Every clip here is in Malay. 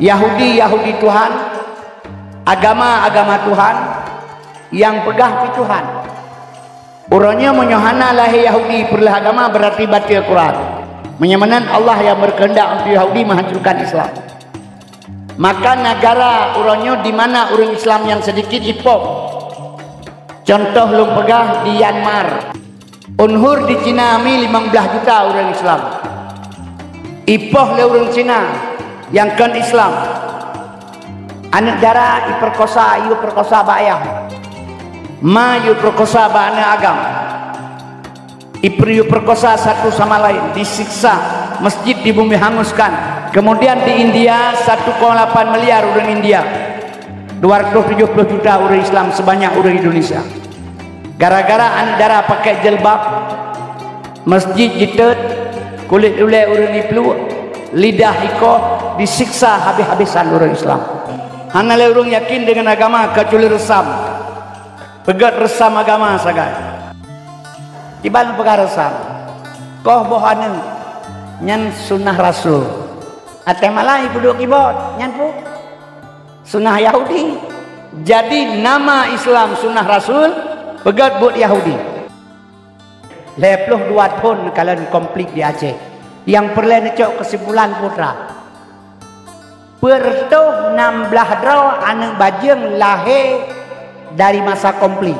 Yahudi Tuhan, agama Tuhan, yang pegah pi Tuhan. Urangnya menyohana lahir Yahudi perlah agama berarti baca Quran. Menyamanan Allah yang berkehendak untuk Yahudi menghancurkan Islam. Maka negara urangnya di mana orang Islam yang sedikit ipok. Contoh lum pegah di Myanmar. Unhur di Cina ami 15 juta orang Islam. Ipoh le orang Cina yang kan Islam. Anak dara iperkosa, iu perkosa bayah. Ma iu perkosa ba anak agam. Iu perkosa satu sama lain, disiksa, masjid di bumi hanguskan. Kemudian di India 1,8 miliar orang India. 270 juta orang Islam sebanyak orang Indonesia. Gara-gara anak dara pakai jilbab, masjid jitet, kulit ulai orang iplu, lidah iko disiksa habis-habisan orang Islam. Hanale orang yakin dengan agama kecuali resam. Pegat resam agama sagai. Tiba pegat resam. Koh bohanen nyan sunnah Rasul. Ate malah ibu duk kibot nyan pu. Sunnah Yahudi. Jadi nama Islam sunnah Rasul pegat buat Yahudi. 22 tahun kalian komplit di Aceh. Yang perlu necok kesimpulan putra. Pertuh 16 draw anak bajeng lahir dari masa komplit.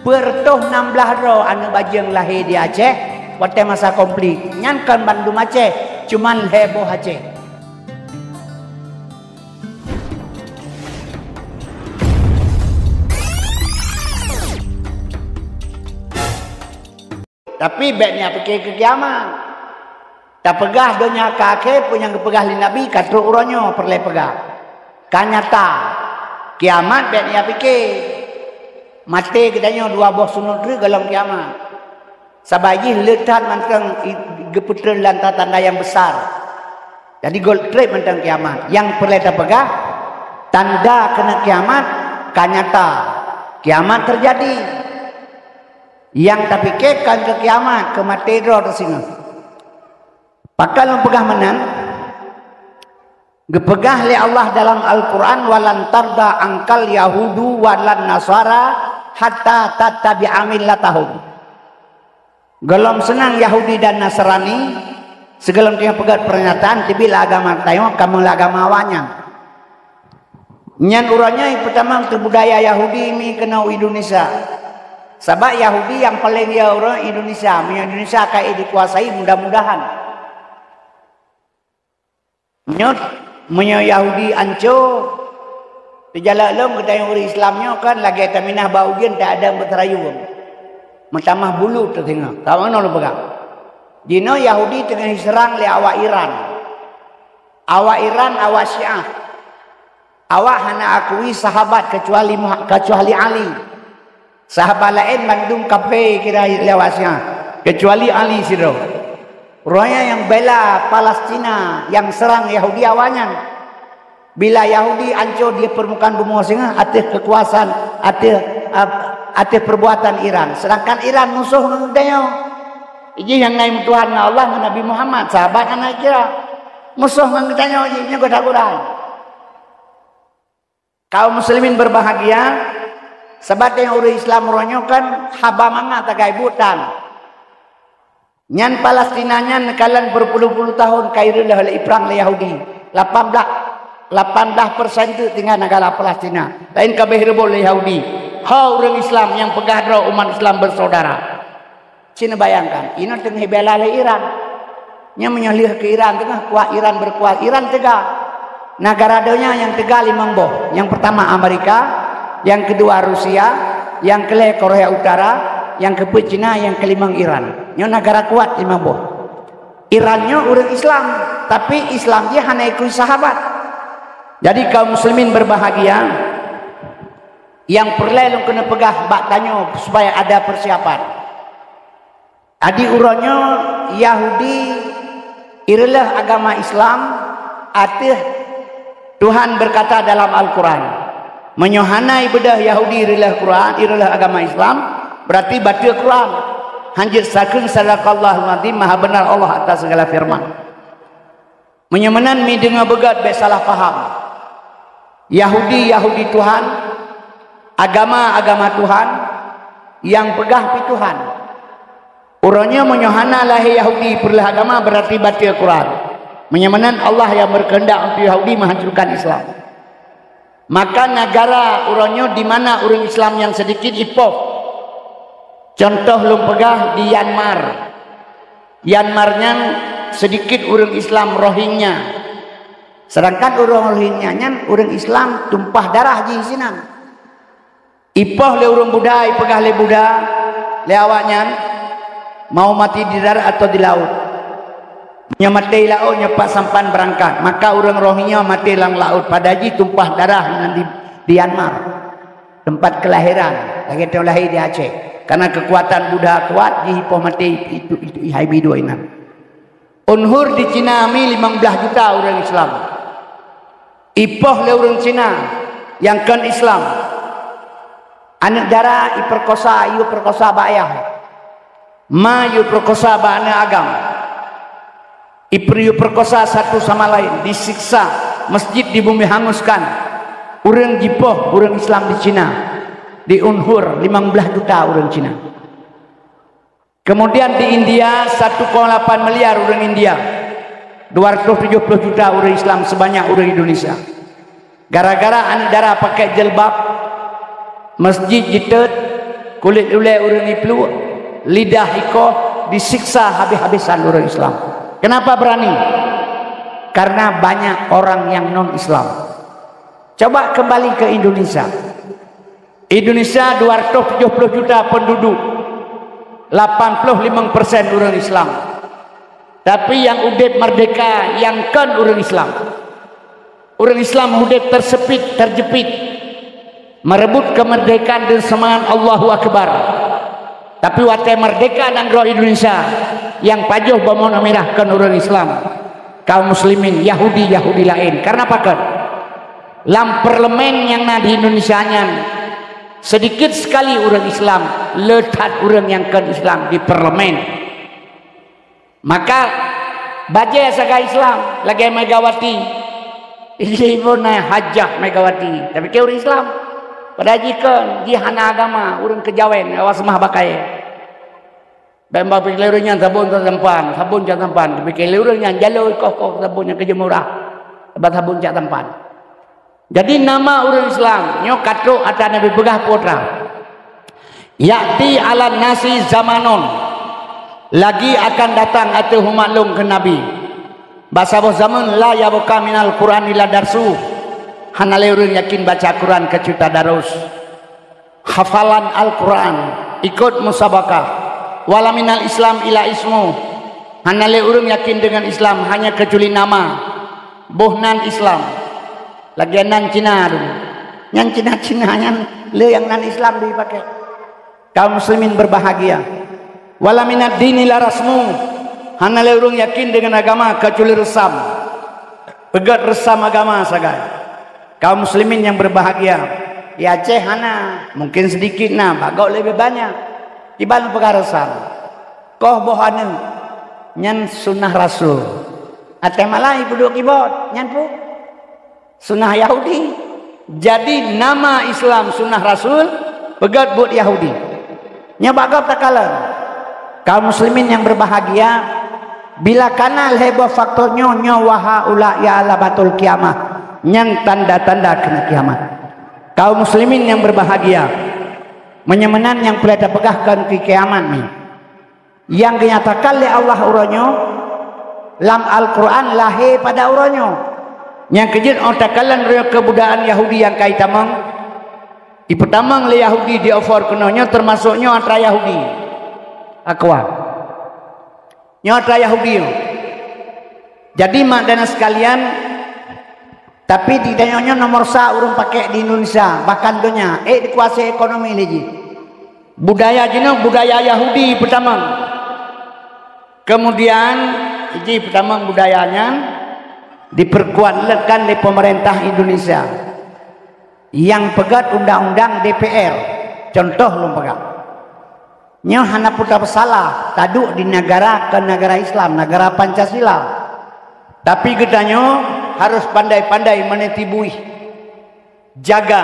Pertuh 16 draw anak bajeng lahir di Aceh pada masa komplit. Nyankan Bandung Aceh cuman heboh Aceh. Tapi baiknya pergi ke kiamat. Tak pegah donya kakek punya kepegah li Nabi katru uronyo perle pegah. Kanyata kiamat baiknya pergi. Mati katanya dua boh sunut dalam kiamat. Sabaji letat mantang geputra lanta tanda yang besar. Jadi gold trade mantang kiamat. Yang perle tak pegah tanda kena kiamat kanyata. Kiamat terjadi. Yang tapi kekan ke kiamat ke matedro tersinggung. Pakal mempegah menang gepegah li Allah dalam Al-Quran walan tarda angkal yahudu walan nasara hatta tattabi'a millatahum. Gelom senang Yahudi dan Nasrani segelom dia pegat pernyataan tibila agama tayo kamu agama awanya. Nyan uranya yang pertama terbudaya Yahudi mi kena Indonesia. Sebab Yahudi yang paling ya orang Indonesia, Indonesia kayak dikuasai mudah-mudahan. Menyo Yahudi anco terjalak lom kita yang orang Islamnya kan lagi taminah baugian tak ada berterayu. Mentamah bulu tertengah. Tahu mana lo pegang? Dino Yahudi tengah diserang oleh awak Iran. Awak Iran, awak Syiah. Awak hana akui sahabat kecuali Ali. Sahabat lain Bandung kafe kira lewasnya kecuali Ali siro. Raya yang bela Palestina yang serang Yahudi awalnya. Bila Yahudi ancur di permukaan bumi singa atas kekuasaan atas perbuatan Iran. Sedangkan Iran musuh ngedaya. Ini yang naik Tuhan Allah Nabi Muhammad sahabat kan kira musuh ngedaya ini goda-goda. Kaum muslimin berbahagia sebab yang orang Islam meronyokan haba manga tagai butan. Nyan Palestinanya nekalan berpuluh-puluh tahun kairulah oleh perang Yahudi. 18% itu tinggal negara Palestina. Lain kabeh rebol Yahudi. Ha orang Islam yang pegah dro umat Islam bersaudara. Cina bayangkan, ini tengah bela Iran. Nya menyalih ke Iran tengah kuat Iran berkuat. Iran tegak. Negara donya yang tegak 5 boh. Yang pertama Amerika, yang kedua Rusia, yang kelima Korea Utara, yang keempat Cina, yang kelima Iran. Ini negara kuat 5 boh. Irannya orang Islam, tapi Islam dia hanya ikut sahabat. Jadi kaum muslimin berbahagia. Yang perlu kena pegah baktanya supaya ada persiapan. Adi uronyo Yahudi iralah agama Islam. Atih Tuhan berkata dalam Al-Quran. Menyohanai bedah Yahudi iralah agama Islam. Berarti baca Quran. Hanjir sakun sadaqallahul azim, maha benar Allah atas segala firman. Menyamanan mi dengar begat be salah faham. Yahudi Tuhan, agama Tuhan, yang pegah pi Tuhan. Urangnya menyohana lahi Yahudi perlah agama berarti batil Quran. Menyamanan Allah yang berkehendak untuk Yahudi menghancurkan Islam. Maka negara urangnya di mana orang Islam yang sedikit ipoh. Contoh lum pegah di Myanmar. Myanmarnya sedikit orang Islam Rohingya. Sedangkan orang Rohingya nya orang Islam tumpah darah di sini. Ipoh le orang Buddha, pegah le Buddha, le awaknya mau mati di darat atau di laut. Nya mati laut nyepak sampan berangkat. Maka orang Rohingya mati lang laut. Padaji tumpah darah di Myanmar. Tempat kelahiran. Lagi tu lahir di Aceh. Karena kekuatan Buddha kuat, dihipoh mati itu ihai bidu inan. Unhur di Cina mi 15 juta orang Islam. Ipoh le orang Cina yang kan Islam. Anak dara iperkosa, iu perkosa bayah. Ma iu perkosa ba anak agam. Ipriu perkosa satu sama lain, disiksa, masjid di bumi hanguskan. Orang jipoh, orang Islam di Cina. Di Unhur 15 juta orang Cina. Kemudian di India 1,8 miliar orang India. 270 juta orang Islam sebanyak orang Indonesia. Gara-gara andara pakai jilbab, masjid jitet, kulit ule orang iplu, lidah iko disiksa habis-habisan orang Islam. Kenapa berani? Karena banyak orang yang non-Islam. Coba kembali ke Indonesia. Indonesia 270 juta penduduk, 85% orang Islam. Tapi yang udip merdeka, yang kan orang Islam. Orang Islam udip tersepit, terjepit, merebut kemerdekaan dan semangat Allahu Akbar. Tapi watai merdeka dan roh Indonesia, yang pajuh bamona merah kan orang Islam, kaum muslimin, Yahudi lain. Karena apa kan? Lam parlemen yang ada di Indonesia nya sedikit sekali orang Islam, letat orang yang kan Islam di parlemen. Maka baca saga Islam lagi Megawati, ibu naik hajah Megawati, tapi ke orang Islam pada jika jihana agama orang kejawen awas mah bakai bamba pikirnya sabun tempan tapi kelurnya jalur kok sabunnya kejemurah tempat sabun cak tempan. Jadi nama orang Islam nyo katro ata Nabi begah putra. Yakti ala nasi zamanon, lagi akan datang atau humaklum ke Nabi. Bahasa zaman la yabuka minal Quran ila darsu. Hanale orang yakin baca Quran kecuta darus. Hafalan Al-Quran, ikut musabakah. Wala minal Islam ila ismu. Hanale orang yakin dengan Islam hanya kecuali nama. Bohnan Islam. Lagi nan Cina dulu. Yang Cina yang le yang nan Islam dipakai. Kaum muslimin berbahagia. Wala minad dini la rasmu. Hana le urung yakin dengan agama kecuali resam. Pegat resam agama sagai. Kaum muslimin yang berbahagia. Di Aceh hana mungkin sedikit nah, bagau lebih banyak. Di Bandung pegat resam. Koh bohane nyan sunnah rasul. Ate malah ibu dua kibot nyan pu. Sunnah Yahudi. Jadi nama Islam sunnah Rasul pegat buat Yahudi. Nya bagap takalan. Kaum muslimin yang berbahagia bila kanal heboh faktornya nyawaha ula ya ala batul kiamah. Yang tanda-tanda kena kiamat. Kaum muslimin yang berbahagia menyamanan yang pelita pegahkan ke kiamat ni. Yang dinyatakan oleh Allah uronyo lam Al-Quran lahir pada uronyo. Yang kejut otakalan kebudayaan Yahudi yang kait tamang ipertamang le Yahudi di offer kenanya termasuknya antara Yahudi akwa nyata Yahudi. Jadi mak dan sekalian, tapi di danyonya nomor sa urung pakai di Indonesia bahkan dunia dikuasai ekonomi lagi budaya jino budaya Yahudi pertama. Kemudian ini pertama budayanya diperkuatkan oleh pemerintah Indonesia yang pegat undang-undang DPR. Contoh lu pegat nyo hana putra salah taduk di negara ke negara Islam, negara Pancasila. Tapi katanya harus pandai-pandai menetibui, jaga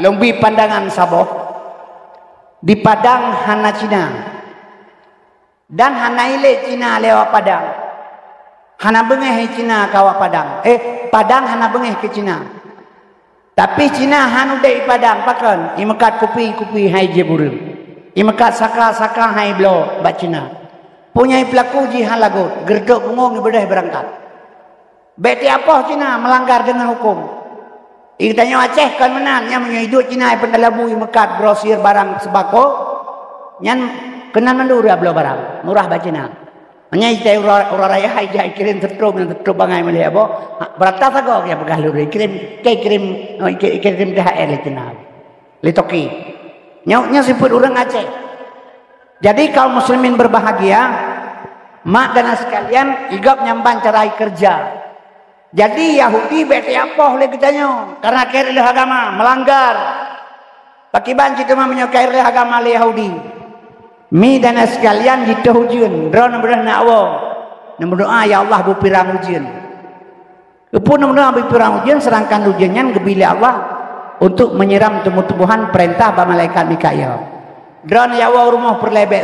lebih pandangan saboh di padang hana Cina dan hana ile Cina lewat padang, hana bengeh Cina kawa padang, padang hana bengeh ke Cina. Tapi Cina hanu dei padang pakan imekat kupi hai je burung, imekat saka hai blo bat Cina punya pelaku jihan lagut gerdok bungong ibadah berangkat. Beti apa Cina melanggar dengan hukum. Ikutanya Aceh kan menan yang hidup Cina pendalabu mekat grosir barang sebako nyan kena mendur ya belo barang murah ba Cina. Nya ite ura raya hai jai kirim tertub bangai melihat bo berata sago ya begah luri kirim THR le Cina. Le toki. Nya siput orang Aceh. Jadi kaum muslimin berbahagia, mak dan sekalian igap nyamban carai kerja. Jadi Yahudi bete apa oleh kitanya karena kira agama melanggar. Pakiban kita mah menyukai agama le Yahudi. Mi dan sekalian kita hujan. Drone berna Allah. Nombor doa ya Allah bu pirang hujan. Upun nombor doa bu pirang hujan serangkan hujannya gebili Allah untuk menyiram tumbuh-tumbuhan perintah ba malaikat Mikail. Drone ya Allah rumah perlebek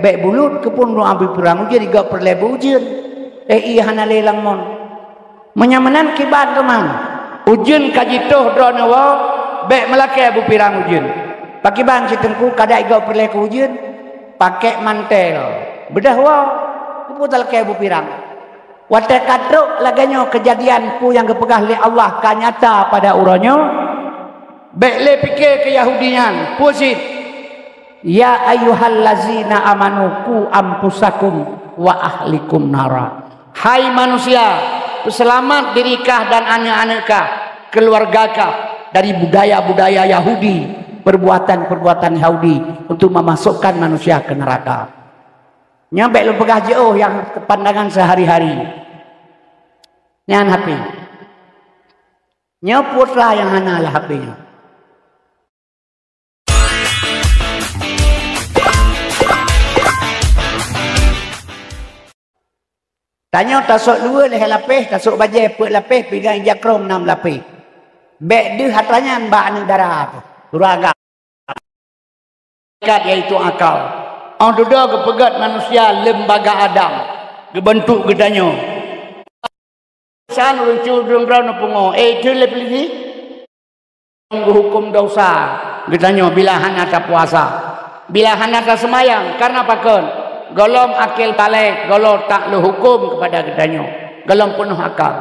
be bulut kepun doa bu pirang hujan diga perlebek hujan. Iya hana lelang mon. Menyamanan kibat teman ujun kajitoh drone wa be melake bu pirang ujun pakai bang citengku kada igau perle ke ujun pakai mantel bedah wa putal ke bu pirang wate kadruk laganyo kejadian pu yang kepegah li Allah kanyata pada uronyo be le pikir ke Yahudian pusit ya ayyuhallazina amanu ku ampusakum wa ahlikum nara. Hai manusia, selamat dirikah dan anak-anakah, keluargakah dari budaya-budaya Yahudi, perbuatan-perbuatan Yahudi untuk memasukkan manusia ke neraka. Nyampe lu pegah jauh yang pandangan sehari-hari. Nyan HP. Nyeputlah yang hanalah HP-nya. Tanya tasuk dua leh lapis, tasuk bajai pek lapis, pegang jakrom 6 lapis. Bek dia hatanya mbak negara tu. Turaga. Iaitu akal. Ang duda kepegat manusia lembaga Adam. Kebentuk gedanya. San lucu drong-drong pungo. Itu lebih ni. Hukum dosa. Gedanya bila hana tak puasa. Bila hana tak semayang. Karena pakon. Golom akil balik, golom tak lu hukum kepada gedanya. Golom penuh akal.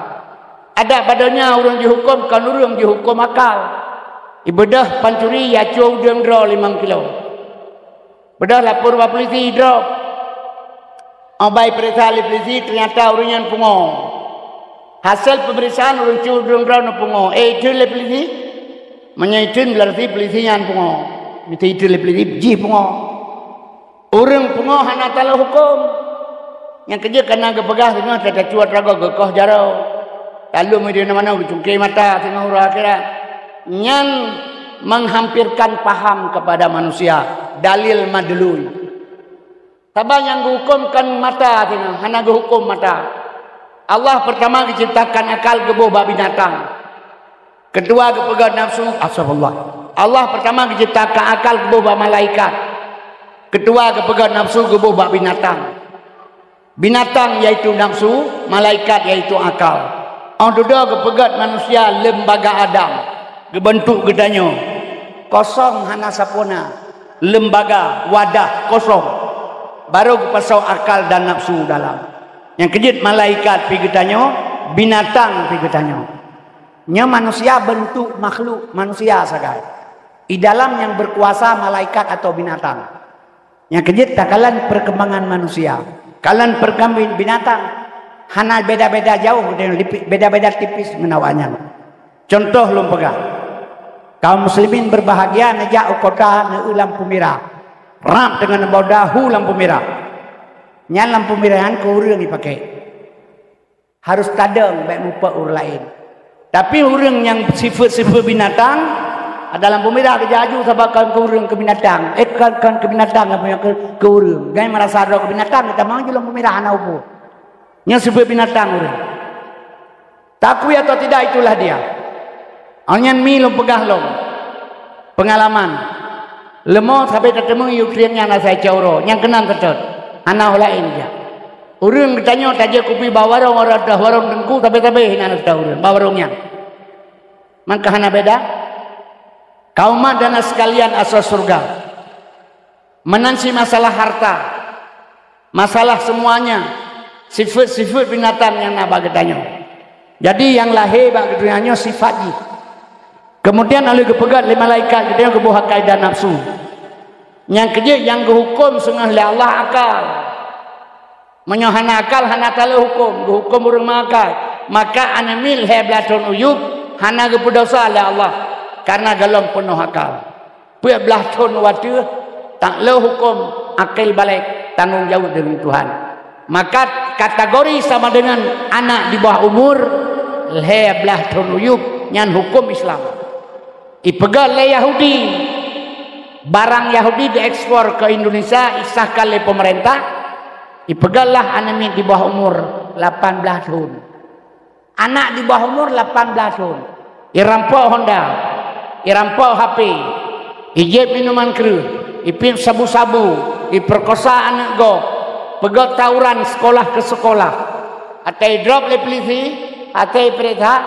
Ada padanya orang dihukum, kan orang dihukum akal. Ibadah pancuri ya cuau dia draw 5 kilo. Bedah lapor ba polisi drop. Abai periksa li polisi ternyata orangnya pungo. Hasil pemeriksaan orang cuau dia draw no pungo. Itu le polisi. Menyaitin berarti polisinya pungo. Mesti itu le polisi ji pungo. Orang pungoh hana tala hukum. Yang kerja kena kepegah tengah tata cuat raga gekoh jarau. Lalu media mana cungkir mata tengah hurah akhirat. Yang menghampirkan paham kepada manusia. Dalil madlul. Tabang yang dihukumkan mata tengah hana dihukum mata. Allah pertama diciptakan akal gebuh bab binatang. Kedua kepegah nafsu. Astagfirullah. Allah pertama diciptakan akal gebuh bab malaikat. Kedua kepegang nafsu gebuh bak binatang. Binatang yaitu nafsu, malaikat yaitu akal. Ang duda kepegat manusia lembaga Adam. Kebentuk gedanya. Kosong hana sapona. Lembaga, wadah kosong. Baru kepasau akal dan nafsu dalam. Yang kejut malaikat pigetannya, binatang pigetannya. Nya manusia bentuk makhluk manusia sagai. Di dalam yang berkuasa malaikat atau binatang. Yang kejut takalan perkembangan manusia. Kalian perkembangan binatang. Hana beda-beda jauh. Beda-beda tipis menawanya. Contoh lum pegang. Kaum muslimin berbahagia. Nejak kota ne lampu merah. Rap dengan bodahu lampu merah. Nyan lampu merahan ke urang dipakai. Harus tadang baik mupa urang lain. Tapi urang yang sifat-sifat binatang. Ada lampu merah kejaju sabakan ke urang ke binatang. Kan ke binatang apa yang ke urang. Gaya merasa ada ke binatang kita mau je lampu merah ana upo. Nya sebab binatang urang. Takui atau tidak, itulah dia. Onyan mi lom pegah lom. Pengalaman. Lemo sampai ketemu Ukraine na saya cauro. Yang kenan tetap. Ana lain dia. Urang ditanya taja kupi bawarong orang dah warung dengku tapi hina dah urang bawarongnya. Maka hana beda. Kaum dan sekalian asal surga. Menansi masalah harta. Masalah semuanya. Sifat-sifat binatang yang nak bagi tanya. Jadi yang lahir bagi dunianya sifatnya. Kemudian oleh kepegat lima malaikat kita yang kebuah kaidah nafsu. Yang kerja yang kehukum sengah oleh Allah akal. Menyohana akal hana tala hukum, hukum urang makal. Maka anamil heblaton uyub hana kepudosa oleh Allah karena galong penuh akal. Puya belah ton watu tak le hukum akil balik tanggung jawab dengan Tuhan. Maka kategori sama dengan anak di bawah umur leblah tunuyub nyan hukum Islam. Ipegal le Yahudi, barang Yahudi diekspor ke Indonesia isahkan oleh pemerintah. Ipegal lah anak di bawah umur 18 tahun. Anak di bawah umur 18 tahun. Irampok Honda, irampok HP, ijib minuman keruh, ipin sabu-sabu, iperkosa anak go. Pegot tawuran sekolah ke sekolah. Atai drop le polisi, atai perintah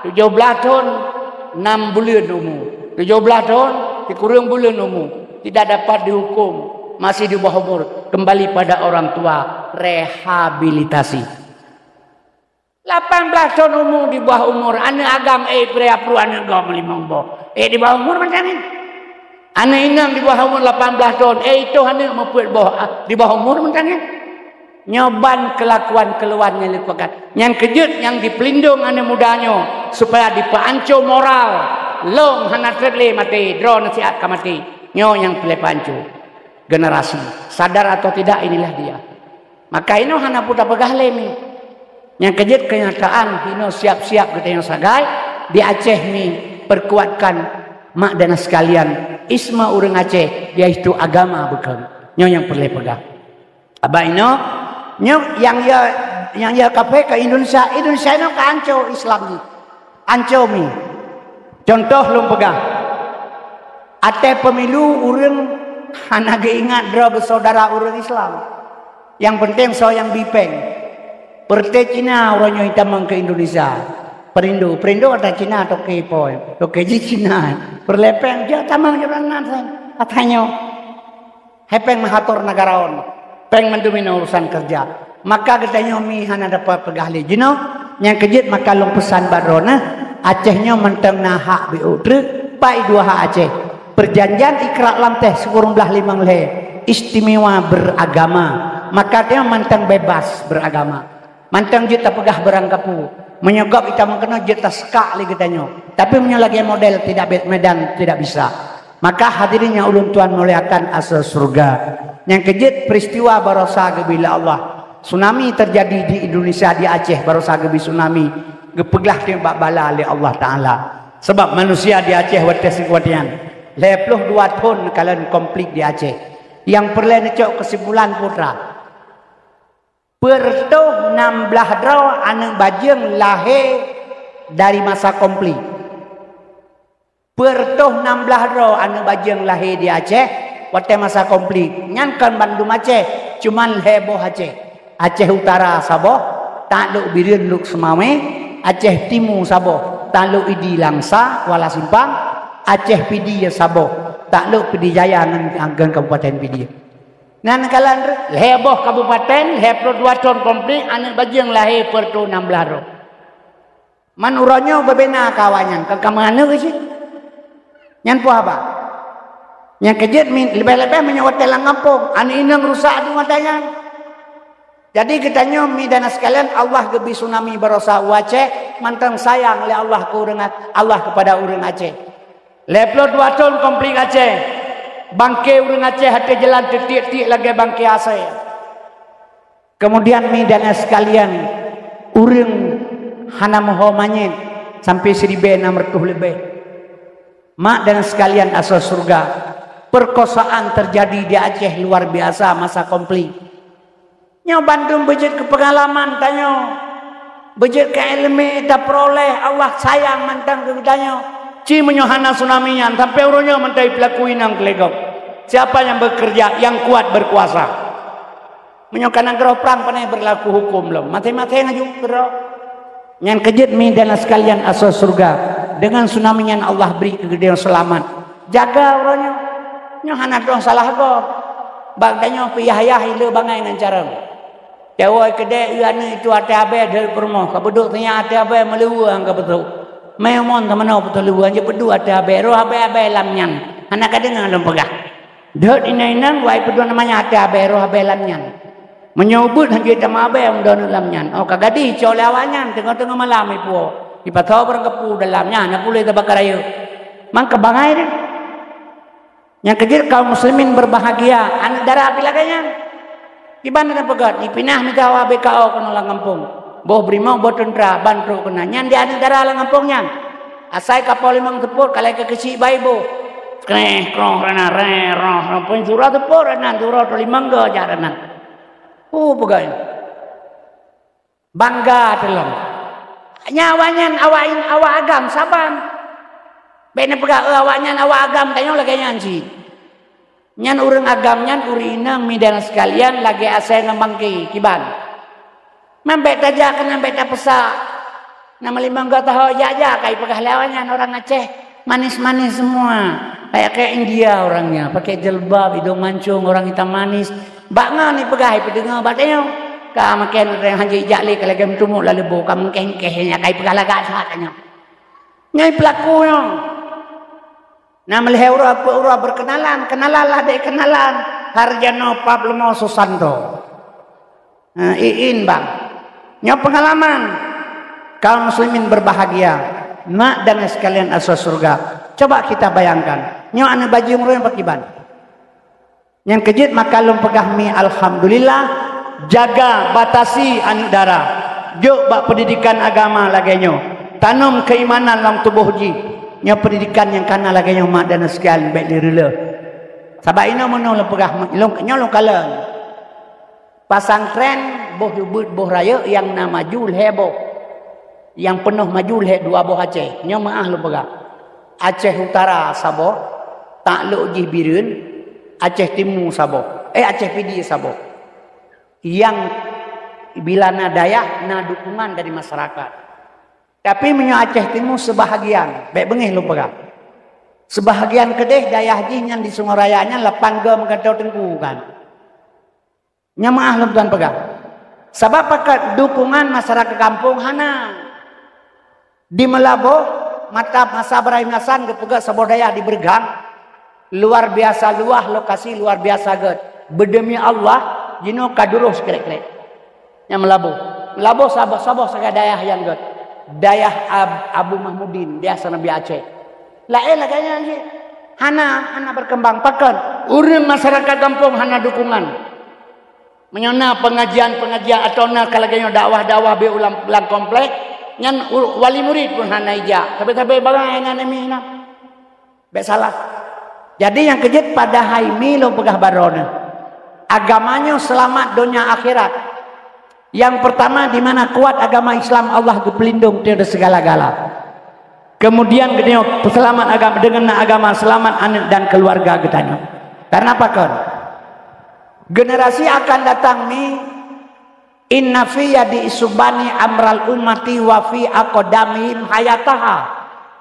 17 tahun 6 bulan umur. 17 tahun dikurang bulan umur. Tidak dapat dihukum, masih di bawah umur, kembali pada orang tua, rehabilitasi. 18 tahun umur di bawah umur, anak agam pre-apru anak gom limong bo. Di bawah umur macam ni. Anak inang di bawah umur 18 tahun, itu anak membuat di bawah umur macam ni. Nyoban kelakuan keluarnya lipukan yang kejut yang dipelindung anak mudanya supaya dipancu moral long hana terle mati draw nasihat ka mati nyo yang pilih pancu generasi sadar atau tidak inilah dia. Maka ini hana puta pegah lemi yang kejut kenyataan hino siap-siap kita yang sagai di Aceh ni perkuatkan mak dan sekalian isma urang Aceh dia itu agama bukan nyo yang pilih pegah abah ino yang ya kafe ke Indonesia ini kanco Islam ni anco mi contoh lom pegang ate pemilu urang hana ingat dra bersaudara urang Islam yang penting so yang bipeng perte Cina orangnya hitam ke Indonesia perindo ada Cina atau ke poy to ke Cina perlepeng dia tamang jalan katanya hepeng mahator negaraon peng mendomina urusan kerja maka katanya mi hana dapat pegah li jino yang kejit maka long pesan badrona Acehnya mentang hak biutre pai dua hak Aceh perjanjian ikrar lanteh sekurang belah limang le istimewa beragama maka dia mentang bebas beragama mentang jita pegah berangkapu menyogok kita mengkena jita skak li katanya tapi menyalagi model tidak medan tidak bisa maka hadirinnya ulun tuan muliakan asal surga. Yang kejut peristiwa barosa gebila Allah tsunami terjadi di Indonesia di Aceh barosa gebi tsunami gepeglah tembak bala oleh Allah Ta'ala sebab manusia di Aceh wates kuatian 22 tahun kalian komplit di Aceh yang perlu necok kesimpulan putra pertuh 16 draw anak bajeng lahir dari masa komplit pertuh 16 draw anak bajeng lahir di Aceh waktu masa komplit nyankan Bandung Aceh cuman heboh Aceh Utara Sabah tak luk birin luk Semame Aceh Timur Sabah tak luk Idi Langsa Kuala Simpang Aceh Pidi Sabah tak luk Pidi Jaya anggan Kabupaten Pidi nan kalan heboh kabupaten heboh 2 tahun komplit anak bajeng lahir pertu 16 ro man uronyo bebena kawanyan ke kamana ke sih nyan po apa yang kejut lebih-lebih menyewat telang kampung ane inang rusak di matanya jadi katanya mi dan sekalian Allah gebi tsunami barosa Aceh mantang sayang oleh Allah ke Allah kepada urang Aceh leplo 2 tahun komplit Aceh bangke urang Aceh hati jalan titik-titik lagi bangke Aceh kemudian mi dan sekalian urang hana moho manyet sampai 1600 lebih mak dan sekalian asal surga perkosaan terjadi di Aceh luar biasa masa komplit. Nyo Bandung bejit ke pengalaman tanyo. Bejek ke ilmu tak peroleh Allah sayang mantang kegetanya. Ci menyohana tsunami-nya sampai urunya mentai pelaku inang kelegok. Siapa yang bekerja, yang kuat berkuasa. Menyokan gerah perang panai berlaku hukum belum. Mati-mati ngaju gerah. Yang kejut mi dan sekalian asal surga. Dengan tsunami yang Allah beri kegedean selamat. Jaga orangnya. Nyohana dong salah kau. Bagdanya piyah-yah ile bangai dengan cara. Jawai kedai iana itu hati abai dari permoh. Kabuduk tanya hati abai melewa angka betul. Memon teman aku betul lewa aja berdua hati abai. Roh abai lamnyan. Anak kadang dalam pegah. Dot ina-ina wai berdua namanya hati abai roh abai lamnyan. Menyebut hanya sama abai yang dono lamnyan. Oh kagadi coleh awanyan tengah-tengah malam ipu. Ipatau berkepu dalamnya. Nak boleh terbakar ayu. Mang kebangai ni. Yang kecil kaum muslimin berbahagia. Anak darah api laganya. Iban na pegat. Ipinah minta awa BKO kena lang kampung. Boh brimau boh tentera bantu kena. Nyan dia anak darah lang kampung nyan. Asai kapal limang tepur kalai ke kecil bayi boh. Kreh kroh rana re roh. Poin surah tepur rana surah tu limang ga jaranan. Pegat. Bangga dalam. Nyawanyan awain awa agam saban. Bena pegat awanyan awa agam tanya lagi nyanci. Nyan urang agam nyan urinang midan sekalian lagi asai ngembangki kiban. Mambek taja kena beta pesak. Nama limang ga tahu aja kai pegah lawannya orang Aceh manis-manis semua. Kayak India orangnya, pakai jilbab, hidung mancung, orang hitam manis. Bak ni pegah pedengar batenya. Ka makan orang haji jakli kalau gam tumuk lalu bo ka mengkeh-kehnya kai pegah laga sakanya. Nyai pelakunya. Nama lehura berkenalan, kenalanlah dek kenalan. Harjano Pablo Susanto. Iin bang. Nya pengalaman. Kaum muslimin berbahagia. Mak dan sekalian asal surga. Coba kita bayangkan. Nya ane baju murah yang pakiban. Yang kejut maka lum pegahmi alhamdulillah. Jaga batasi anu darah. Juk bak pendidikan agama lagenyo. Tanam keimanan dalam tubuh ji. Nya pendidikan yang kana lagenyo mak dan sekalian baik direla. Sabab ina mono lum pegah nya lum kalan. Pasantren boh yubut boh raya yang nama Jul heboh. Yang penuh majul he dua boh Aceh. Nya maah lum pegah. Aceh Utara Sabah, Takluk Jih Birun, Aceh Timur Sabah. Aceh Pidi Sabah. Yang bila na daya na dukungan dari masyarakat. Tapi menyo Aceh Timur sebahagian, baik bengih lu pegah. Sebahagian kedeh daya jih yang di Sungai Rayanya lapan ge mengadau tengku kan. Nya maah lu tuan pegah. Sebab pakat dukungan masyarakat kampung hana. Di Melabo mata masa Ibrahim Hasan kepegak sabodaya di Bergang. Luar biasa luah lokasi luar biasa get. Berdemi Allah jino kadurus krek-krek. Yang Melabo sabah sagadayah yang get. Dayah Abu Mahmudin dia Nabi Aceh. Lain laganya anjing. Hana berkembang pakan. Urang masyarakat kampung hana dukungan. Menyona pengajian atau na kalaganya dakwah be ulang komplek. Ngan wali murid pun hana ija. Tapi bagai ngan mina. Baik salah. Jadi yang kejut pada haimi lo pegah barona. Agamanya selamat dunia akhirat. Yang pertama di mana kuat agama Islam Allah pelindung tiada segala-gala. Kemudian gedenya selamat agama dengan agama selamat anak dan keluarga gedanya. Karena apa kan? Generasi akan datang ni inna fi yadi isubani amral ummati wa fi aqdamihim hayataha.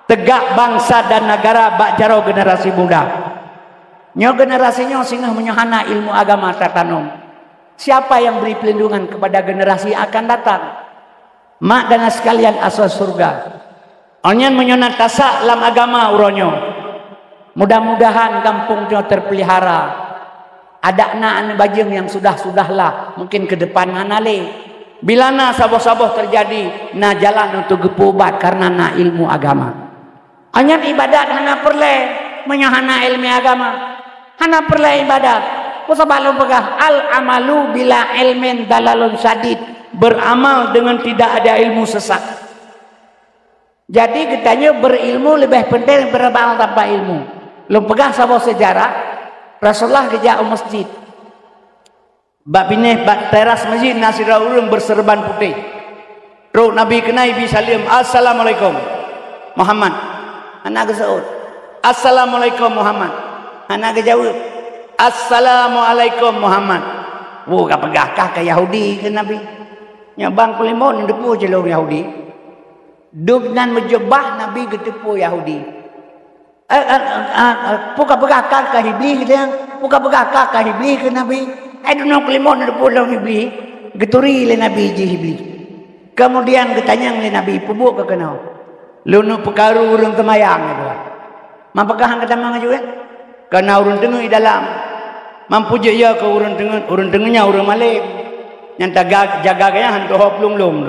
Tegak bangsa dan negara bak jaro generasi muda. Nyo generasinya singgah menyohana ilmu agama tatanum. Siapa yang beri pelindungan kepada generasi akan datang? Mak dan sekalian asal surga. Onyan menyona tasak dalam agama uronyo. Mudah-mudahan kampungnya terpelihara. Ada anak bajing yang sudah-sudahlah mungkin ke depan anale. Bila na saboh-saboh terjadi na jalan untuk gepubat karena na ilmu agama. Onyan ibadat hana perle menyohana ilmu agama. Hana perle ibadat. Kusabalum pegah al amalu bila ilmin dalalun sadid. Beramal dengan tidak ada ilmu sesat. Jadi katanya berilmu lebih penting beramal tanpa ilmu. Lu pegah sabah sejarah Rasulullah kerja masjid. Bak pineh bak teras masjid nasira urang berserban putih. Terus Nabi kenai bi salim, Assalamualaikum Muhammad. Anak Saud, Assalamualaikum Muhammad. Anak jawab, Assalamualaikum Muhammad. Wo ka pegahkah ke Yahudi ke Nabi. Nya bang kulimon depu je lo Yahudi. Dubnan menjebah Nabi ketepu Yahudi. Puka pegahkah ke Iblis dia. Puka pegahkah ke Iblis ke Nabi. Ai dunok kulimon depu lo Iblis. Geturi le Nabi je Iblis. Kemudian ketanya le Nabi pubuk ke kenau. Lunu pekaru urang temayang itu. Mampakah kata mang juga? Karena urang tengah di dalam. Mampu je ya ke urang tengahnya urang Malik. Yang jaga kaya hantu hoplung lum.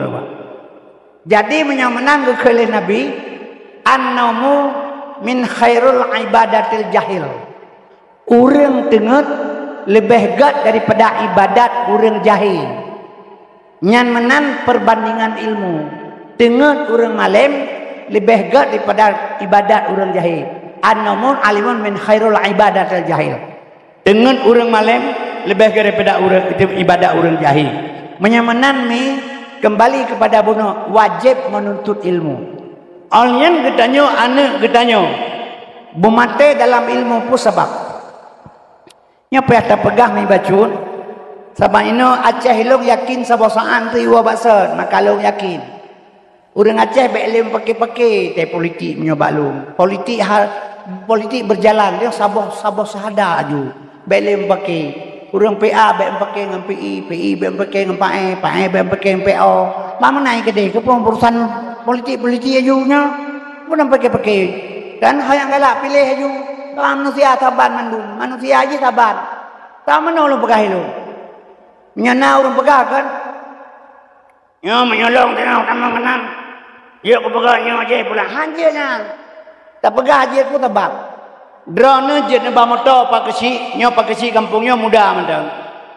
Jadi menang ke kali Nabi, an-naumu min khairul ibadatil jahil. Urang tengah lebih gat daripada ibadat urang jahil. Nyan menan perbandingan ilmu. Tengah urang malim lebih gat daripada ibadat urang jahil. An-naumun alimun min khairul ibadatil jahil. Tengah urang malim lebih gat daripada urang ibadat urang jahil. Menyamanan mi kembali kepada bunuh wajib menuntut ilmu. Alien getanyo anak getanyo bumate dalam ilmu pun sebab. Nya payah pegah mi bacun. Sabang ino Aceh hilong yakin sabosaan tu iwa baksa maka long yakin. Urang Aceh belim pakai-pakai teh politik menyoba lum. Politik berjalan dia sabah sahada aju. Belim pakai. Urang PA be pakai dengan PI be pakai dengan PAE be pakai dengan PO. Mama naik ke dia ke urusan politik ajunya. Pun pakai. Dan hayang galak pilih aju. Manusia sabar mandum, manusia aja sabar. Tak menolong pegah lu. Menyana urang pegah kan. Yo menyolong tenang tamang menang. Yo ku pegah nyo aja pula hanjenya. Tak pegah aja ku tabak. Drone jet ba motor pak kecil, nyo pak kecil kampungnya muda mandang.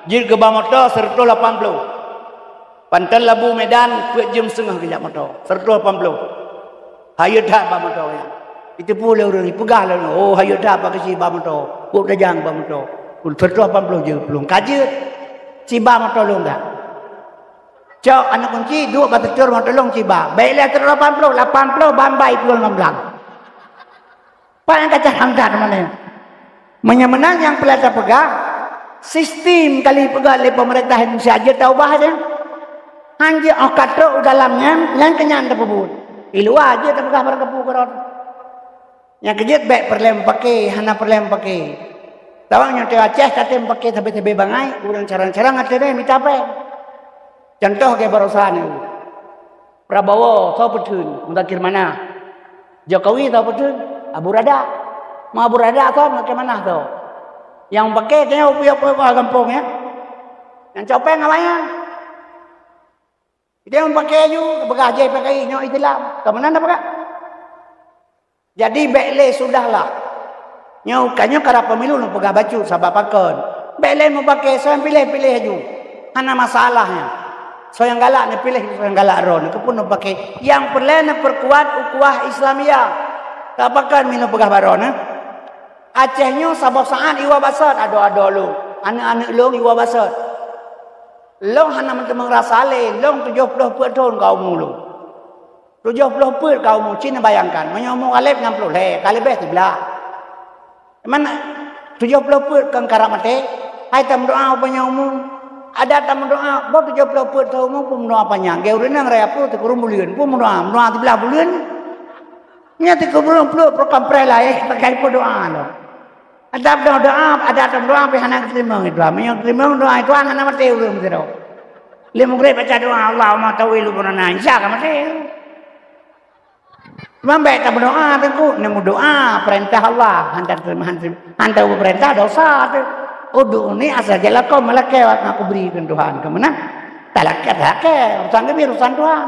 Jet ke ba motor 180. Pantal Labu Medan kuat jam setengah ke motor. 180. Hayo dah ba motor ya. Itu pula orang ni pegah lah. Oh hayo dah pak kecil ba motor. Kuat dajang ba motor. 180 je belum kajet. Si ba motor long dah. Cok anak kunci dua batur motor long si ba. Baiklah 180, 80 bambai puluh 16. Pak yang kacau hamzah mana? Menyamenang yang pelata pegah sistem kali pegah oleh pemerintah Indonesia aja tahu bahasa. Hanya okatrok dalamnya yang kenyang terpebut. Ilu aja terpegah berkepu kerot. Yang kejut baik perlem pakai, hana perlem pakai. Tawang yang Aceh katem pakai tabe-tabe bangai, urang carang-carang ada deh minta apa? Contoh kayak barusan itu. Prabowo tahu betul, mutakhir mana? Jokowi tahu betul. Abu Rada. Mau Abu Rada tu bagaimana tu? Yang pakai kena upi-upi kampung ya. Yang copeng namanya. Dia yang pakai ju, begaje pakai nyo Islam. Ke mana dah pakai? Jadi bekle sudahlah. Nyo kanyo kara pemilu nu pegah baju sabab pakon. Bekle mau pakai saya pilih-pilih ju. Hana masalahnya. So yang galak ni pilih, so yang galak ron. Itu pun nu pakai. Yang perlu nak perkuat ukhuwah Islamiyah. Tak pakan minum pegah baron Acehnya sabosaan iwa basat ado-ado lu. Anak-anak long iwa basat. Long hana mentemang rasale, long 70 put tahun kau mulu. 70 put kau mu Cina bayangkan. Menyomong alif 60 le, kali beh sebelah. Mana 70 put kang karamate, hai tam doa penyomong. Ada tam doa, bo 70 put tahun mu pun doa panjang. Ge urenang raya pu tekurung bulian, pun doa sebelah bulian. Nyata keburung peluk program prela terkait doa lo. Ada doa pihana terima itu. Yang terima doa itu anak nama teu belum tahu. Lemu grade baca doa Allahumma tawilu bunana insya Allah mati. Mambai tak berdoa tentu nemu doa perintah Allah hantar perintah dosa tu. Udu ni asal jalan kau malakewat aku berikan Tuhan kemana? Talakat urusan urusan Tuhan.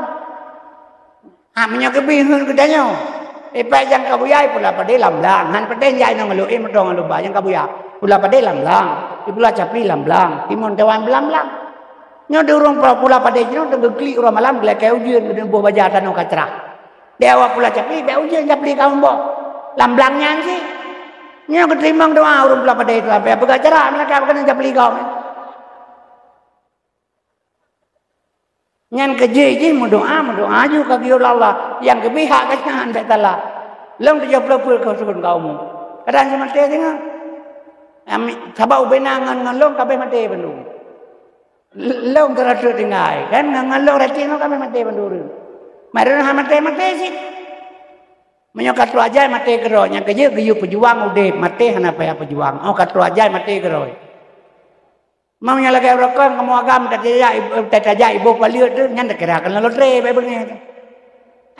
Hanya kebingungan kedanya. Ipai yang kabuyai pula pada lamblang, han pada jai nang lu imdong lu ba yang kabuya. Pula pada lamblang, pula capli lamblang, timun dewan lamblang. Nyo durung pula pada jeno tegekli urang malam glek kau ujian gede buah bajatan no kacra. Dewa pula capli, be ujian capli kaum bo. Lamblangnya sih. Nyo keterima doa urang pula pada itu apa begacara mereka bukan capli kaum. Nyan keje doa ju kagi Allah yang kebihak kan tak tala. Long dia pelapul kau sukun kau mu. Kadang si mati tengah. Ami sabau benangan ngalong kabe mati pendung. Long terasa tinggai kan ngalong rati no kabe mati pendung. Marin ha mati sih. Menyokat lu aja mati kero yang keje geyu pejuang udah mati hana payah pejuang. Oh kat lu aja mati kero. Mamanya lagi rokok kamu agam tetaja ibu paliut tu nyan kira-kira lalu tre be bengi.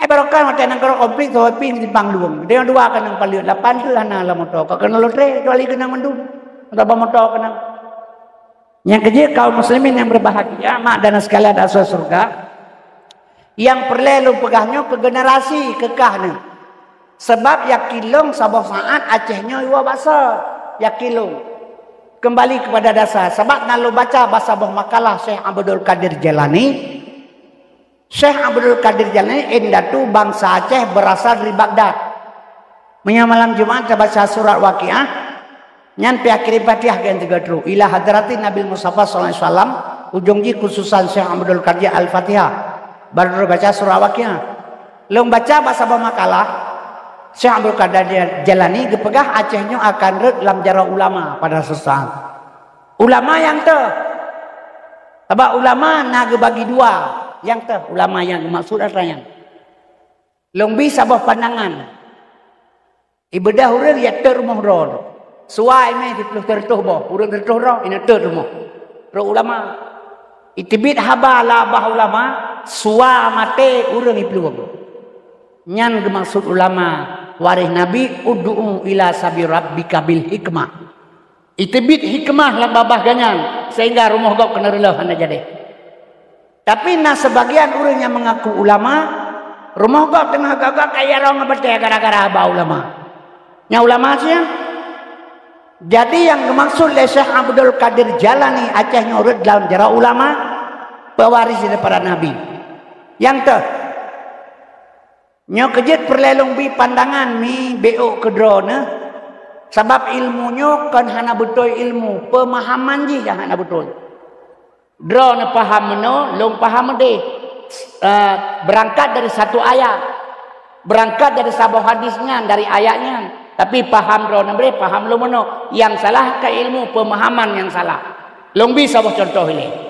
Ai barokah mate nang karo komplit so pin di pangluang. Dia dua kan nang paliut 8 tu hana la moto. Ka kena lalu tre kecuali kena mendung. Atau moto kena. Yang keje kaum muslimin yang berbahagia mak dan sekalian asal surga. Yang perlu pegahnya ke generasi kekahnya. Sebab yakilong sabah saat Acehnya iwa bahasa yakilong. Kembali kepada dasar. Sebab nak lu baca bahasa buah makalah Syekh Abdul Qadir Jailani. Syekh Abdul Qadir Jailani indatu bangsa Aceh berasal dari Baghdad. Malam Jumat baca surat Waqiah. Nyan pihak kiri Fatihah yang tiga tru. Ila hadrati Nabi Mustafa SAW. Ujungji khususan Syekh Abdul Qadir Al-Fatihah. Baru baca surat Waqiah. Lu baca bahasa buah makalah. Syekh Abdul Qadir Jailani kepegah Acehnya akan dalam jarah ulama pada sesaat. Ulama yang sebab ulama nak bagi dua. Yang ulama yang maksud yang long bisa sabah pandangan. Ibadah urang ya rumah ron. Suai me dipluh tertuh boh. Urang tertuh ro ina rumah. Ro ulama. Itibit haba labah ulama suwa mate urang ipluh boh. Nyan maksud ulama waris Nabi ud'u ila sabi rabbika bil hikmah. Itibit hikmah lah babah ganyan sehingga rumah kau kena relah hana jadi. Tapi nah sebagian orang yang mengaku ulama rumah kau tengah gagak kaya orang percaya gara-gara abah ulama. Nya ulama sih. Jadi yang dimaksud oleh Syekh Abdul Qadir Jailani Acehnya urut dalam jarah ulama pewaris daripada Nabi. Yang nyo kejit perlelong bi pandangan mi beo kedrona sebab ilmunya kan hana betul ilmu pemahaman je yang hana betul drona paham meno long paham de berangkat dari satu ayat berangkat dari sabah hadisnya dari ayatnya tapi paham drona bre paham lo meno yang salah ke ilmu pemahaman yang salah long bi sabah contoh ini.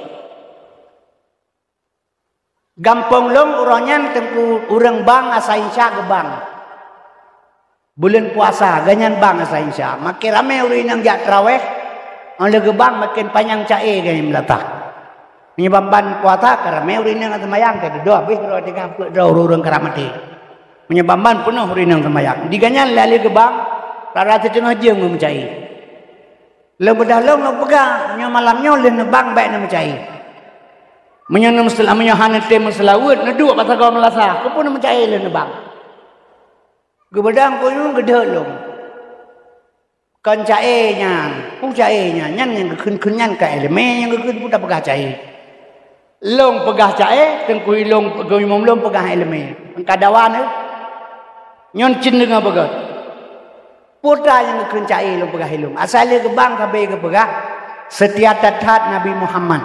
Gampang long uronyan tengku urang bang asa insya gebang. Bulan puasa ganyan bang asa insya. Makin ramai urang yang jak terawih. Oleh gebang makin panjang cae ganyan melatah. Menyebabkan puasa karena urang yang semayang tadi doa habis kalau tiga doa urang keramati. Menyebabkan penuh urang yang semayang. Di ganyan lali gebang rara tetenuh jeung mencai. Long bedah long pegang nyo malamnya le nebang baik na mencai. Menyanam setelah menyohan tem selawut neduk pasal kau melasa kau pun mencai le nebang gebedang kau yung gede long kan cae nyan pu cae nyan yang gekun nyan ka elemen yang gekun pu tak pegah cae long pegah cae tengkui long pegah long pegah elemen kadawan nyon cin dengan pegah putra yang gekun cae long pegah long asal le gebang kabe pegah setiap tatat Nabi Muhammad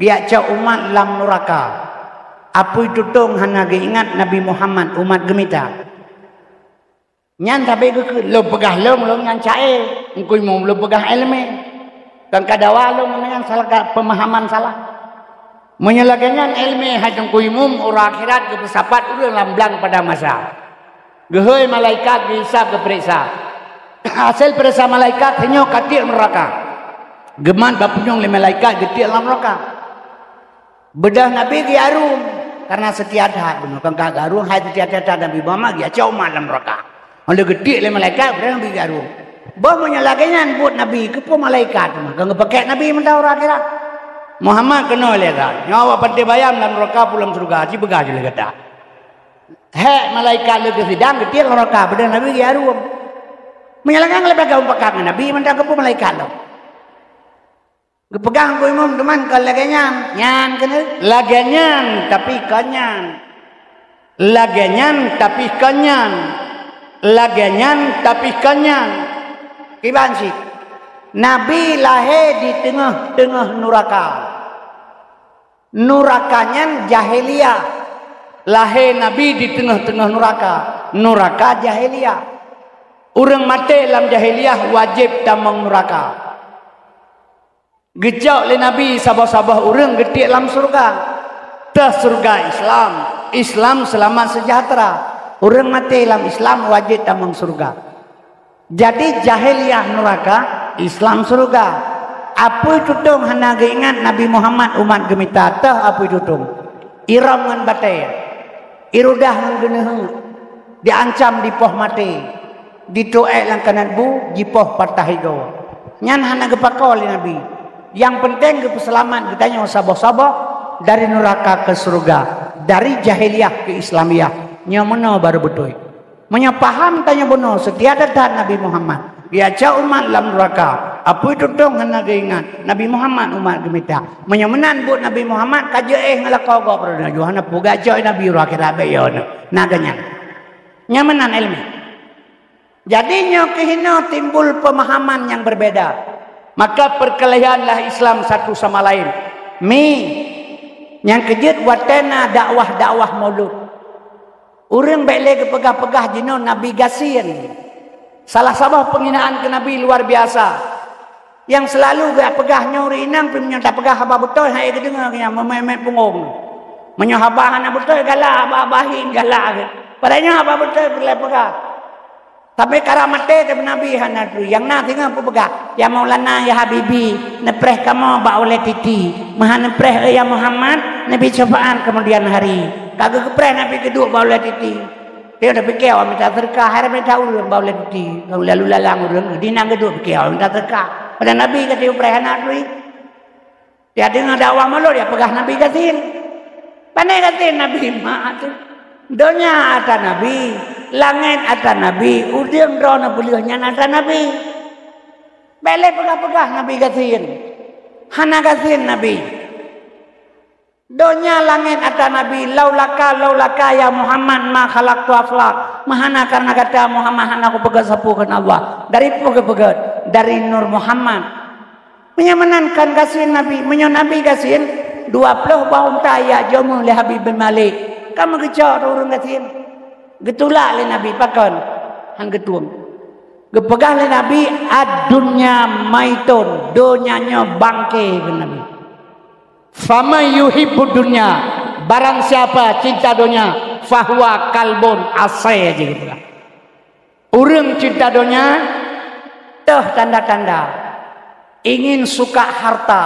dia cak umat lam neraka. Apa itu tong hana ingat Nabi Muhammad umat gemita. Nyan tapi ke lo pegah lo nyan cae, engkau mau lo pegah elemen. Dan kadawa lo nyan salah pemahaman salah. Menyelakannya ilmu hajang kuimum orang akhirat ke pesapat udah lamblang pada masa. Gehoi malaikat dihisab ke periksa. Hasil periksa malaikat hanya katil neraka. Geman bapunyong le malaikat getil dalam neraka. Bedah Nabi giarum karena setiap hat benar kan garum hai setiap hat Nabi Muhammad dia cau malam neraka. Oleh gede le malaikat bedah Nabi garum. Bah menyalakannya buat Nabi ke pun malaikat kan pakai Nabi mentau akhirat. Muhammad kena le kan. Nyawa pati bayam dalam neraka pulang surga ci begah je le kata. He malaikat le ke sidang gede neraka bedah Nabi giarum. Menyalakan le pegang pakai Nabi mentau ke pun malaikat lo. Kepegang ku imam teman kalau laganyan nyan kena laganyan tapi kanyan laganyan tapi kanyan laganyan tapi kanyan kiban sih Nabi lahir di tengah-tengah neraka Nurakanya jahiliyah. Lahir Nabi di tengah-tengah neraka. Neraka jahiliyah. Orang mati dalam jahiliyah wajib tamang neraka. Gejak oleh Nabi sabah-sabah orang getik dalam surga. Dah surga Islam. Islam selamat sejahtera. Orang mati dalam Islam wajib tamang surga. Jadi jahiliyah neraka, Islam surga. Apa tutung hana ingat Nabi Muhammad umat gemita tah apa tutung. Iram ngan batai. Irudah ngan geneuh. Diancam di poh mati. Ditoek lang kanan bu jipoh patah higo. Nyan hana gepakol Nabi. Yang penting keselamat ditanya sabah-sabah dari neraka ke surga, dari jahiliyah ke Islamiyah. Nya mana baru betul. Nya paham tanya benar setia datang Nabi Muhammad. Biaca umat dalam neraka. Apa itu dong hana ingat Nabi Muhammad umat gemita. Nya menan buat Nabi Muhammad kaje ngalakau go pernah Yohana pugaja Nabi akhirat bayon. Naganya. Nya menan ilmu. Jadinya kehina timbul pemahaman yang berbeda. Maka perkelahianlah Islam satu sama lain. Yang kejut watena dakwah-dakwah maulud. Orang baik lagi pegah-pegah jino Nabi Gasin. Salah sabah penghinaan ke Nabi luar biasa. Yang selalu pegah nyuri inang punya tak pegah haba betul hai kedengar nya memet punggung. Menyohabah anak betul galak abahin galak. Padanya haba betul boleh pegah. Tapi karamate dari Nabi hanatu yang na tinggal apa pegah ya Maulana ya Habibi nepreh kamu ba oleh titi maha nepreh ya Muhammad Nabi cobaan kemudian hari kagak kepreh Nabi kedua ba oleh titi dia udah pikir minta terkah hari minta ulun ba oleh titi lalu lalang urang dinang kedua pikir minta terkah pada Nabi kata upreh hanatu dia dengar dakwah malu dia pegah Nabi katin pandai katin Nabi mak donya ada Nabi, langit ada Nabi, udang drona beliaunya ada Nabi. Bele pegah-pegah Nabi kasin, hana kasin Nabi. Donya langit ada Nabi, laulaka ya Muhammad ma khalaqtu aflaq. Mahana karena kata Muhammad hana aku pegat sapukan Allah. Dari pegat dari Nur Muhammad. Menyamankan kasin Nabi, Nabi kasin 20 tahun taya jamu le Habib bin Malik. Kamu kecok orang katin. Getulak le Nabi pakon. Hang getuang. Gepegah le Nabi adunya maitun. Donyanya bangke ke Nabi. Fama yuhibbud dunya. Barang siapa cinta dunia. Fahuwa kalbun asai aja gitu. Orang cinta dunia. Tuh tanda-tanda. Ingin suka harta.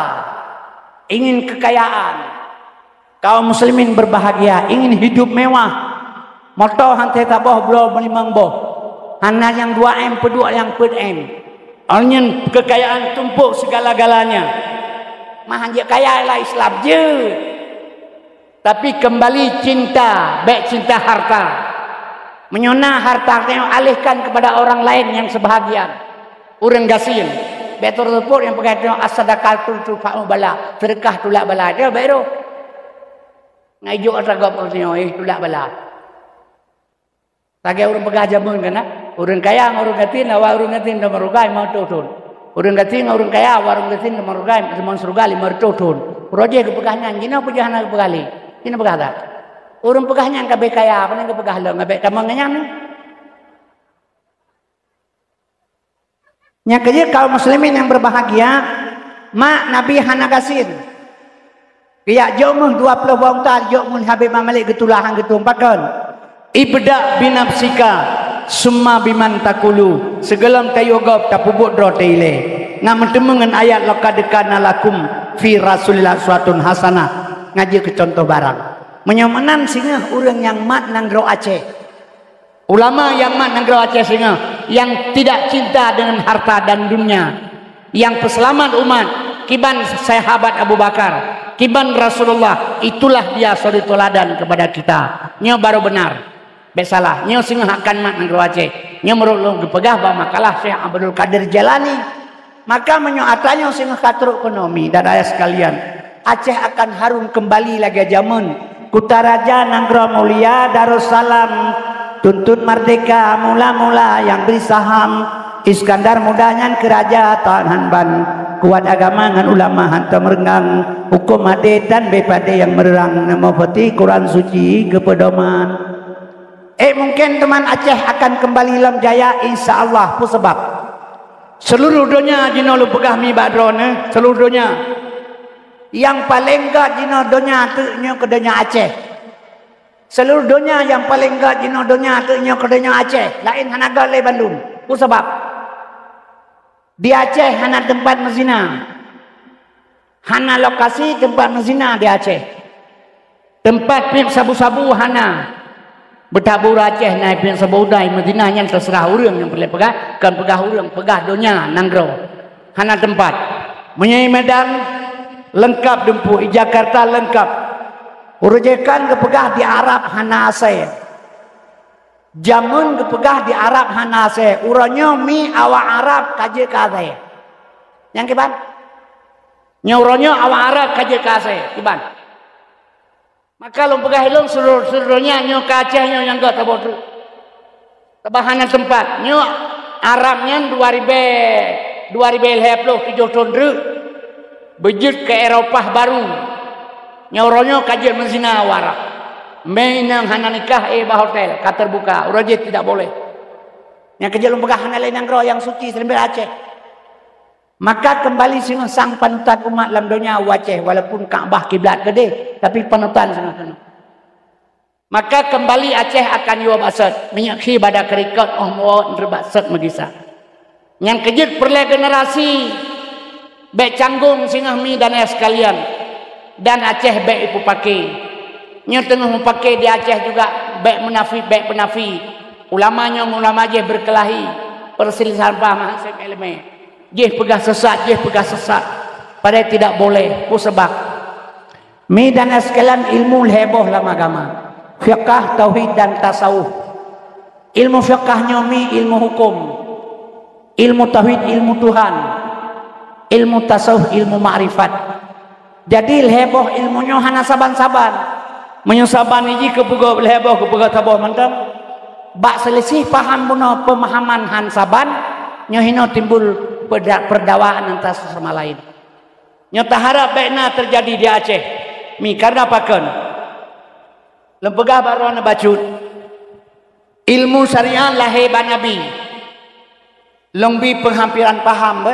Ingin kekayaan. Kaum muslimin berbahagia, ingin hidup mewah. Motor hantai tak boh bro melimang boh. Hana yang 2M pedua yang M. Ingin kekayaan tumpuk segala-galanya. Mahanjak kaya lah Islam je. Tapi kembali cinta, baik cinta harta. Menyona harta yang alihkan kepada orang lain yang sebahagian. Orang gasin. Betul report yang pakai as-sadaqatul tufa'u bala. Sedekah tulak bala. Dia baru. Ngajuk ragap orang tulak bala. Lagi orang pegah jamun kan? Orang kaya orang gatin, orang gatin dah merugai mau tutun. Orang gatin orang kaya, orang gatin dah merugai semua surugali mau tutun. Projek kepegahnya, gina pujahan kepegali. Gina pegah tak? Orang pegahnya kabe kaya, apa yang kepegah lo ngabe tamangnya ni? Nya kerja kaum muslimin yang berbahagia, mak Nabi hana kasin. Kiyak jomuh 20 bawang tal jomuh Habib Malik getulahan getumpakan. Ibda binafsika summa biman takulu. Segelam tayogop tapubuk dro teile. Ngam temengen ayat laqad kana lakum fi rasulillah uswatun hasanah. Ngaji ke contoh barang. Menyomanan singa urang yang mat nang gro Aceh. Ulama yang mat nang gro Aceh singa yang tidak cinta dengan harta dan dunia. Yang peselamat umat kiban sahabat Abu Bakar. Kiban Rasulullah, itulah dia suri teladan kepada kita. Nyo baru benar. Besalah, nyo sing akan mak nang Aceh. Nyo merulung gepegah ba makalah Syekh Abdul Qadir Jalani. Maka menyo atanya sing katur ekonomi dan ayah sekalian. Aceh akan harum kembali lagi zaman. Kutaraja Nanggro Mulia Darussalam tuntut merdeka mula-mula yang beri saham. Iskandar mudahnya kerajaan Hanban kuat agama ngan ulama hantar merenggang hukum hadis dan bepada yang merang nama peti Quran suci ke pedoman. Mungkin teman Aceh akan kembali dalam jaya insya-Allah pun sebab seluruh dunia jino lu pegah mi badron seluruh dunia. Yang paling gak jino dunia tu nyo ke dunia Aceh. Seluruh dunia yang paling gak jino dunia tu nyo ke dunia Aceh. Lain hanaga le Bandung. Pun sebab di Aceh hana tempat mezina. Hana lokasi tempat mezina di Aceh. Tempat pim sabu-sabu hana. Bertabur Aceh naik pim sabu dai mezina yang terserah urang yang boleh pegah, kan pegah urang, pegah donya nanggro. Hana tempat. Menyai Medan lengkap dempu, Jakarta lengkap. Urujekan kepegah di Arab hana asai. Jamun kepegah di Arab hana asai. Uranyo mi awak Arab kaje kasai. Yang kiban? Nyuranyo awak Arab kaje kasai. Kiban? Maka long pegah ilong seluruhnya nyo ke Aceh nyo yang gak tabot. Tabahanan tempat. Nyo Arabnya 2000 7 tahun bejut ke Eropah baru nyauronyo kajian menzina warak mainang hana nikah bah hotel ka terbuka urajit tidak boleh yang kerja lumpegah hana lain yang yang suci serembil Aceh. Maka kembali sini sang panutan umat dalam dunia Aceh walaupun Kaabah kiblat gede tapi panutan sana. Maka kembali Aceh akan yuwa basat menyakhi pada kerikot mau nerbasat magisa yang kejut perle generasi baik canggung singgah mi dan es sekalian dan Aceh baik ipu pakai nyo tengah pakai di Aceh juga baik menafi baik penafi ulamanya ulama je berkelahi perselisihan paham hasil elemen je pegah sesat pada tidak boleh ku sebab mi dan es sekalian ilmu heboh dalam agama fiqh tauhid dan tasawuf. Ilmu fiqhnya mi ilmu hukum, ilmu tauhid ilmu Tuhan, ilmu tasawuf ilmu ma'rifat. Jadi heboh ilmunya hana saban-saban menyesaban iji kepuga heboh kepuga taboh mantap bak selisih paham puno pemahaman han saban nyohino timbul perdawaan antara sesama lain. Nyo taharap baikna terjadi di Aceh mi karena paken lempegah baru ana bacut ilmu syariah lahir ban nabi lengbi penghampiran paham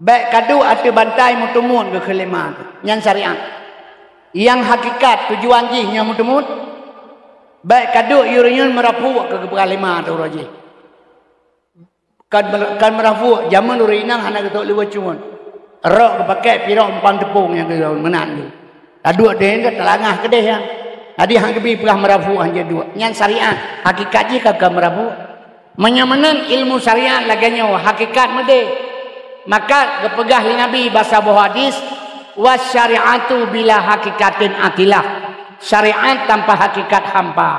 baik kadu atau bantai mutumun ke kelima yang syariah yang hakikat tujuan jih yang mutumun baik kadu yurinyun merapu ke kelima tu roji kan merapu zaman urinang hana ketok liwa cuman rok kepakai pirok empang tepung yang ke menan adu den telangah kedeh yang adi hang kebi pelah merapu hanya dua yang syariah hakikat jih kagak merapu menyamanan ilmu syariah laganya hakikat mede maka kepegah li nabi bahasa hadis was syariatu bila hakikatin atilah syariat tanpa hakikat hampa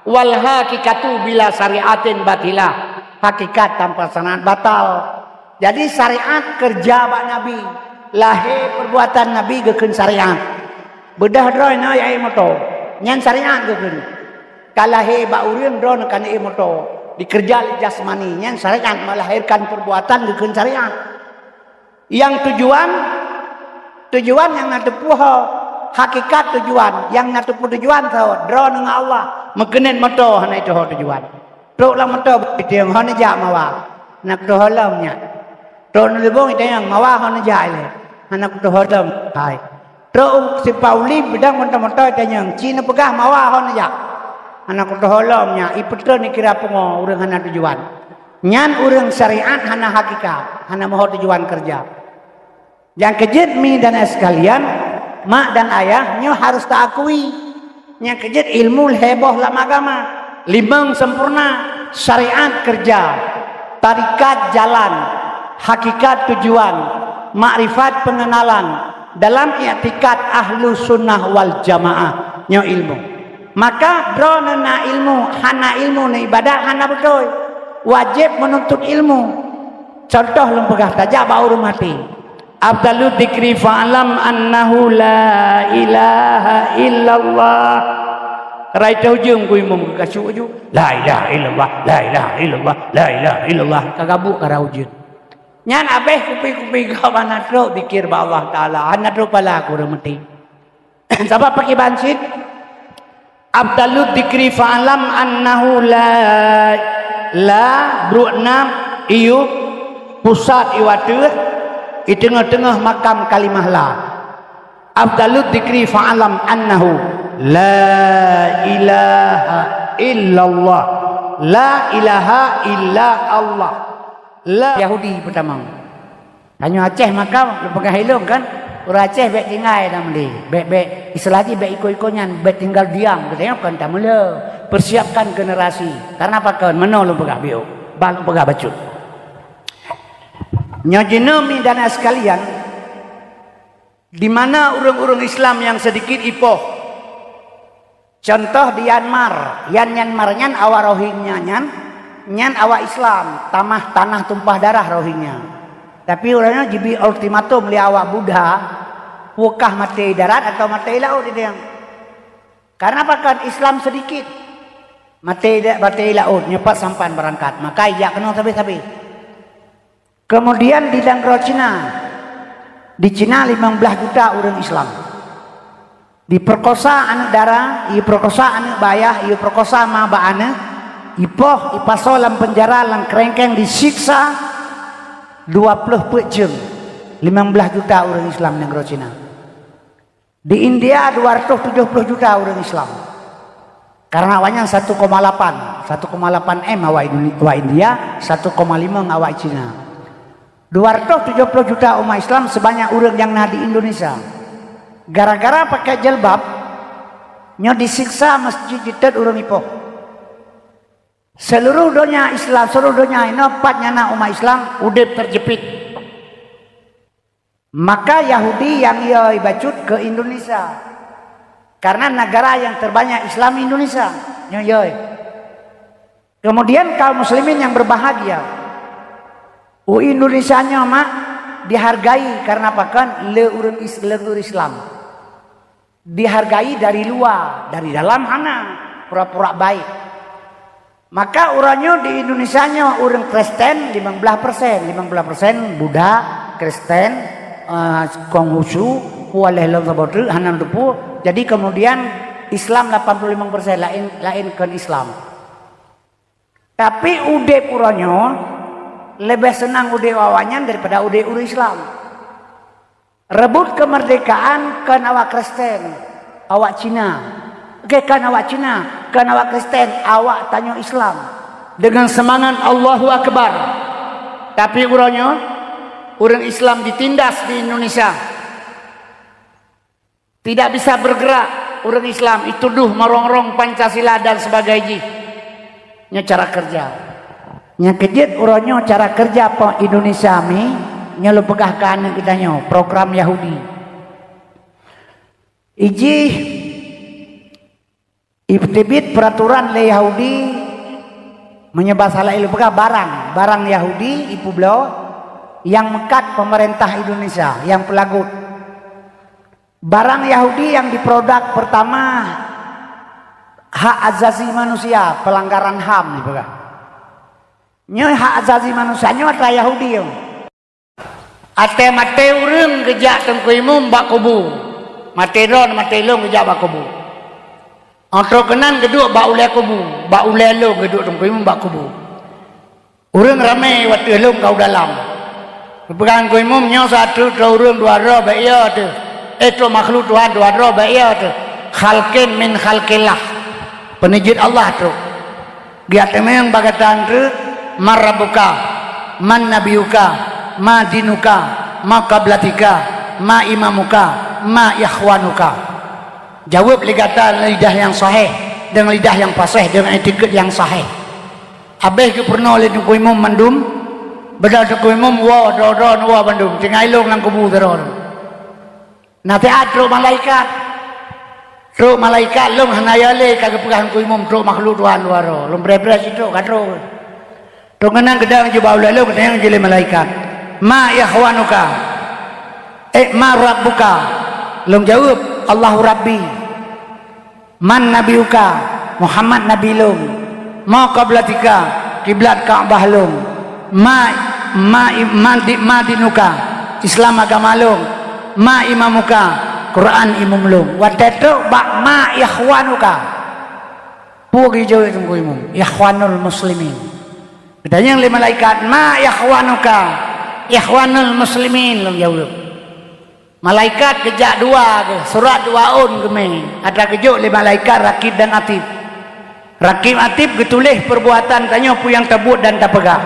wal hakikatu bila syariatin batilah hakikat tanpa sanad batal. Jadi syariat kerja bak nabi lahir perbuatan nabi gekeun syariat bedah droy na yai moto nyan syariat gekeun kalahe bak urang dron kan ieu moto dikerja jasmani nyan syariat melahirkan perbuatan gekeun syariat yang tujuan yang natepuh hakikat tujuan yang natepuh tujuan tau dron dengan Allah mekenen moto hana itu tujuan truk lah moto bitiang hana ja mawa nak to halamnya dron lebong itu yang mawa hana ja ile hana to halam hai truk si Pauli bidang moto-moto itu yang Cina pegah mawa hana ja anak to halamnya ipetron kira pengo urang hana tujuan nyan urang syariat hana hakikat hana moho tujuan kerja yang kejut mi dan sekalian mak dan ayahnya harus takui yang kejut ilmu heboh dalam agama limang sempurna syariat kerja tarikat jalan hakikat tujuan makrifat pengenalan dalam i'tikad ahlu sunnah wal jamaah nyo ilmu maka drona ilmu hana ilmu na ibadah hana betul wajib menuntut ilmu contoh lempegah tajak bauru mati afdalu dzikri fa'lam annahu la ilaha illallah raita ujung ku imam kasu uju la ilaha illallah la ilaha illallah la ilaha illallah kagabuk kara ujud Nyan abeh kupi-kupi kau mana tro dikir ba Allah Taala. Ana tro pala aku remeti. Sebab pakai bansit. Abdalud dikri fa'alam annahu la bruknam iu pusat iwateuh di tengah-tengah makam kalimah la. Abdalud dikri fa'alam annahu la ilaha illallah. La ilaha illa Allah. La Yahudi pertama. Tanya Aceh maka lu pegang hilung kan? Orang Aceh baik tinggal dalam dia. Baik istilahnya baik ikut-ikutnya, baik tinggal diam. Katanya kan tak mula. Persiapkan generasi. Karena apa kan? Mana lu pegang bio? Balu pegang bacut. Nyajinami dan sekalian, di mana orang-orang Islam yang sedikit ipoh. Contoh di Myanmar. Myanmarnya awak Rohingya nyan awak Islam, tanah tumpah darah Rohingya. Tapi orangnya jibi ultimatum li awak Buddha, wukah mati darat atau mati laut dia. Karena apa kan Islam sedikit, mati laut nyepat sampan berangkat. Maka ia kena sabi-sabi. Kemudian di Dangro Cina, di Cina 15 juta orang Islam. Diperkosa anak darah, diperkosa anak bayah, diperkosa ma ba anak. Ipoh ipaso dalam penjara lang kerengkeng disiksa 20 jam 15 juta orang Islam yang Cina. Di India 270 juta orang Islam. Karena awalnya 1,8 M awak India, 1,5 awak Cina. 270 juta umat Islam sebanyak orang yang nah di Indonesia. Gara-gara pakai jilbab nyo disiksa masjid jitet orang ipoh. Seluruh dunia Islam, seluruh dunia ini empatnya nak umat Islam udah terjepit. Maka Yahudi yang ia bacut ke Indonesia. Karena negara yang terbanyak Islam Indonesia. Kemudian kaum muslimin yang berbahagia. Indonesia nya mak dihargai karena apa kan leur Islam. Dihargai dari luar, dari dalam hana pura-pura baik. Maka orangnya di Indonesia nya orang Kristen 15%, 15% Buddha, Kristen, Konghucu, Waleh Labotu, Hanan Dupu. Jadi kemudian Islam 85% lain kan Islam. Tapi ude orangnya lebih senang ude wawanyan daripada ude Islam. Rebut kemerdekaan kan awak Kristen, awak Cina. Oke kan awak Cina, kan awak Kristen, awak tanya Islam dengan semangat Allahu Akbar. Tapi orang Islam ditindas di Indonesia. Tidak bisa bergerak orang Islam, dituduh merongrong Pancasila dan sebagainya. Nya cara kerja. Nya kejut orangnya cara kerja apa Indonesia mi nya lu pegah kan kita nyo program Yahudi. Ibtibit peraturan le Yahudi menyebab salah ilu pegah barang Yahudi ipu beliau yang mekat pemerintah Indonesia yang pelagut barang Yahudi yang diproduk pertama hak asasi manusia, pelanggaran HAM nih pegah nyo hak asasi manusia nyo atra Yahudi yo ate mate urang gejak tengkuimu mbak kubu mate ron mate long gejak mbak kubu atau kenan geduk bak ulai kubu, bak ulai lo geduk tengkuimu bak kubu. Urang ramai waktu lo kau dalam. Pegangan kuimu nyo satu kau urang dua roh baik ya tu. Itu makhluk Tuhan dua roh baik ya tu. Khalqin min khalqillah. Penijit Allah tu. Dia temeng bagatan tu marabuka, man nabiyuka, ma dinuka, ma qablatika, ma imamuka, ma ikhwanuka. Jawab ligatan lidah yang sahih dengan lidah yang fasih dengan etiket yang sahih. Habis ke pernah oleh kuimu mandum, bedal kuimu wa do wa mandum, tinggal long nang kubu teron. Nanti adro malaikat long hanayale kagak pegang kuimu tro makhluk Tuhan waro, long beres itu kadro. Tro ngenang gedang jebau lalu gedang jeli malaikat. Ma ikhwanuka, ma rabbuka. Long jawab Allahu Rabbi. Man nabiuka, Muhammad nabi long. Ma qablatika, kiblat Ka'bah long. ma dinuka Islam agama long, ma imamuka Quran imam long, wateto ba ma ikhwanuka pugi jauh itu imam ikhwanul muslimin. Katanya yang malaikat ma ikhwanuka ikhwanul muslimin long jauh. Malaikat kejak dua ke surat dua on keme ada kejuk le malaikat Rakib dan Atib. Rakib Atib getulih perbuatan tanya pu yang tebut dan tak pegah.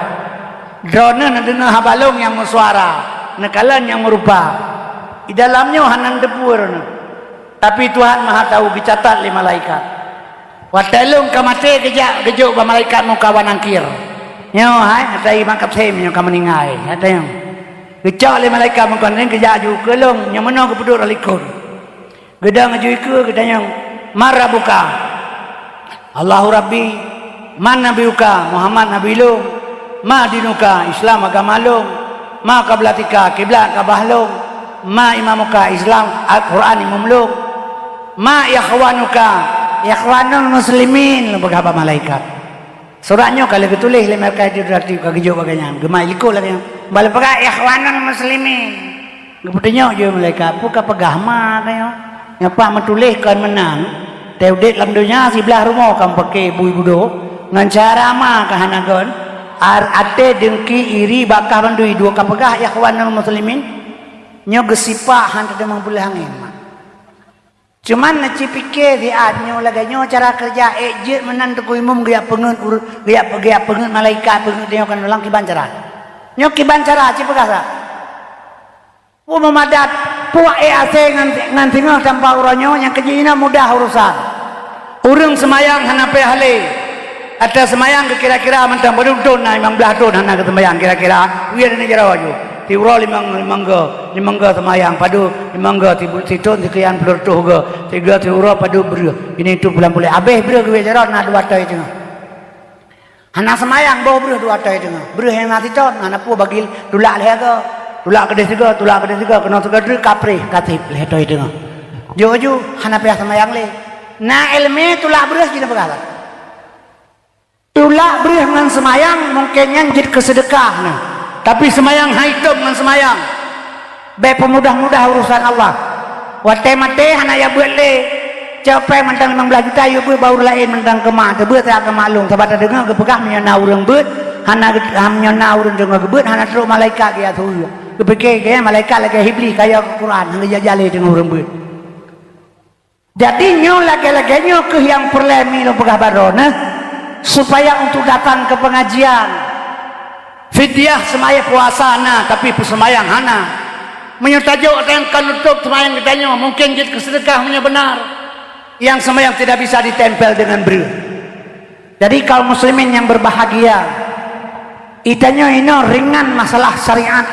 Drone nadena habalong yang bersuara, nekalan yang merupa. Di dalamnya hanan debur. Tapi Tuhan Maha tahu dicatat le malaikat. Watalung kamate kejak kejuk ba malaikat muka wanangkir. Nyo hai atai mangkap sem nyo kameningai. Atayong kecak le malaikat mengkon kejak ju kelong yang mana ke pedut alikun gedang aju ke gedang marah buka Allahu Rabbi man nabiuka Muhammad nabi lu ma dinuka Islam agama lu ma qiblatika kiblat kabah lu ma imamuka Islam Al-Quran imam lu ma ikhwanuka ikhwanul muslimin berapa malaikat. Suratnya kalau ketulih le mereka itu berarti kagejo baganya gemai liko lagi bala pegah ikhwanul muslimin kemudian je mereka puka pegah mah kayo nyapa mentulihkan menang teudet lam dunya sebelah rumah kam pakai bui budo ngan cara mah kahanagon ate dengki iri bakah bandui dua ka pegah ikhwanul muslimin nyo gesipa han teu mangpulih angin mah. Cuman naci pikir di adnyo laganya cara kerja ejit menan tu imum gaya pengen gaya pengen malaikat pengen dia kan ulang kiban cara. Nyo kiban cara ci pegasa. Pu memadat pu ase ngan tinggal tanpa uranyo yang kejina mudah urusan. Urang semayang hanape hale. Ada semayang kira-kira mentang berudun nah imam belah tun hana ke semayang kira-kira. Wier ni jara waju. Tiura limangga semayang padu limangga titun tikian pelurtuh ke tiga tiura padu ber ini itu bulan boleh abeh ber ke jaran na dua tai tengah hana semayang bawa ber dua tai tengah ber yang mati ton hana pu bagil tulak leh ke tulak kedeh tiga kena tiga kapre katip leh tai tengah jojo hana peh semayang le na ilmu tulak ber jina begala tulak ber dengan semayang mungkinnya jadi kesedekah nah. Tapi semayang haitum dengan semayang be pemudah-mudah urusan Allah wate mate hana ya buat le capek mentang 16 juta ya buat baru lain mentang kemah tebeut tak kemalung sabat dengar kepegah menyana urang beut hana menyana urang dengar beut hana teruk malaikat dia tu kepikir kaya malaikat lagi iblis kaya Quran hana jajale dengan urang beut jadi nyo lagi-lagi nyo ke yang perlemi lo pegah barona supaya untuk datang ke pengajian fidyah semaya puasa na tapi semayang hana menyertajuk yang kanutup semayang ditanya mungkin jadi kesedekahnya benar yang semayang tidak bisa ditempel dengan ber. Jadi kaum muslimin yang berbahagia itanya ini ringan masalah syariat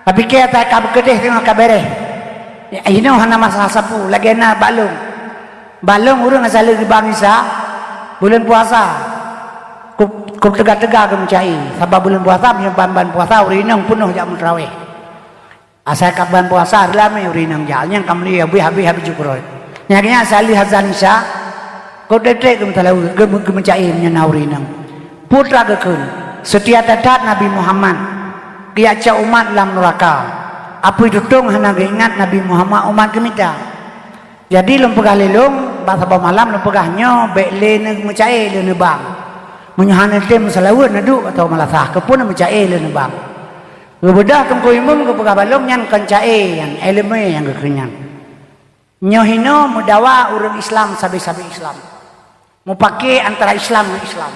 tapi kita kabkedeh tengok kabereh ini hana masalah sapu lagi na balung urang asal di bangsa bulan puasa kau tegak-tegak ke mencai sabab bulan puasa punya ban puasa urinang penuh jak mutraweh asal kaban puasa lama urinang jalnya kamli habis cukur nyaknya asal hazan isya kau detek ke mencai menyana urinang putra gekun setia tadat Nabi Muhammad kiaca umat dalam neraka api tutung hana ingat Nabi Muhammad umat gemita jadi lempegah lelong bahasa malam lempegahnya bekle mencai le nebang menyahana tem selawat naduk atau malasah kepun mencai le nebang bebedah tungku imum ke pegah balong yang kencai yang eleme yang kekenyan nyohino mudawa urang Islam sabi-sabi Islam mau pakai antara Islam dan Islam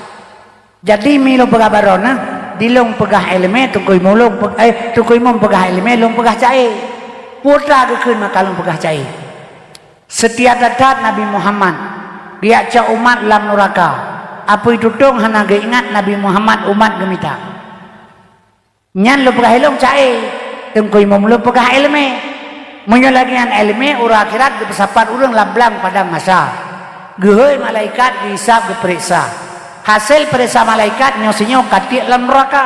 jadi milo pegah barona dilong pegah eleme tungku imum pegah eleme long pegah cai putra kekun makalong pegah cai setia dadat Nabi Muhammad dia ca umat lam neraka apa itu dong hana ingat Nabi Muhammad umat gemita nyan lo pegah elong cai tengkoi mom lo pegah elme menyalagian elme ura akhirat dipesapat urang lablang pada masa gehoi malaikat dihisab diperiksa hasil periksa malaikat nyosinyo katik lam neraka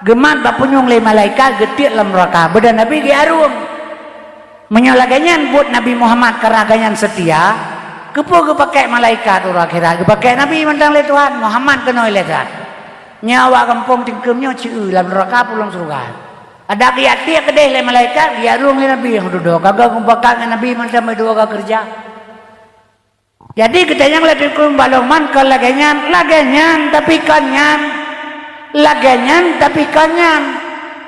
gemat bapunyong le malaikat getik lam neraka beda Nabi giarum menyalagian buat Nabi Muhammad keraganyan setia kepo pakai malaikat ura akhirat pakai Nabi mandang le Tuhan Muhammad kena le Tuhan Nyawa kampung tingkemnya ciu dalam neraka pulang surga. Ada kiati kedeh le malaikat dia rung Nabi yang duduk kagak kumpakan Nabi macam dua kerja. Jadi kita yang lebih kumbalongman ke lagenyan tapi kanyan tapi kanyan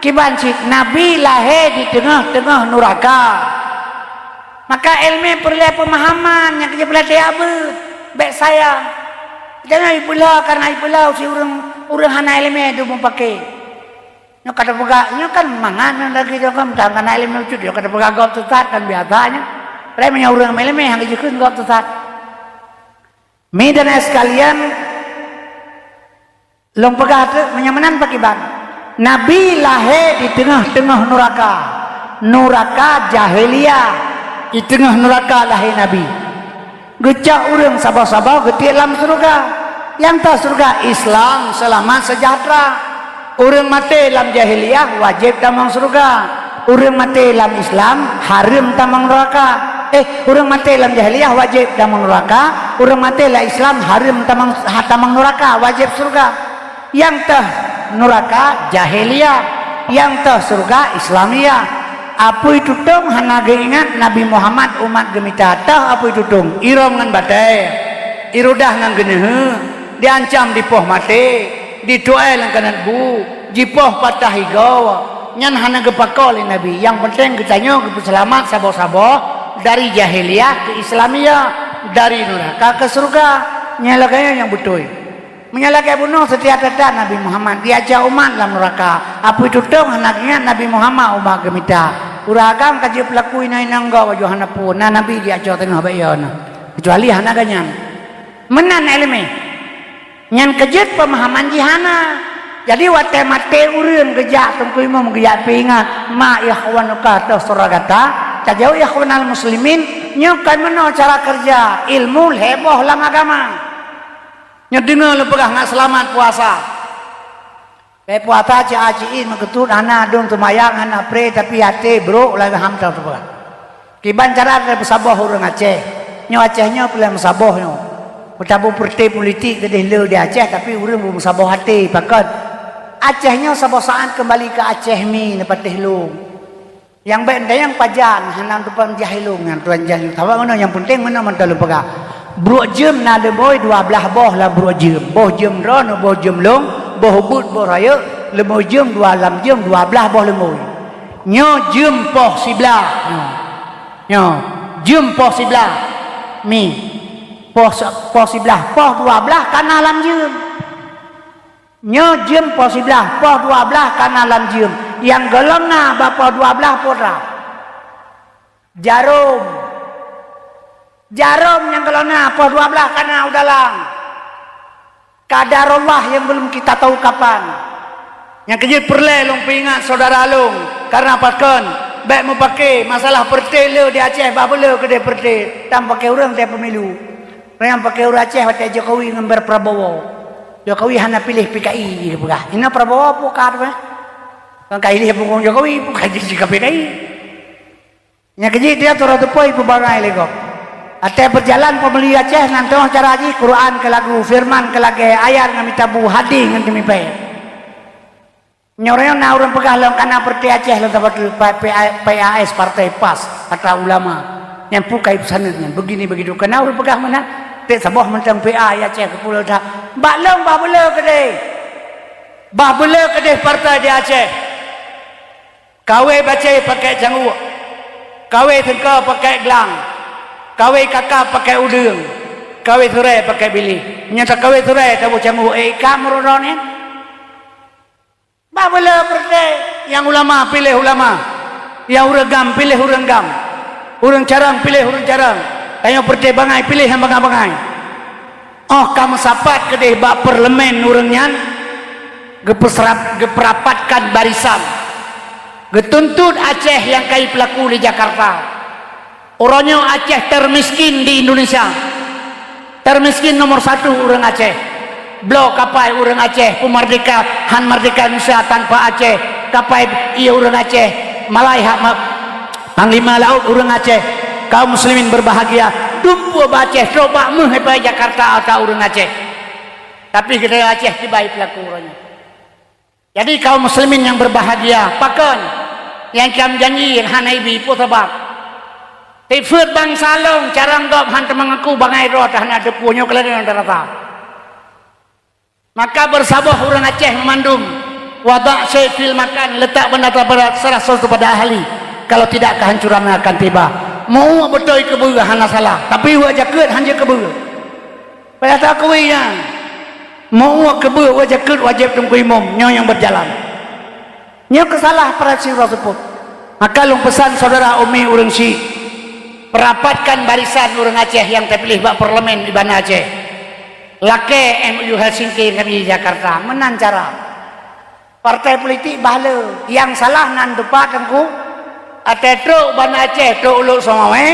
kibancik Nabi lahir di tengah-tengah neraka. Maka ilmu perlu pemahaman yang kita pelajari apa baik saya jangan ibulah karena ibulah si urang hana ilmu itu memakai nyo kada pega nyo kan mangan lagi kan karena ilmu itu dia kada pega gop tetap kan biasanya remnya urang ilmu yang dikeun gop tetap medan sekalian long pega menyamanan pakiban Nabi lahir di tengah-tengah neraka jahiliyah di tengah neraka lahir Nabi. Gecak urang sabah-sabah getik dalam surga. Yang tak surga Islam selamat sejahtera. Urang mati dalam jahiliyah wajib tamang surga. Urang mati dalam Islam haram tamang neraka. Urang mati dalam jahiliyah wajib tamang neraka. Urang mati dalam Islam haram tamang neraka wajib surga. Yang teh neraka jahiliyah, yang teh surga Islamiyah. Apa itu dong hana ingat Nabi Muhammad umat gemita tah apa itu dong irom ngan badai irudah ngan genehe diancam dipoh mati didoa lang kanan bu jipoh patah higau nyan hana gepakol Nabi yang penting kitanya selamat sabo-sabo dari jahiliyah ke Islamiyah dari neraka ke surga nyalakanya yang betul menyalakai bunuh setiap data Nabi Muhammad diajak umat dalam neraka apa itu dong hana ingat Nabi Muhammad umat gemita uragam kaji pelaku inang gawa Johana pun Nabi dia ajar tengah bayan kecuali hana ganyan menan ilmu nyan kejut pemahaman jihana jadi wate mate urun gejak tengku imam gejak pingat ma ikhwanuka ta suragata tajau ikhwanal muslimin nyukan meno cara kerja ilmu heboh lang agama nyedengar lepegah ngak selamat puasa puasa ciaciin maketut anak dong tumayang anak pre tapi hati bro lagi hamtal tu bukan kiban cara ada bersabah orang Aceh nyo Acehnya pula bersabah nyo utabu partai politik kedeh le di Aceh tapi orang belum bersabah hati pakat Acehnya sabah saat kembali ke Aceh mi nepatih lu yang baik yang pajan hanang tuan jahilung yang tuan jahilung tahu mana yang penting mana mental pegah bro jem na de boy 12 boh lah bro jem boh jem ron boh jem long boh but boh raya lemoi jem 2 jem 12 boh lemoi nyo jem poh siblah nyo jem poh siblah mi poh siblah poh 12 kana alam jem nyo jem poh siblah poh 12 kana alam jem yang golongna bapa 12 potra jarum yang golongna poh 12 kana udalang kadarullah yang belum kita tahu kapan yang kejut perle long pingat saudara long karena apakah baik mau pakai masalah pertele di Aceh babele kedai perte tam pakai orang teh pemilu yang pakai orang Aceh pakai Jokowi ngambar Prabowo Jokowi hanya pilih PKI bukan ini Prabowo bukan kan kailih punggung Jokowi bukan jadi PKI yang kejut dia turut tepoi pebangai lego ate berjalan pembeli Aceh nanti cara haji Quran ke lagu firman ke lagi ayat ngami tabu hadi ngan demi pay nyoreo na urang pegah lang kana perti Aceh lang dapat PAS partai PAS kata ulama yang pukai pesannya begini begitu kana urang pegah mana te sabah mentang PA Aceh ke pulau dah baklong babule kedai partai di Aceh kawe baca pakai jangu kawe tengka pakai gelang kawai kakak pakai udung, kawai surai pakai bili. Nyata kawai surai tahu camu kamu ronin. Babala berde yang ulama pilih ulama, yang uragam pilih uragam, urang carang pilih urang carang. Yang berde bangai pilih yang bangai. Oh kamu sapat kedeh bak parlemen urangnya, geperapatkan barisan, getuntut Aceh yang kai pelaku di Jakarta. Orangnya Aceh termiskin di Indonesia. Termiskin nomor 1 orang Aceh. Blok kapai orang Aceh. Pemerdeka Han Merdeka Indonesia tanpa Aceh. Kapai iya orang Aceh. Malaiha Panglima Laut orang Aceh. Kaum muslimin berbahagia. Dumpu Aceh coba menghepai Jakarta atau orang Aceh. Tapi kita Aceh tiba pelaku orangnya. Jadi kaum muslimin yang berbahagia, pakon yang kami janji yang hanaibi pun sebab. Tifut bang salong cara ngop hantu mengaku bangai roh hanya ada punya kalian yang terata. Maka bersabar orang Aceh memandum wadak syekil makan letak benda terberat serasa kepada ahli. Kalau tidak kehancuran akan tiba. Mau betul kebu hana salah, tapi wajah ket hanya kebu. Pada tak kuinya. Mau kebu wajah ket wajib tunggu imam nyo yang berjalan. Nyo kesalah para sirah sebut. Maka lung pesan saudara Umi urang si perapatkan barisan orang Aceh yang terpilih bak parlemen di Banda Aceh. Lake MU Helsinki kami di Jakarta menan cara. Partai politik bahala yang salah nan depan tengku atetro Banda Aceh tro uluk somawe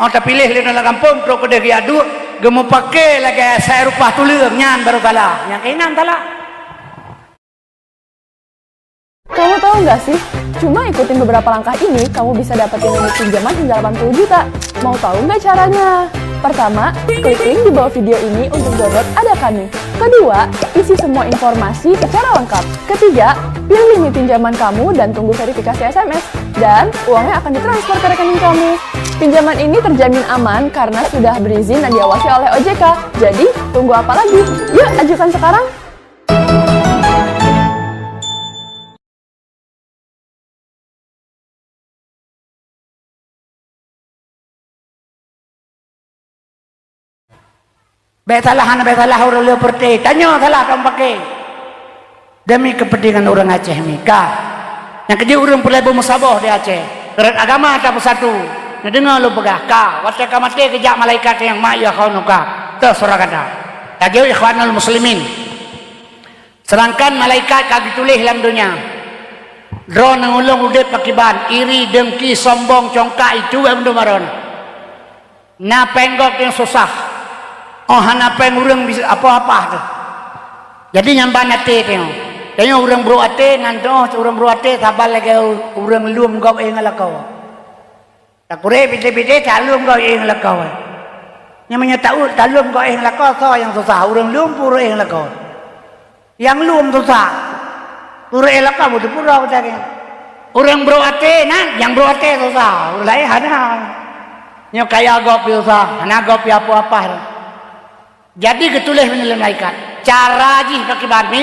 on terpilih di dalam kampung tro kode diadu gemu pakai lagi saya rupah tulung nyan baru kalah yang kainan kalah. Kamu tahu nggak sih, cuma ikutin beberapa langkah ini, kamu bisa dapetin limit pinjaman hingga 80 juta. Mau tahu nggak caranya? Pertama, klik link di bawah video ini untuk download Adakanu. Kedua, isi semua informasi secara lengkap. Ketiga, pilih limit pinjaman kamu dan tunggu verifikasi SMS. Dan uangnya akan ditransfer ke rekening kamu. Pinjaman ini terjamin aman karena sudah berizin dan diawasi oleh OJK. Jadi, tunggu apa lagi? Yuk, ajukan sekarang! Betalah orang lu perti tanya salah kamu pakai demi kepentingan orang Aceh mika yang kerja orang pulai bermusabah di Aceh gerak agama tak bersatu dengar lu pegah ka waktu ka mati kejak malaikat yang ma'ya khaunuka tersurah kata tajau ikhwanul muslimin sedangkan malaikat kagak tulis dalam dunia drone ngulung udah pakiban iri dengki sombong congkak itu yang maron na penggok yang susah. Oh hana pengurang bisa apa-apa tu. Jadi nyamban ate tengok. Tengok urang bro ate nanto urang bro ate tabal lagi urang luum kau ngalakau. Tak kure bide-bide talum kau ngalakau. Namanya tahu talum kau ngalakau so yang susah urang luum pura ngalakau. Yang luum susah. Pura ngalakau butuh pura betul. Urang bro ate nan yang bro ate susah. Ulai hana. Nyo kaya gop susah, hana gop apa-apa. Jadi ketulis menilai malaikat cara ji pakai barmi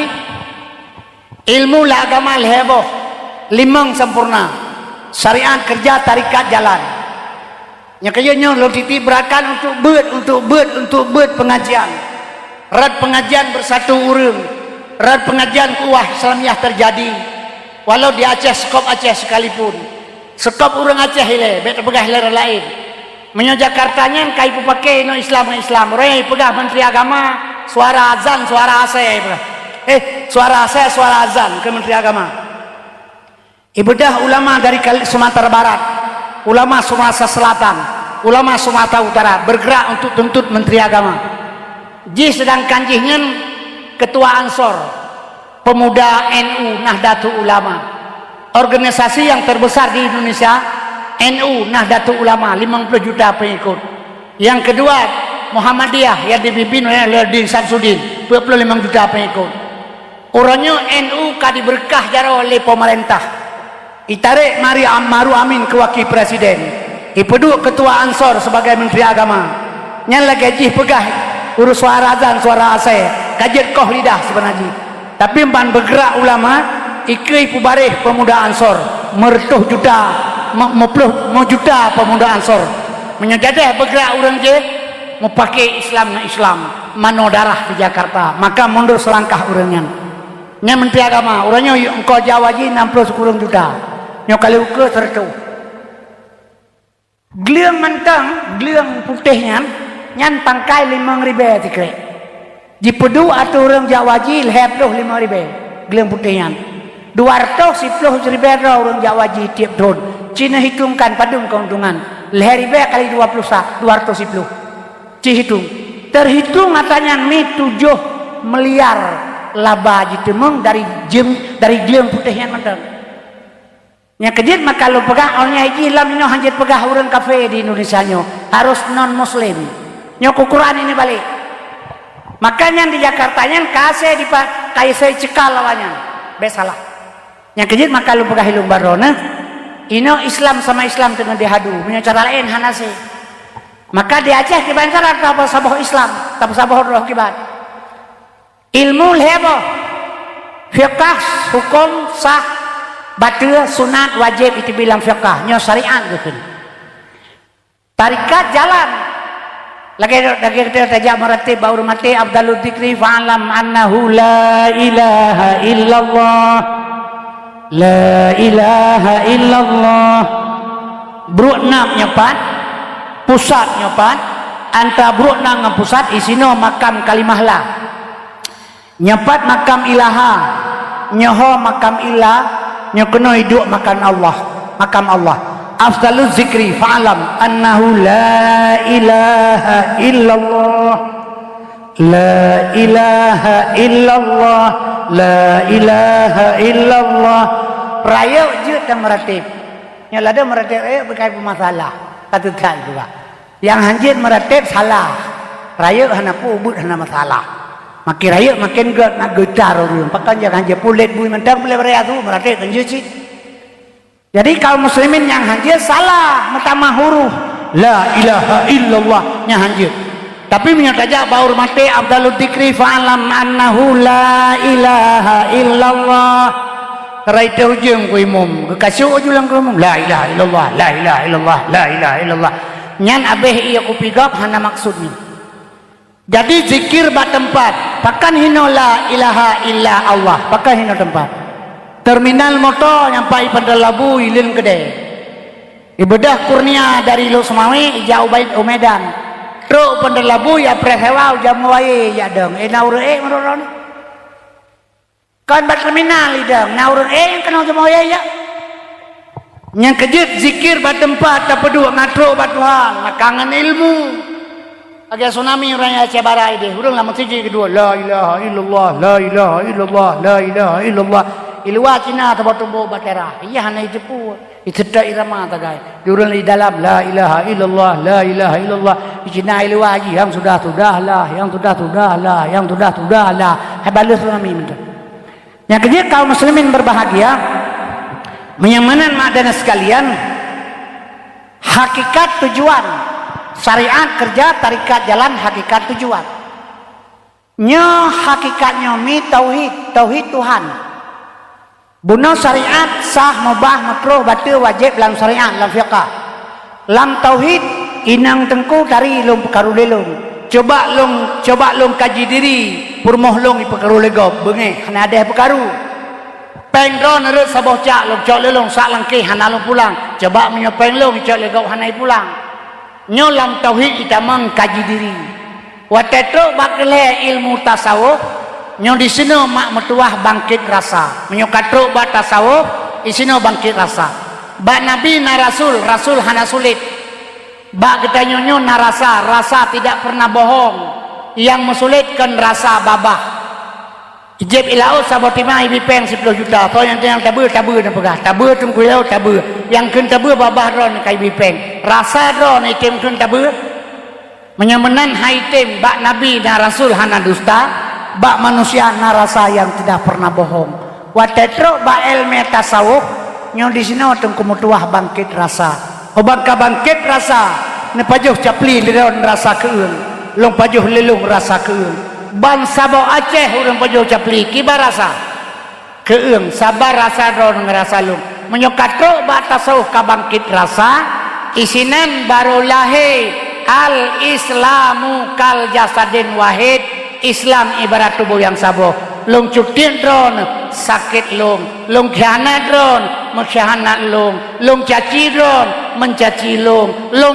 ilmu lah agama leheboh limang sempurna syariat kerja tarikat jalan yang kerjanya lo titi berakan untuk buat pengajian rad pengajian bersatu urung rad pengajian kuah Islamiyah terjadi walau di Aceh skop Aceh sekalipun skop urang Aceh ile bet pegah ler lain menyo Jakartanya kai pakai no Islam orang pegah menteri agama suara azan suara ase suara ase suara azan ke menteri agama ibadah ulama dari Sumatera Barat ulama Sumatera Selatan ulama Sumatera Utara bergerak untuk tuntut menteri agama ji sedangkan jihnya ketua Ansor pemuda NU Nahdlatul Ulama organisasi yang terbesar di Indonesia NU Nahdlatul Ulama 50 juta pengikut. Yang kedua Muhammadiyah yang dipimpin oleh Lerdi Samsudin 25 juta pengikut. Orangnya NU kadi berkah jaro oleh pemerintah. Itarik mari Maru Amin ke wakil presiden. Ipedu ketua Ansor sebagai menteri agama. Nyala gaji pegah urus suara azan suara ase. Kajet koh lidah sebenarnya. Tapi empan bergerak ulama ikui pubarih pemuda Ansor mertuh juta mau juta pemuda Ansor menyejadah bergerak orang je mau pakai Islam mano darah di Jakarta maka mundur selangkah orangnya nya menteri agama orangnya engkau Jawa ji 60 juta nyo kali ukur sertu geliang mentang geliang putihnya nyan pangkai 5.000 tikre di pedu atau orang Jawa ji lehep 5.000 geliang putihnya 210 ribu orang Jawa ji tiap tahun Cina hitungkan padung keuntungan leher ribu kali 210 Ci hitung terhitung katanya mi 7 miliar laba jitemeng dari geliang putihnya mentang yang kejit maka lo pegah orangnya iki lam nyo hanjit pegah orang kafe di Indonesia nyo harus non muslim nyo ke Quran ini balik Makanya di Jakartanya kasih di kaisai cekal lawannya. Besalah. Yang kejut maka lu pegah hilung barona. Ino Islam sama Islam dengan dihadu. Punya cara lain hanase. Maka di Aceh kibancar atau saboh Islam, tapi saboh roh kibat. Ilmu lebo, fiqh, hukum sah, batil, sunat, wajib itu bilang fiqh. Nyo syariat gitu. Tarikat jalan. Lagi kita tajak meratib baur mati afdalul dzikri fa'alam annahu la ilaha illallah. La ilaha illallah. Brukna nyepat, pusat nyepat, anta brukna dengan pusat isino makam kalimah la. Nyepat makam ilaha, nyoho makam ilah, nyokono hidup makam Allah, makam Allah. Afdalul zikri fa'alam annahu la ilaha illallah. La ilaha illallah. La ilaha illallah. Raya je dan meratib. Yang ada meratib berkait masalah. Katakan juga. Yang hanjit meratib salah. Raya hana ubud hana masalah. Makin raya makin nak getar orang. Pakai jangan hanjit pulit bui mentang boleh raya tu meratib hanjit sih. Jadi kaum muslimin yang hanjir salah pertama huruf la ilaha illallah nya hanjir. Tapi menyataja baur mati afdalul dzikri fa'alam annahu la ilaha illallah. Raita ujung ku imam, kasih ujulang ku imam la ilaha illallah, la ilaha illallah, la ilaha illallah. Nyan abeh iya ku pigap hana maksudnya. Jadi zikir ba tempat, pakan hino la ilaha illa Allah, pakan hino tempat. Terminal motor nyampai pada Labu ilin kedai. Ibadah kurnia dari Lu Semawi jauh baik Medan. Truk pada Labu ya presewau jam wae ya dong. Naur meron. Kan bat terminal idang naur yang kenal jam wae ya. Yang kejut zikir bat tempat tak pedua ngatro bat Tuhan, kangen ilmu. Agak tsunami orang Aceh Barai deh. Urang lama siji kedua la ilaha illallah, la ilaha illallah, la ilaha illallah. Ilwa Cina atau tumbuh batera. Iya hana Jepun. Itu dah irama tagai. Diurang di dalam la ilaha illallah, la ilaha illallah. Di Cina ilwa lagi yang sudah-sudahlah, yang sudah-sudahlah, yang sudah-sudahlah. Habalus tsunami minta. Yang kedua kaum muslimin berbahagia. Menyamanan makdana sekalian. Hakikat tujuan. Syariat kerja, tarikat jalan, hakikat tujuan. Nyo hakikatnya mi tauhid, tauhid Tuhan. Bunuh syariat sah mubah makruh batil wajib dalam syariat dalam fiqh. Dalam tauhid inang tengku dari lung perkara lelung. Coba lung kaji diri purmoh lung perkara lego benge hana ada perkara. Pengron rut saboh cak lung cok lelung sak langkih hana lung pulang. Coba menyo penglung cok lego hana pulang. Nyo dalam tauhid kita mengkaji diri. Watetro bakle ilmu tasawuf. Nyo di sini mak metuah bangkit rasa. Menyokatro ba tasawuf, di sini bangkit rasa. Ba nabi na rasul, rasul hana sulit. Ba kita nyonyo na rasa, rasa tidak pernah bohong. Yang mesulitkan rasa babah. Ijib ilau sabotima ibi peng 10 juta. So yang tabu dan pegah. Tabu tunggu ilau tabu. Yang kun tabu babah ron kai ibi peng. Rasa ron item kun tabu. Menyamanan haitem ba nabi na rasul hana dusta. Bak manusia narasa yang tidak pernah bohong. Watetro ba ilmu tasawuf nyo di sini watung kumutuah bangkit rasa. Obat ka bangkit rasa. Ne pajuh capli liron rasa keung. Long pajuh lelung rasa keung. Ban sabo Aceh urang pajuh capli kiba rasa. Keung sabar rasa ron ngerasa lung. Menyokatro ba tasawuf ka bangkit rasa. Isinan baru lahir al Islamu kal jasadin wahid. Islam ibarat tubuh yang saboh. Long cutin dron sakit long khianat dron mengkhianat long caci dron mencaci long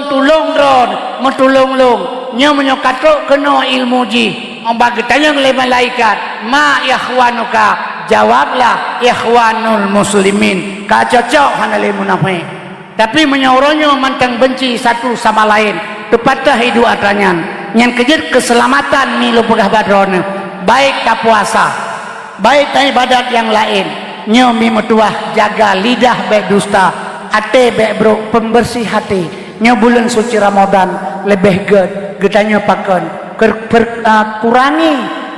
tulung dron mentulung long. Nyo menyokatro kena ilmu ji. Ombak getanya oleh malaikat. Ma ikhwanuka, jawablah ikhwanul muslimin. Ka cocok hanale munafik. Tapi menyoronyo mantang benci satu sama lain. Tepatah hidup atanyan. Yang kejar keselamatan milu pegah badron. Baik tak puasa, baik tak ibadat yang lain. Nyo mi metuah jaga lidah baik dusta, ate baik bro pembersih hati. Nyo bulan suci Ramadan lebih getanya pakan kurangi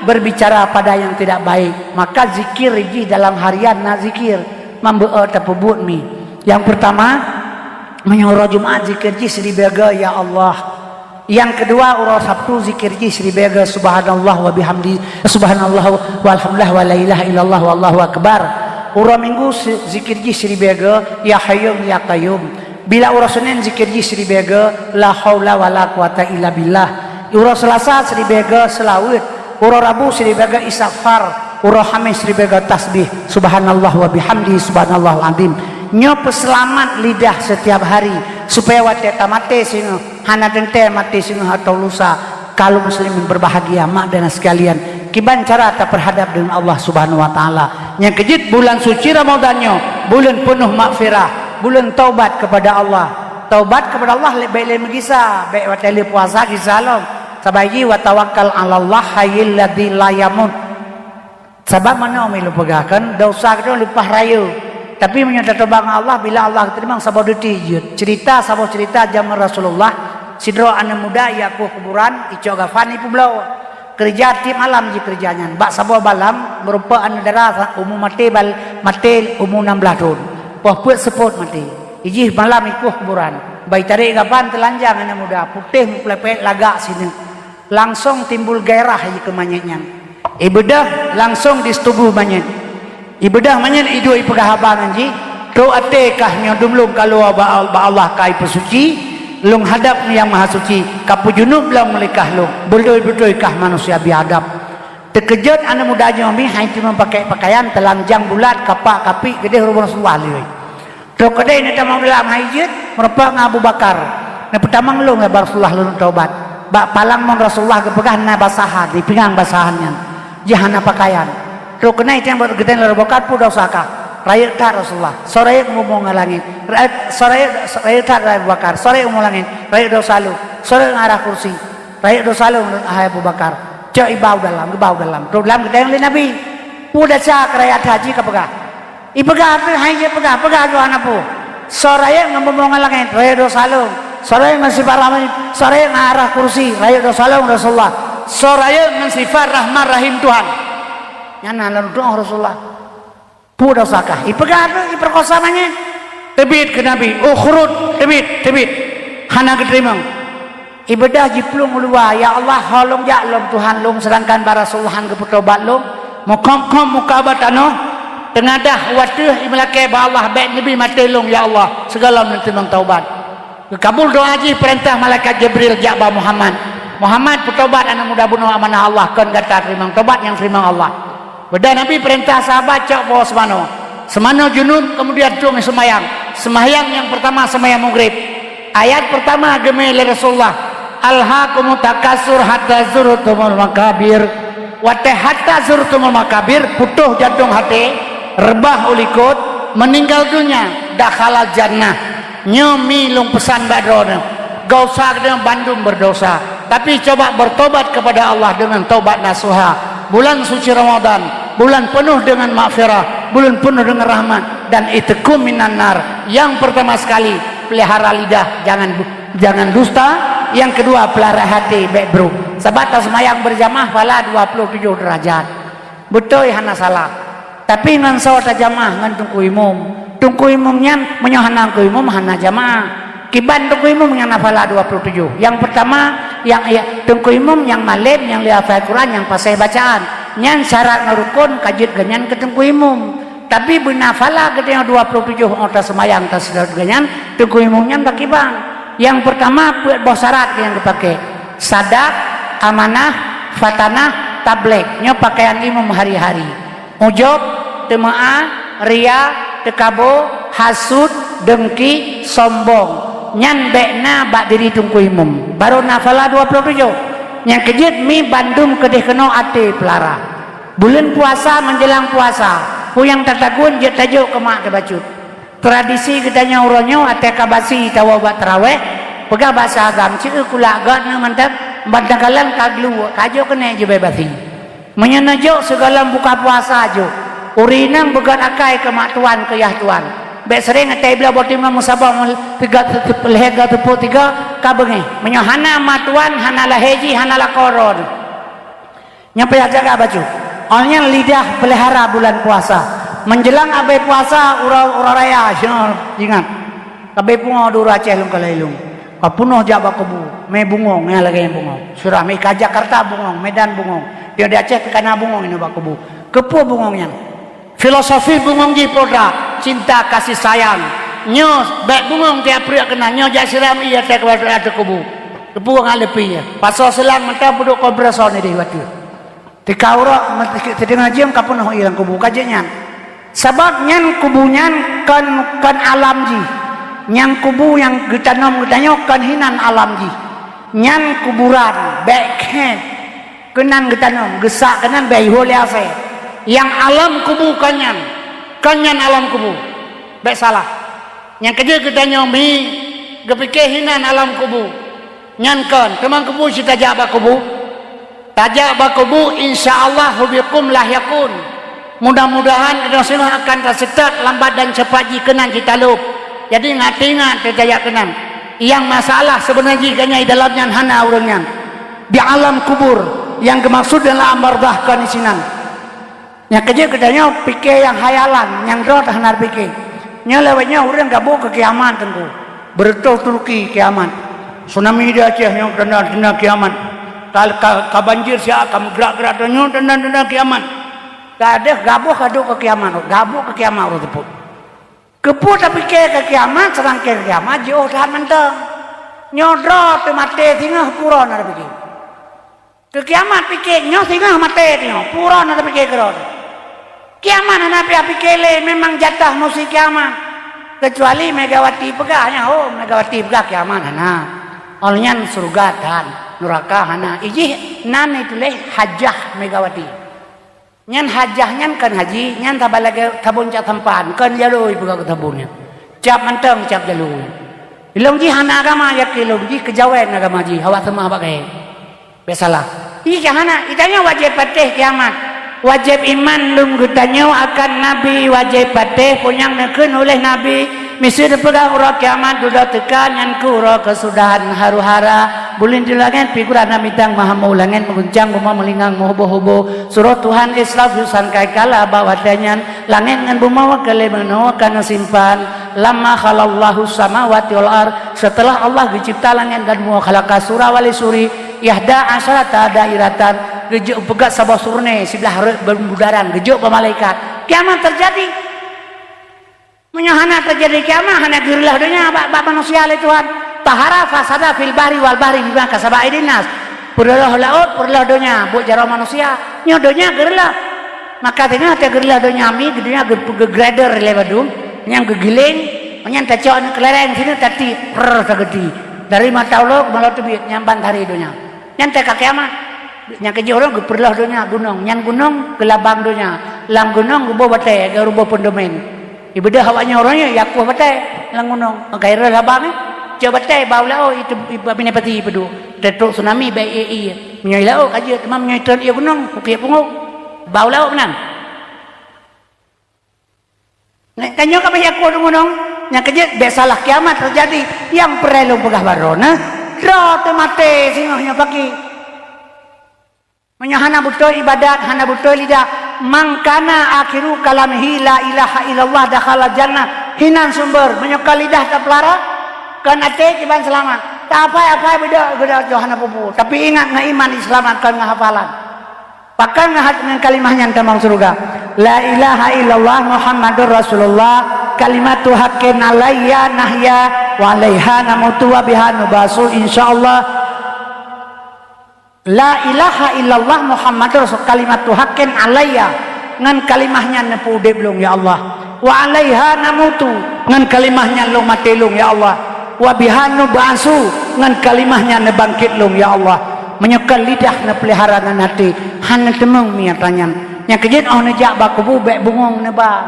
berbicara pada yang tidak baik. Maka zikir iji dalam harian na zikir membawa tapubut mi. Yang pertama menyuruh Jumat zikir ji seribaga ya Allah. Yang kedua urus Sabtu zikir ji seribaga subhanallah wa bihamdi subhanallah walhamdulillah wa la ilaha illallah wallahu akbar. Urus Minggu zikir ji seribaga ya hayyum ya qayyum. Bila urus Senin zikir ji seribaga la haula wala quwata illa billah. Urus Selasa seribaga selawat. Urus Rabu seribaga istighfar. Urus Khamis seribaga tasbih subhanallah wa bihamdi subhanallahul azim. Nyo peselamat lidah setiap hari supaya wateta mate sing hana dente mate sing atau lusa kalau muslimin berbahagia mak dan sekalian kiban cara ta berhadap dengan Allah Subhanahu wa taala. Yang kejit bulan suci Ramadannya bulan penuh maghfirah, bulan taubat kepada Allah. Taubat kepada Allah lebih megisa baik wateli puasa gisalom sabayi wa tawakkal 'ala Allah hayyil ladzi la yamut. Sebab mana umi lupakan dosa kita lupah rayu. Tapi menyatakan tebang Allah bila Allah terima sabau ditijut. Cerita sabau cerita zaman Rasulullah sidro anak muda ya ku kuburan ico gafani publau. Kerja tim malam ji kerjanya. Bak sabau balam merupa anak darah umum mati umum 16 tahun. Poh puat sepot mati. Iji malam iku kuburan. Bayi tarik gapan telanjang anak muda putih melepet lagak sini. Langsung timbul gairah ji kemanyaknya. Ibadah langsung disetubuh banyak. Ibadah manyan idu ipegahaban anji do atekah nya dumlum kalau ba Allah kai pesuci lung hadap yang maha suci kapu junub lang melikah lung beldoi kah manusia biadab terkejut anak mudanya mi hai cuma pakai pakaian telanjang bulat kapak kapi gede rumah Rasulullah lioi do kedai ni tamang dalam haijit merupa Abu Bakar na pertama lung ya Rasulullah lun taubat ba palang mon Rasulullah kepegah na basahan dipingang basahannya jahana pakaian. Terus kena itu yang bergedean lalu bokat pun dosa kah? Rakyat tak Rasulullah. Sore ngomong ngalangin. Rakyat tak Abu Bakar. Sore ngomong ngalangin. Rakyat dosa lu. Sore ngarah kursi. Rakyat dosa lu Abu Bakar. Cak ibau dalam. Terus dalam gedean li Nabi. Udah cak rakyat haji kepegah. Ipegah apa? Hanya pegah tu anak pu. Sore ngomong ngalangin. Rakyat dosa lu. Sore ngasifat rahmat. Sore ngarah kursi. Rakyat dosa lu Rasulullah. Sore ngasifat rahmat rahim Tuhan. Nyana lalu doa Rasulullah pu dosakah ipegah iperkosa manya tebit ke Nabi ukhrud tebit hana keterimang ibadah jiplung ulua ya Allah halong ja lom Tuhan lom sedangkan para Rasulullah keputobat lom mukom mukabat anu tengadah wateuh imelake ba Allah baik Nabi mati lom ya Allah segala mentimang taubat kabul doa ji perintah malaikat Jibril jaba Muhammad putobat anak muda bunuh amanah Allah kan kata terimang taubat yang terimang Allah. Beda Nabi perintah sahabat cak bawa semano junub kemudian cung semayang yang pertama semayang maghrib ayat pertama gemele Rasulullah alhaakumut takasur hatta zurtumul makabir wate hatta zurtumul makabir putuh jantung hati rebah ulikut meninggal dunia dakhalal jannah nyomi lung pesan badrona gak usah dengan bandung berdosa tapi coba bertobat kepada Allah dengan taubat nasuha. Bulan suci Ramadan, bulan penuh dengan maghfirah, bulan penuh dengan rahmat dan itqum minan nar. Yang pertama sekali pelihara lidah, jangan dusta. Yang kedua pelihara hati, baik bro. Sebab semayang berjamaah pala 27 derajat. Betul hana salah. Tapi ngan sawat jamaah ngan tungku imumnya menyohana ku imum hana jamaah. Kiban tungku imum yang nafala 27. Yang pertama yang tungku imum yang malim yang lihafal Quran yang pasai bacaan. Nyan syarat ngerukun kajit ganyan ke tungku imum. Tapi benafala ketika 27 orang semayang tas ganyan tungku imumnya tak kibang. Yang pertama buat syarat yang dipakai sadak, amanah, fatanah, tablek. Nyo pakaian imum hari-hari. Ujub, temaah, ria, tekabo, hasud, dengki, sombong. Nyan bekna bak diri tungku imum baru nafala 27 yang kejut mi bandung kedih kena ate pelara bulan puasa menjelang puasa puyang tatagun je tajuk kemak kebacut tradisi kitanya uronyo ate kabasi tawabat taraweh pegah bahasa agam cik kula agak na mantap badakalan kaglu kajo kena je bebasi menyenajuk segala buka puasa jo urinang begat akai kemak tuan ke yah tuan be sering atai bila botim na musabah tiga lehega tepu tiga kabengi menyohana matuan hanala heji hanala koron nyampe jaga baju orangnya lidah pelihara bulan puasa menjelang abai puasa ura raya ingat abai pungo duru Aceh lung kalailung kapunoh jaba kebu me bungong nya lagi yang bungong surah me ka Jakarta bungong Medan bungong dia di Aceh ke kana bungong ini ba kebu kepu bungongnya filosofi bungong di poda cinta kasih sayang nyo baik bungong tiap pria kena nyo jak siram iya tek ada kebu kebu ngalepi ya pasal selang mata buduk kompresor ni di watu dikaura sedang jam kapunoh ilang kebu kajenya sebab nyan kubunyan kan alam ji nyang kubu yang getanom getanyo kan hinan alam ji nyan kuburan baik kenan getanom gesak kenan baik holiase yang alam kubu kanyan alam kubu baik salah yang kerja getanyo mi gepike hinan alam kubu nyan kan teman kubu si tajak ba kubu insyaallah hubikum lah yakun mudah-mudahan Rasulullah akan tersetat lambat dan cepat jikenan kita lup jadi ingat terjaya kenan yang masalah sebenarnya ganya di dalamnya hana urangnya di alam kubur yang dimaksud adalah amardahkan isinan yang kerja kedanya pikir yang hayalan yang roh hanar pikir nya lewatnya orang gabung ke kiamat tentu berturut-turut kiamat tsunami di Aceh yang tanda kiamat ka banjir sia akan gerak-gerak tanda kiamat kadeh gabuh ke kiamat orang tersebut kepu tapi ke kiamat serang ke kiamat jauh tahan menteng nyodro te mate tingah puron ada pikir ke kiamat pikir nyo tingah mate tingah puron ada pikir keron kiamat nabi pikir memang jatah musim kiamat kecuali Megawati pegahnya Megawati pegah kiamat nah olnyan surga dan neraka hana ijih nan itu leh hajah Megawati nyan hajah nyan kan haji nyan tabalage tabun ca tempan kan jalui buka tabunnya cap menteng cap jalui ilong ji hana agama ya kilong ji kejawen agama ji hawa semua pakai besalah ih hana itanya wajib patih kiamat wajib iman lung gutanya akan nabi wajib patih punyang nekeun oleh nabi misi pegang ura kiamat duda tekan nyan ku ura kesudahan haru-hara bulin dilangan figuran namitang maha maulangan menguncang buma melingang mohobo-hobo surah Tuhan Israf yusan kai kala bawadanyan langit ngan buma wakale menawa kana simpan lama khalallahu samawati wal ar setelah Allah dicipta langit dan buma khalaqa surah wali suri yahda asyarata dairatan gejuk pegat sabah surne sebelah berbudaran gejuk pemalaikat kiamat terjadi menyahana terjadi kiamat hanya gerilah dunia bak manusia oleh Tuhan tahara fasada fil bahri wal bahri bima kasaba aydin nas perlah laut perlah dunia buat jaro manusia nyodonya gerilah maka tengah teh gerilah dunia mi dunia gegrader lewedum yang gegiling nyan tacok kelereng sini tadi per sagedi dari mata Allah malah tebit nyamban hari dunia nyan teh kiamat nya keji orang perlah dunia gunung nyan gunung gelabang dunia lam gunung gubo bate garubo pendomen ibadah hawanya orangnya yakuh batai lang gunung gairah labang coba batai baulao itu bini pati pedu tetruk tsunami bai menyailao kaji teman menyaitran ia gunung kupiak punguk baulao menang kanyo ka yakuh gunung nya kaji besalah kiamat terjadi yang perelu pegah barona ro te mate singahnya pagi menyahana betul ibadat hana betul lidah mangkana akhiru kalamihi la ilaha illallah dakhala jannah hinan sumber menyokal lidah tak pelara kan ate kiban selamat tak apa beda johana pupu tapi ingat na iman islamat kan hafalan pakan ngahat dengan kalimahnya tamang surga la ilaha illallah muhammadur rasulullah kalimatu haqqin alayya nahya wa alaiha namutu wa biha nubasu insyaallah la ilaha illallah muhammadur rasul kalimatu haqqin alayya ngan kalimahnya nepu deblung ya Allah wa alaiha namutu ngan kalimahnya lu matelung ya Allah wa bihanu ba'su ngan kalimahnya nebangkit lung ya Allah menyekal lidah na pelihara ngan hati hana temung miatanyan nya kejin oh nejak bakubu bek bungong neba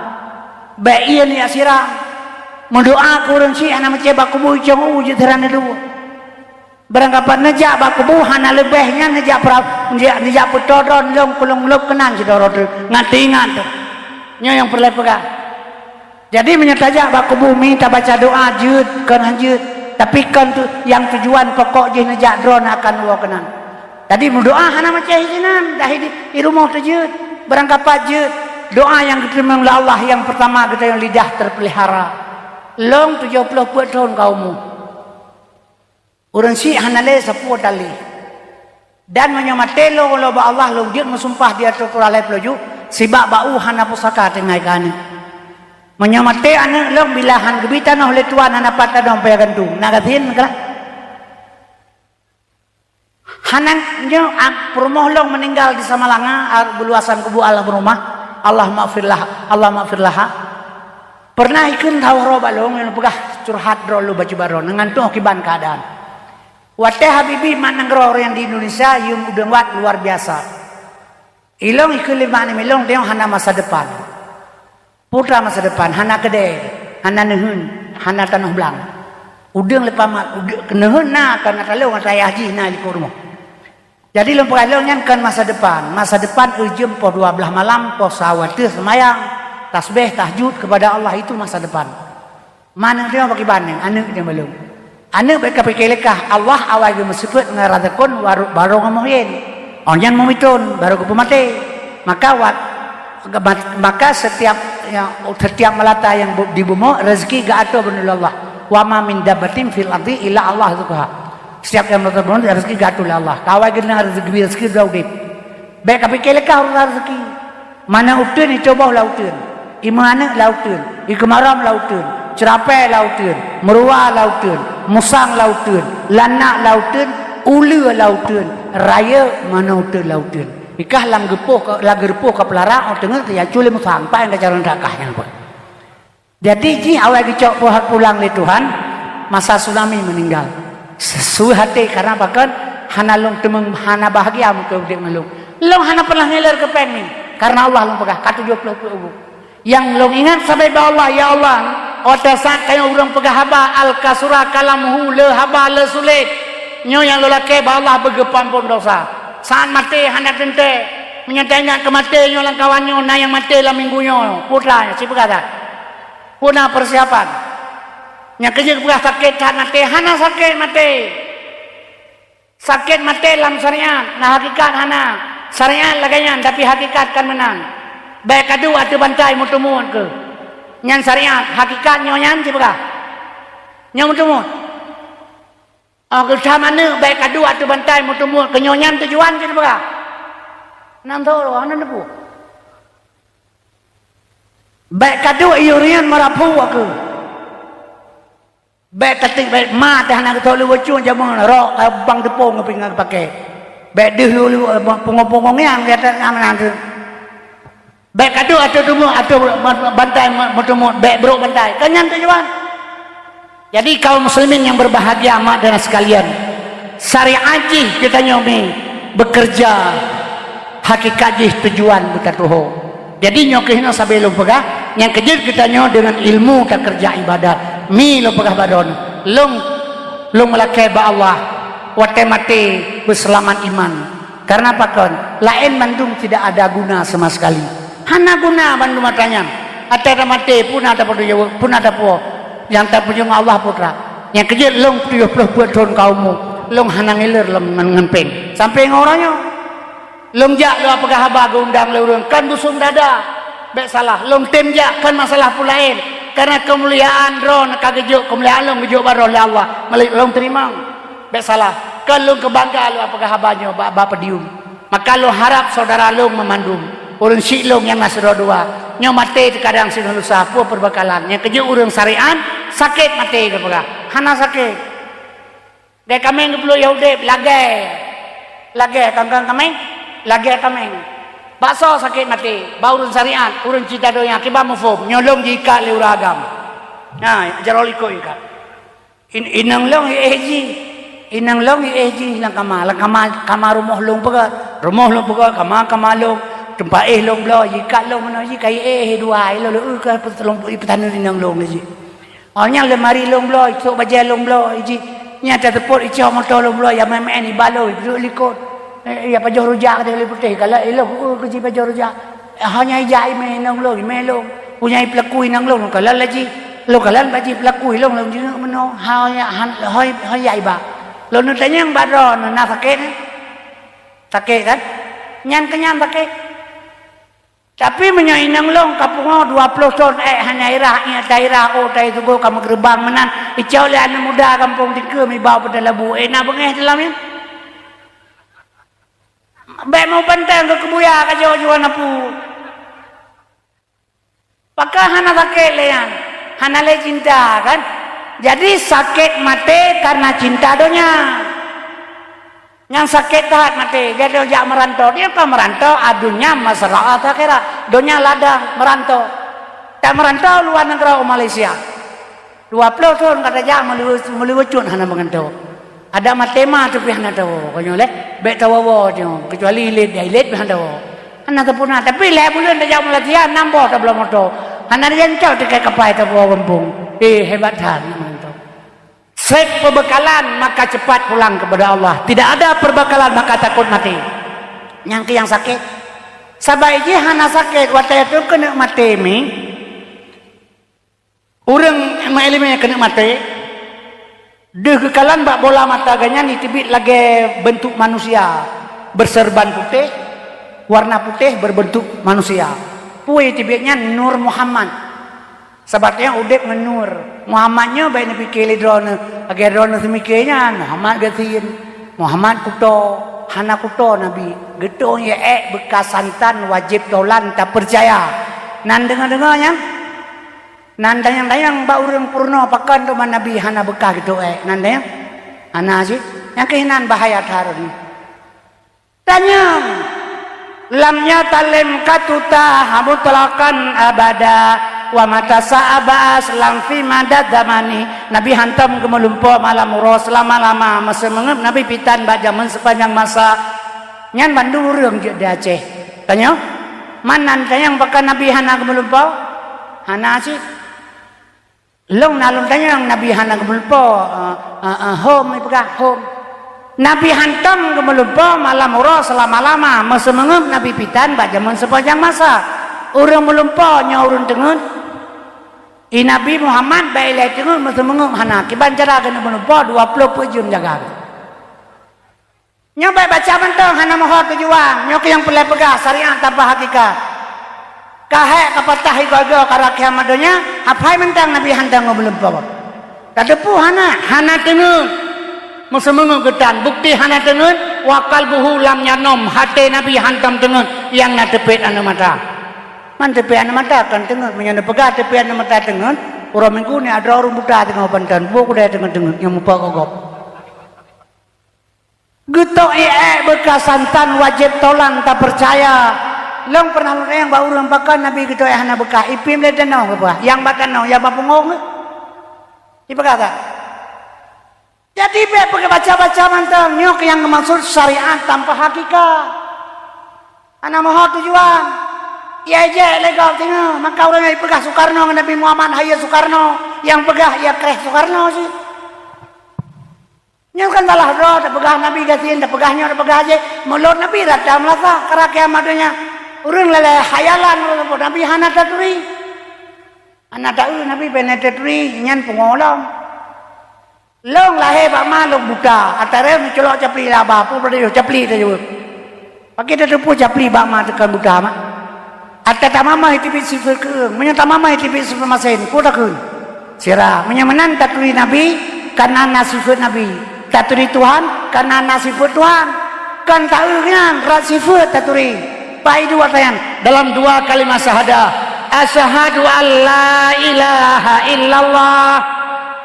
bek ieu ni asira mendoa kurang si ana mece bakubu jeung uji terana dulu beranggapan nejak bakubu hana lebehnya nejak putodron long kulung lop kenan si dorot ngati ingat nya yang perlu pegang Jadi menyetajak bak bumi tak baca doa jut kan hanjut. Tapi kan tu yang tujuan pokok je nejak drone akan luar kenan. Tadi berdoa hana macam hijinan dah di rumah tu jut. Berangkapat jut. Doa yang diterima oleh Allah yang pertama kita yang lidah terpelihara. Long 70 tahun kaumu. Orang si hanale 10 tali. Dan menyamate lo kalau Allah lo dia mensumpah dia terkuralai peluju sibak bau hana pusaka tengai kane. Menyamate anak lo bilahan gebitan oleh tuan anak patah dompe gantung. Nagatin kala. Hanan nyo perumoh lo meninggal di Samalanga beluasan kubu Allah berumah. Allah maafirlah. Pernah ikut tahu roba lo yang pegah curhat lo baju baron ngantung akiban keadaan. Wate Habibi mananggro orang di Indonesia yang udah buat luar biasa. Ilong ikut lima ni ilong dia hana masa depan. Putra masa depan hana kedai, hana nehun, hana tanah belang. Udang lepas mat, nehun na karena kalau orang saya haji na di rumah. Jadi lompat ilong yang kan masa depan. Masa depan ujem po 12 malam po sawati semayang tasbih tahajud kepada Allah itu masa depan. Mana dia bagi banding anak dia belum. Anak mereka fikir lekah Allah awal dia mesebut ngaradakon baru ngamohin. Onyan memitun baru ke pemati. Maka setiap melata yang di bumi rezeki gak ada benar Allah. Wa ma min dabbatin fil ardi illa Allah subha. Setiap yang melata bumi rezeki gak ada Allah. Kawai gena rezeki daudip. Baik fikir lekah rezeki. Mana utun coba lautun. Imana lautun. Ikemaram lautun. Cerapai lautun, meruah lautun, musang lautun, lanak lautun, ulu lautun, raya manautun lautun. Ikah lang gepuh ke pelara orang tengah dia culi musang pai ke jalan dakahnya pun. Jadi ji awal dicok pulang di Tuhan masa tsunami meninggal. Sesuai hati karena bahkan hana long temeng hana bahagia muka udik ngelung. Long hana pernah ngeler ke pen ni karena Allah long pegah kat 70 yang long ingat sampai Allah ya Allah. Oda saat kayo urang pegah haba al kasura kalamuhu le haba le sulit nyo yang lelaki ba Allah bergepam pun dosa saat mati hendak tente menyatanya ke mati nyo lang kawannya na yang mati lah minggu nyo putra si berkata puna persiapan nya kerja pegah sakit saat mati hana sakit mati lam syariat nah hakikat hana syariat laganya tapi hakikat kan menang baik kadu atu bantai mutumun ke nyan syariat hakikat nyonya siapa? Nyo mutemu. Ke mana baik kadu atau bantai mutemu ke nyonya tujuan siapa? Nam tahu ana nepu. Baik kadu iurian marapu aku. Baik ketik baik ma teh nak tahu lu wacun jaman rok bang tepung ngeping pakai. Baik dulu pungong-pungong yang kata aman tu. Baik kadu atau tumu atau bantai bertemu baik bro bantai kenyan tujuan. Jadi kaum muslimin yang berbahagia mak dan sekalian syariat kita nyomi bekerja hakikat tujuan bukan tuho. Jadi nyokihna sabelum pegah yang kejut kita nyo dengan ilmu ke kerja ibadat mi lo pegah badon long melakai ba Allah wate mati berselamat iman karena apa kon lain mandung tidak ada guna sama sekali. Hana guna bandu matanya. Ada mati pun ada pun ada po. Yang tak punya Allah putra. Yang kerja long 70 tahun kaummu. Long hana ngiler long ngempeng. Sampai ngorangnya. Long jak lo apakah haba undang lo urang kan busung dada. Baik salah. Long temjak kan masalah pulain. Karena kemuliaan ron kagejuk kemuliaan long gejuk baron oleh Allah. Long terima. Baik salah. Kan long kebangga lo apakah habanya bapa dium. Maka lo harap saudara lo memandung. Urang silong yang masih dua nyo mati kadang sing lusa pu perbekalan yang keju urang syariat sakit mati ke pula hana sakit dek kameng ke pelu Yahudi lage kangkang kameng lage kameng bakso sakit mati ba urang syariat urang cita doya kiba mufum nyolong jika le uragam nah jaroliko ika inang long eji lang kama rumah long pega kama long tempat long blo jika long mana kai dua lo ke long petanu dinang long ji orangnya lemari long blo sok baja long blo ji nya ta tepot ichi motor long blo ya main ni balo duduk likut ya pajoh rujak kata putih kalau elo ke ji pajoh rujak hanya jai main long long punya pelakui nang long kalan lagi lo kalan baji pelakui long long jino meno hoi yai ba lo nu tanya yang baro na sakit kan nyan kenyan sakit tapi menyainang long kapungo 20 ton hanya irah daerah tai tu go kamu gerbang menan icau le anak muda kampung tiga mi bawa pada labu na bengeh dalamnya baik mau bantang ke kebuya ke jauh-jauh napu pakai hana sakit lean hana le cinta kan jadi sakit mati karena cinta donya yang sakit tahat mati dia jak merantau dia apa merantau adunya masalah akhirat donya ladang merantau tak merantau luar negara Malaysia 20 tahun kata jak meliwucun hana mengantau ada matema tu pihak tahu konyol baik tahu kecuali ilit pihak tahu hana terpuna tapi le bulan dah jak melatihan nambo tak belum moto hana dia jauh dekat kapai tahu kampung hebat han mantap sek perbekalan maka cepat pulang kepada Allah tidak ada perbekalan maka takut mati yang sakit sabai je hana sakit waktu itu kena mati mi orang mengeliminya kena mati deh kekalan bak bola mata ganya ditibit lagi bentuk manusia berserban putih warna putih berbentuk manusia pui tibitnya Nur Muhammad sebabnya udip menur Muhammadnya baik nabi kili drone agar drone semikirnya Muhammad gatin Muhammad kuto hana kuto nabi getong ya bekas santan wajib tolan tak percaya nan dengar-dengarnya nan dayang bau urang purno pakan teman nabi hana bekah gitu nan dayang hana sih yang kehinan bahaya tarun tanya lamnya talim katuta hamutlakan abada wa mata sa'abas lam fi madad zamani nabi hantam ke melumpuh malam uro selama-lama masa mengep nabi pitan bajaman sepanjang masa nyan bandu urang je di Aceh tanya manan tanya yang pakai nabi hana ke melumpuh hana sih long nalung tanya yang nabi hana ke melumpuh home ipakah home nabi hantam ke melumpuh malam uro selama-lama masa mengep nabi pitan bajaman sepanjang masa urang melumpuh nyaurun tengen Nabi Muhammad baik tengen masa mengep hana kiban cara kena melumpuh 20 jam jaga nyoba baca mentong hana mohon tujuan nyok yang pelai pegah syariat tanpa hakikat kahek kapatah ibaga kara kiamadonya apai mentang nabi handang melumpuh kadepu hana tengen masa mengep getan bukti hana tengen wakal buhu lam nyanom hati nabi hantam tengen yang nadepet anu mata man tepian mata kan tengok menyana pegah tepian mata tengok orang minggu ni ada orang muda tengok pantan buku dia tengok yang mupa kogok getok bekas santan wajib tolan tak percaya long pernah yang bau orang pakan nabi getok hana bekah ipim le denau apa yang bakan no ya bapungong ipa kata jadi pakai baca-baca mantang nyok yang maksud syariat tanpa hakikat ana mau tujuan ya aja legal tengah maka orang yang pegah Soekarno Nabi Muhammad Hayya Soekarno yang pegah ya kreh Soekarno sih ini kan salah doa tak pegah Nabi gasin tak pegahnya tak pegah aja mulut Nabi rata melasa kerana kiamatnya urang lele hayalan Nabi hana taturi hana tahu Nabi benar taturi nyan pengolong long lahir pak maluk buta antara mencolok capli lah bapu pada capli tu juga pakai tetepu capli bak ma tekan buta mak Atta tamama itipit sifir keung, menyamama itipit sifir masen, kuda keung. Sira, menyamanan taturi Nabi, karena nasifir Nabi. Taturi Tuhan, karena nasifir Tuhan. Kan tahunya rasifir taturi. Pai dua tayan dalam dua kalimat syahadah. Asyhadu an la ilaha illallah.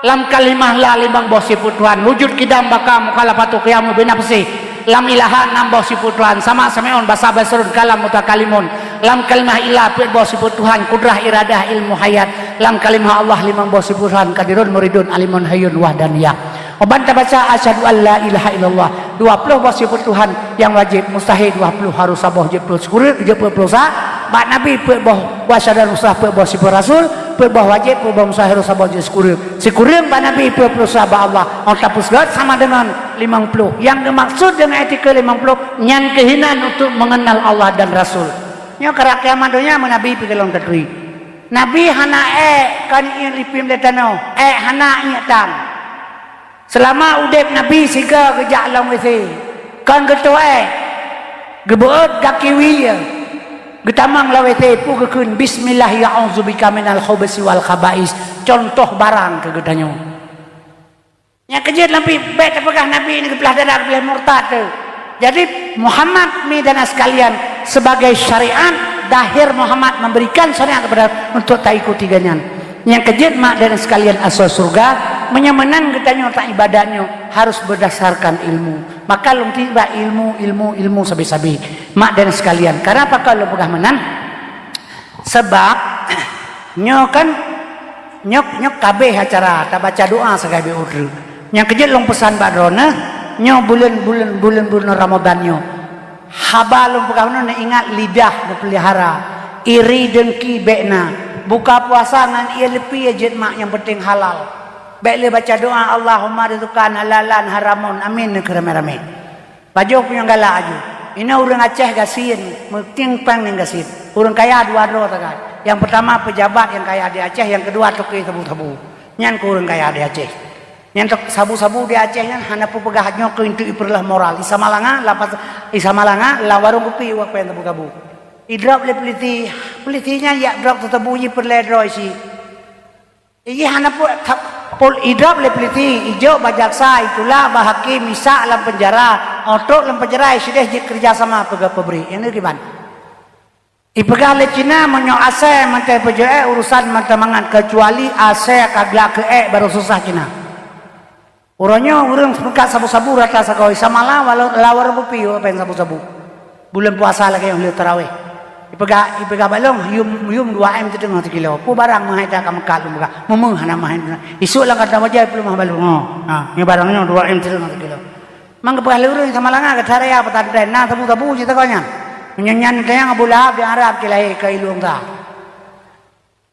Lam kalimah la limang bosifir Tuhan. Wujud kidam baka mukhalafatu qiyamu binafsi. Lam ilaha nam bosifir Tuhan. Sama sameon basa basrun kalam mutakalimun. Lam kalimah ilah pir bosipur Tuhan kudrah iradah ilmu hayat lam kalimah Allah limang bosipur Tuhan kadirun muridun alimun hayyun wahdaniyah oban baca asyhadu an la ilaha illallah 20 bosipur Tuhan yang wajib mustahil 20 harus sabah je plus kurir je plus bak nabi pir boh wasyadar usah pir bosipur rasul pir boh wajib pir boh mustahil sabah je kurir sikurir bak nabi pir plus ba Allah on tapus sama dengan 50 yang dimaksud dengan etika 50 nyan kehinaan untuk mengenal Allah dan Rasul nya karak kiamadonya menabi pigelong tatui Nabi hana kan lipim letano hana ingatan. Selama udep Nabi siga gejak alam wese. Kan ketua gebeut gakiwi getamang lawete pu keun bismillah ya'udzubika minal khubusi wal khaba'is. Contoh barang kegedanyo. Nya kejut lampi bet apakah Nabi ini kebelah dada kebelah murtad tu. Jadi Muhammad mi dan sekalian sebagai syariat dahir Muhammad memberikan syariat kepada untuk tak ikuti ganyan. Yang kejut mak dan sekalian asal surga menyemenan gedanyo tak ibadahnya harus berdasarkan ilmu. Maka lum tiba ilmu sabi-sabi mak dan sekalian. Karena apa kalau pegah menan? Sebab nyo kan nyok kabeh acara tak baca doa segabe urdu. Yang kejut long pesan badrona nyo bulan Ramadan nyo. Haba lum pegah menan ingat lidah dipelihara. Iri dengki bekna. Buka puasa ngan ia lepi ajet mak yang penting halal. Baiklah baca doa Allahumma rizqan halalan haramun amin kerame-rame. Baju punya galak aju. Ini orang Aceh gasin, penting pang yang gasin. Orang kaya dua tagai. Yang pertama pejabat yang kaya di Aceh, yang kedua toki sabu-sabu. Nyan ku orang kaya di Aceh. Nyan tok sabu-sabu di Aceh nyan hana pu pegahnya ke intu iperlah moral. Isa Malanga la warung kopi wak pen sabu-sabu. Idrop le pelitinya ya drop tetabunyi perledroi si. Iyi hana pol idrop le peliti ijo bajaksa itulah bahaki misa dalam penjara otok dalam penjara sudah kerja sama pegawai peberi. Ini gimana? Ipegah le Cina menyo ase mantai PJE urusan mantamangan kecuali ase kagak ke baru susah Cina. Urangnya urang suka sabu-sabu rata sakoi samala walau lawar kopi pen sabu-sabu. Bulan puasa lagi yang lihat tarawih. Ipega balong yum 2M tu tengah kilo. Pu barang mahai dah kamkal muka. Memu hana mahai. Isu lang kata wajah belum mah balong. Ni barangnya 2M tu tengah kilo. Mang kepah lurus sama langa ke taraya petadren na tabu-tabu cerita konya. Menyanyian tayang Abu Lahab di Arab kilai ke ilung ta.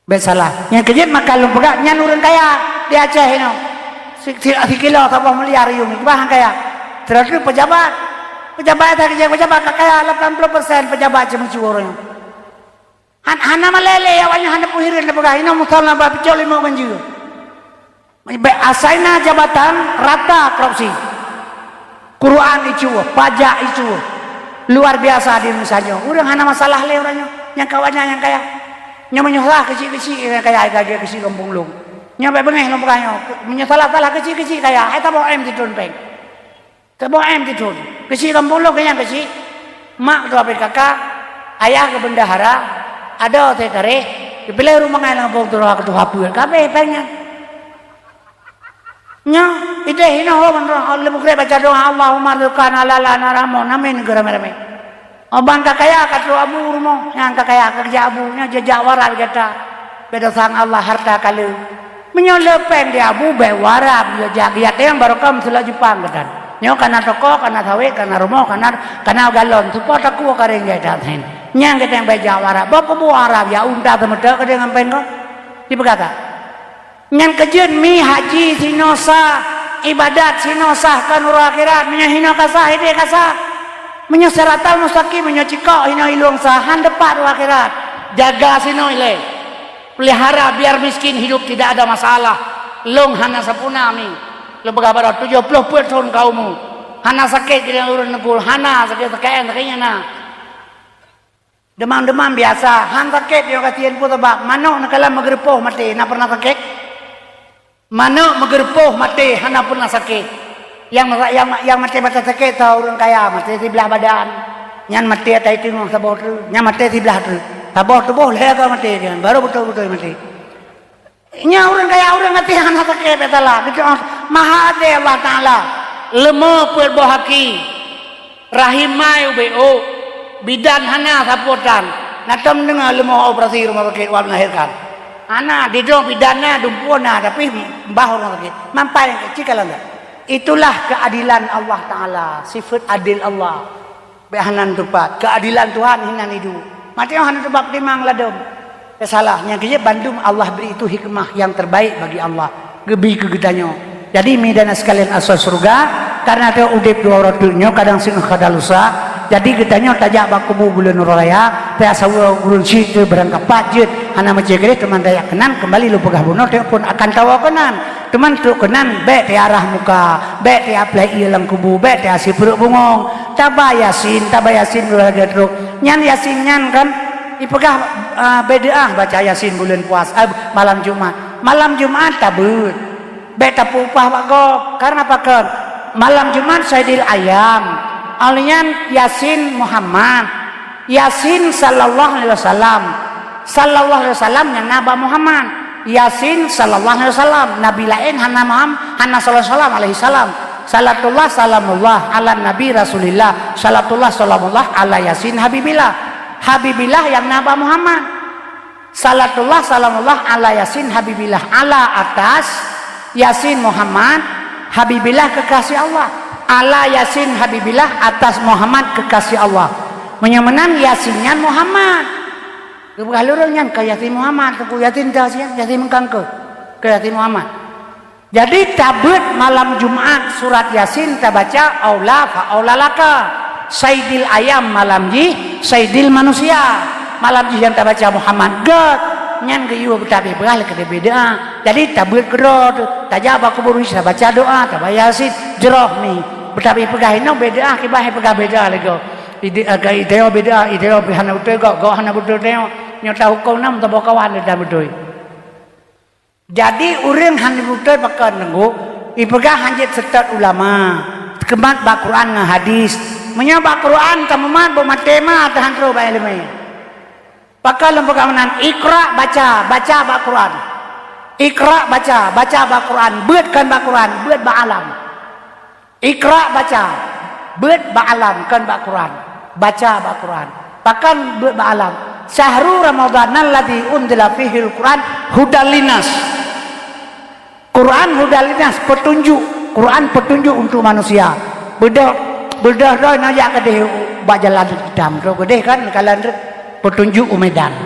Besalah. Yang kejut maka lum pegak nyan urang kaya di Aceh ino. Kilo tabah miliar yum. Bahan kaya. Terus pejabat kaya 80% pejabat cemucu orang. Hana malele awalnya hana puhirin na pegah ina mutalna ba picol lima kan juga. Asaina jabatan rata korupsi. Quran itu, pajak itu. Luar biasa di Indonesia. Urang hana masalah le orangnya. Yang kawannya yang kaya. Nya menyolah kecil-kecil kaya gage kecil kampung lung. Nya bae bengeh lo pegahnya. Menyolah kecil-kecil kaya eta bawa em ditun peng. Tebo em ditun. Kecil kampung lung kaya kecil. Mak tua kakak, ayah ke bendahara. Ada teh kare, dipilih rumah ngai lang pok turah ketu hapuan, kape pengen. Nya, ide hina ho manro, Allah mukre baca doa Allahumma rizqan halalan haramun, amin gerame-rame. Obang kakaya katu abu rumah, yang kakaya kerja abunya jejak waral kata, beda sang Allah harta kalu. Menyolepeng dia abu bewarap jejak dia yang barokam sela Jepang kata. Nyo kana toko, kana sawe, kana rumah, kana galon, support aku kareng jajat hen. Nyang kita yang baca Arab, bapak bu Arab ya unta temedak ke dengan pengo, tipe kata. Nyang kejun mi haji sinosa ibadat sinosa kan uru akhirat menyahino kasah ide kasah menyeseratal mustaqim menyocikok hino ilung sahan depan uru akhirat jaga sino ile pelihara biar miskin hidup tidak ada masalah long hana sapuna mi lo bagaimana 70 tahun kaumu hana sakit dengan urun negul hana sakit sakitnya na demam-demam biasa, han sakit dia kasihan pun sebab manuk nak kalam magerpoh mati, nak pernah sakit? Manuk magerpoh mati, hana pernah sakit. Yang mati mata sakit tahu orang kaya mati di belah badan. Nyan mati atai tengok sabot tu, nyan mati di belah tu. Sabot tu boleh ke mati dia, baru betul-betul mati. Nya orang kaya orang mati hana sakit betalah. Itu maha ada Allah Taala. Lemah perbohaki. Rahimai ubeo. Bidan hana sapotan natam dengar lemah operasi rumah sakit wal melahirkan ana didong bidanna dumpuna tapi mbah rumah sakit mampai kecil kalau enggak itulah keadilan Allah Taala sifat adil Allah behanan tepat keadilan Tuhan hinan hidu mati hanan tepat timang ladom kesalahnya kerja Bandung Allah beri itu hikmah yang terbaik bagi Allah gebi kegedanyo jadi midana sekalian asal surga karena ada udip dua rotunya kadang sing kadalusa Jadi kitanya tajak bakubu bulan raya, teh sawa urun situ berangkat pajit, hana macegere teman daya kenan kembali lu pegah buno teh pun akan tawa kenan. Teman tu kenan be teh arah muka, be teh aplai ilang kubu, be teh si perut bungong. Tabayasin lagi truk. Nyan yasin nyan kan ipegah bedaah baca yasin bulan puasa malam Jumat. Malam Jumat tabut. Be tapupah Pak Gop. Karena apa kan? Malam Jumat Saidil Ayam. Alian Yasin Muhammad, Yasin sallallahu alaihi wasallam yang Nabi Muhammad, Yasin sallallahu alaihi wasallam, Nabi lain hana Muhammad, hana sallallahu alaihi wasallam. Salatullah salamullah ala Nabi Rasulillah, salatullah salamullah ala Yasin Habibillah. Habibillah yang Nabi Muhammad. Salatullah salamullah ala Yasin Habibillah, ala atas Yasin Muhammad, Habibillah kekasih Allah. Ala Yasin Habibillah atas Muhammad kekasih Allah. Menyamanan Yasinnya Muhammad. Kegalurunnya ke Yasin Muhammad, ke Yasin Yasin mengkangke ke Yasin Muhammad. Jadi tabut malam Jumat surat Yasin tabaca aula fa aulalaka. Saidil ayam malam ji, saidil manusia. Malam ji yang tabaca Muhammad God. Nyan ke ieu betabe begal ke beda. Jadi tabut kedot, tajaba kubur bisa baca doa, tabaca Yasin jeroh nih. Betapi pegahin no beda kibah pegah beda lego ideo beda ideo hana betul go hana betul teo nyota hukum nam tabo kawan dah betul. Jadi urang hana betul pakai nenggu ipegah hanjit setat ulama kemat ba Quran ngah hadis menyaba Quran tamuman bo matema tahan ro ba ilmu pakai lembaga menan ikra baca ba Quran ikra baca ba Quran beutkan ba Quran beut ba alam. Ikra baca, beut ba'alam kan ba Quran, baca ba Quran. Bahkan beut ba'alam. Syahrul Ramadan alladzi unzila fihil Quran hudalinas. Quran hudalinas petunjuk, Quran petunjuk untuk manusia. Bedah doy naya kadeh bajalan hitam. Ro kadeh kan kalan petunjuk Umedan.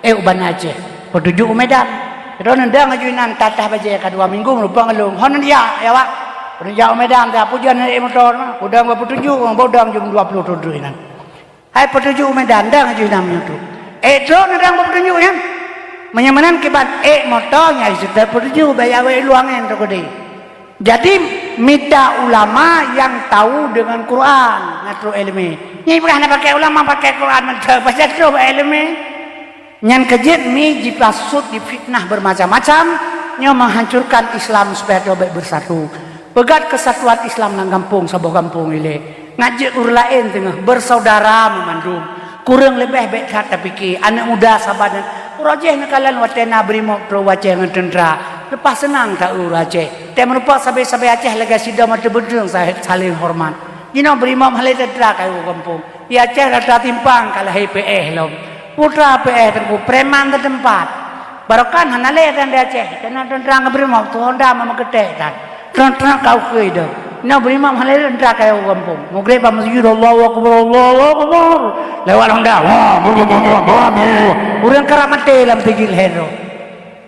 Uban Aceh, petunjuk Umedan. Ro nendang ngajuinan tatah baca ka 2 minggu melupa ngelung. Hon dia ya Pak. Penjauh Medan dah pujian naik motor udang berpetunjuk bodang jam 20 tujuh ini. Hai petunjuk Medan dah ngaji namanya tu. Drone udang berpetunjuk kan. Menyamanan kibat motornya sudah petunjuk bayar luangan tu kode. Jadi minta ulama yang tahu dengan Quran ngatu ilmu. Ni bukan nak pakai ulama pakai Quran mentah baca tu ilmu. Nyan kejit mi dipasut difitnah bermacam-macam nyo menghancurkan Islam supaya coba bersatu. Pegat kesatuan Islam nang kampung sabuh kampung ile ngajak ur lain tengah bersaudara memandung kurang lebih baik kata fikir anak muda sabadan urajeh nakalan watena brimo pro wajeh ngendendra lepas senang tak urajeh teh merupa sabai-sabai Aceh lega sida mata bedeng saling hormat dino brimo halai tendra kayu kampung di Aceh rata timpang kalah PE lom putra PE terku preman ke tempat barokan hanale dan di Aceh kena tendra ngebrimo tu Honda mama gede kan terang kau ke ida. Nak berimam halal entah kau kampung. Mugre pa masjid Allahu Akbar. Lewat Honda. Urang keramat dalam tigil hero.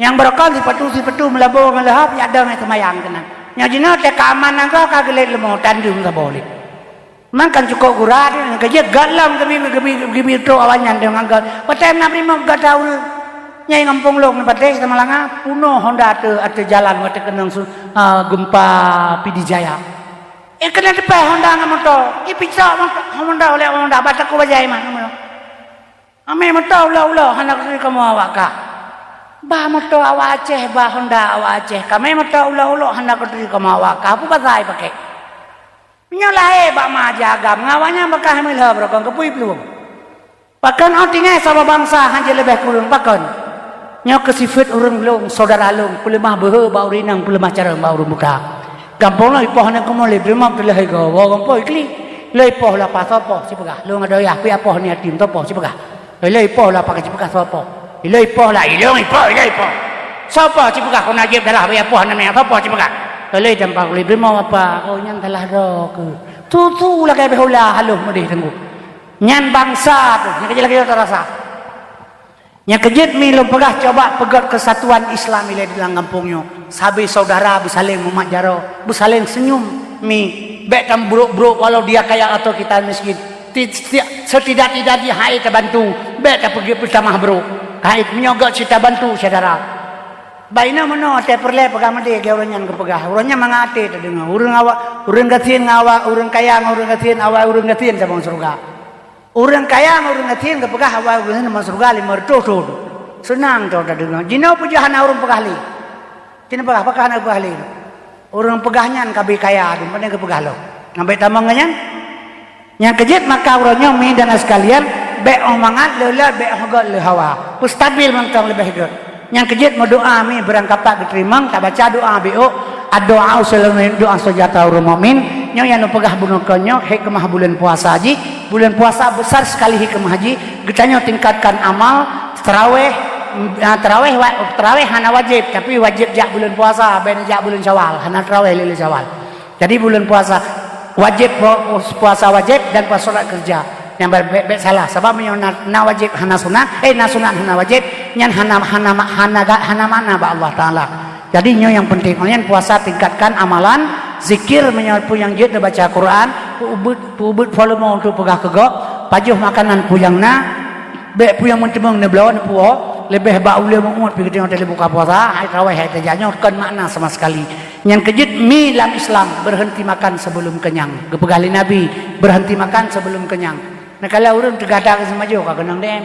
Yang berakal si petu melabur melahap ya ada mai semayang tenan. Nya jina te keamanan kau kagelet lemo tandung tak boleh. Makan cukup gurad ni kerja galam gebi tu awanyan dengan gal. Patem nak berimam gak tahu. Nyai ngampung long ni pateh sama langa puno Honda ada jalan wate kenang gempa Pidijaya. Kena depan Honda ngam motor. Pizza Honda oleh Honda batak ko bajai man. Ame motor ulah hendak kamu awak ka. Ba motor awak Aceh ba Honda awak Aceh. Kami motor ulah hendak kamu awak ka. Apa bazai pakai? Nyolae ba ma jagam ngawanya bakah melha brokon kepui peluang. Pakan otingai sama bangsa hanya lebih kurang pakan. Nya kesifat orang long saudara long pulemah behe bau rinang pulemah cara bau muka. Kampung lah ipoh nak kamu le berima telah go. Wa kampung ikli. Le ipoh lah pas apa si pegah. Long ada ya pi apa ni tim to apa si pegah. Le ipoh lah pakai si pegah apa. Le ipoh lah ilong ipoh le ipoh. Siapa si pegah kau nak jeb dalah pi apa namanya apa si pegah. Le jampak le berima apa. Oh nyang telah ro ke. Tu lah kai behola haluh mudih tenggu. Nyan bangsa tu. Nyan kejil-kejil terasa. Yang kejut mi lo pegah coba pegat kesatuan Islam ile di dalam kampungnya. Sabi saudara bersaling memajaro, bersaling senyum mi. Bek tam buruk-buruk walau dia kaya atau kita miskin. setidak-tidaknya hai terbantu bet tak pergi bersama bro hai menyogok kita bantu saudara baina mano te perle pegang made ke orang yang kepegah orangnya mangate ta dengar urang gatin ngawa urang kaya urang gatin awal urang gatin sa surga urang kaya urang gatin kepegah awal urang sa surga limar to senang to ta dengar jino pujahan urang pegahli jino pegah pakana pegahli urang pegahnya kabe kaya dum pane kepegah lo ngambe tamangannya yang kejit maka urangnya mi dan sekalian be omangat leula be hogot le hawa pustabil mangtang lebih hegel yang kejit mau doa mi berangkapat diterima tak baca doa bio doa selalu doa sejata orang mukmin nyo yang pegah bunukannya hikmah bulan puasa haji bulan puasa besar sekali hikmah haji getanyo tingkatkan amal tarawih hana wajib tapi wajib jak bulan puasa ben jak bulan Syawal hana tarawih lili Syawal jadi bulan puasa wajib puasa wajib dan puasa salat kerja yang berbeda salah sebab na wajib hana sunat na sunat hana wajib nyan hana mana ba Allah taala jadi nyo yang penting nyan puasa tingkatkan amalan zikir menyapu yang jid baca Quran ubud volume untuk pegah kegok pajuh makanan puyang na be puyang mentemeng ne blawan puo lebih ba ulia mumut pergi tengok tele buka puasa hai tarawih hai tajanya kan makna sama sekali yang kejit mi dalam Islam berhenti makan sebelum kenyang kepegali Nabi berhenti makan sebelum kenyang nah kalau urang tergadang semaju ka kenang dem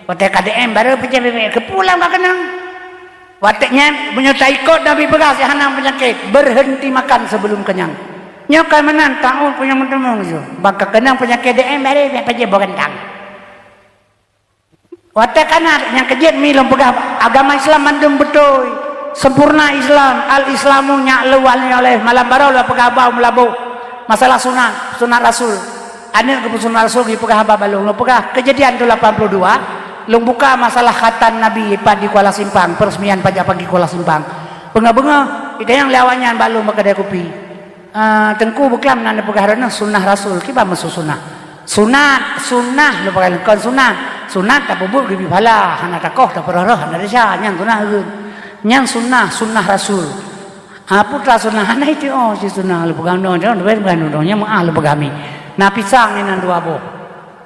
watek KDM baru pecah kepulang ka kenang wateknya menyertai ikut Nabi begas hanam penyakit berhenti makan sebelum kenyang nyokan menan tahun punya mentemung tu baka kenang penyakit DM baru pecah bogentang watak anak yang kejit mi lom pegah agama Islam mandung betul sempurna Islam al-islamu nya'lu oleh malam baru lah pegah bau melabu masalah sunat rasul ada ke sunat rasul di pegah babalung lo pegah kejadian tu 82 long buka masalah khatan Nabi di Kuala Simpang peresmian pajak pagi Kuala Simpang benga-benga kita yang lawannya balung makadai kopi tengku beklam nanda pegah rana sunnah rasul kiba masu sunat lo pakai kon sunat tak bubur lebih bala hana takoh tak perah hana desa nyang sunah nyang sunnah rasul putra sunnah hana itu si sunnah lo pegang don nya maah lo pegami na pisang ni nan dua boh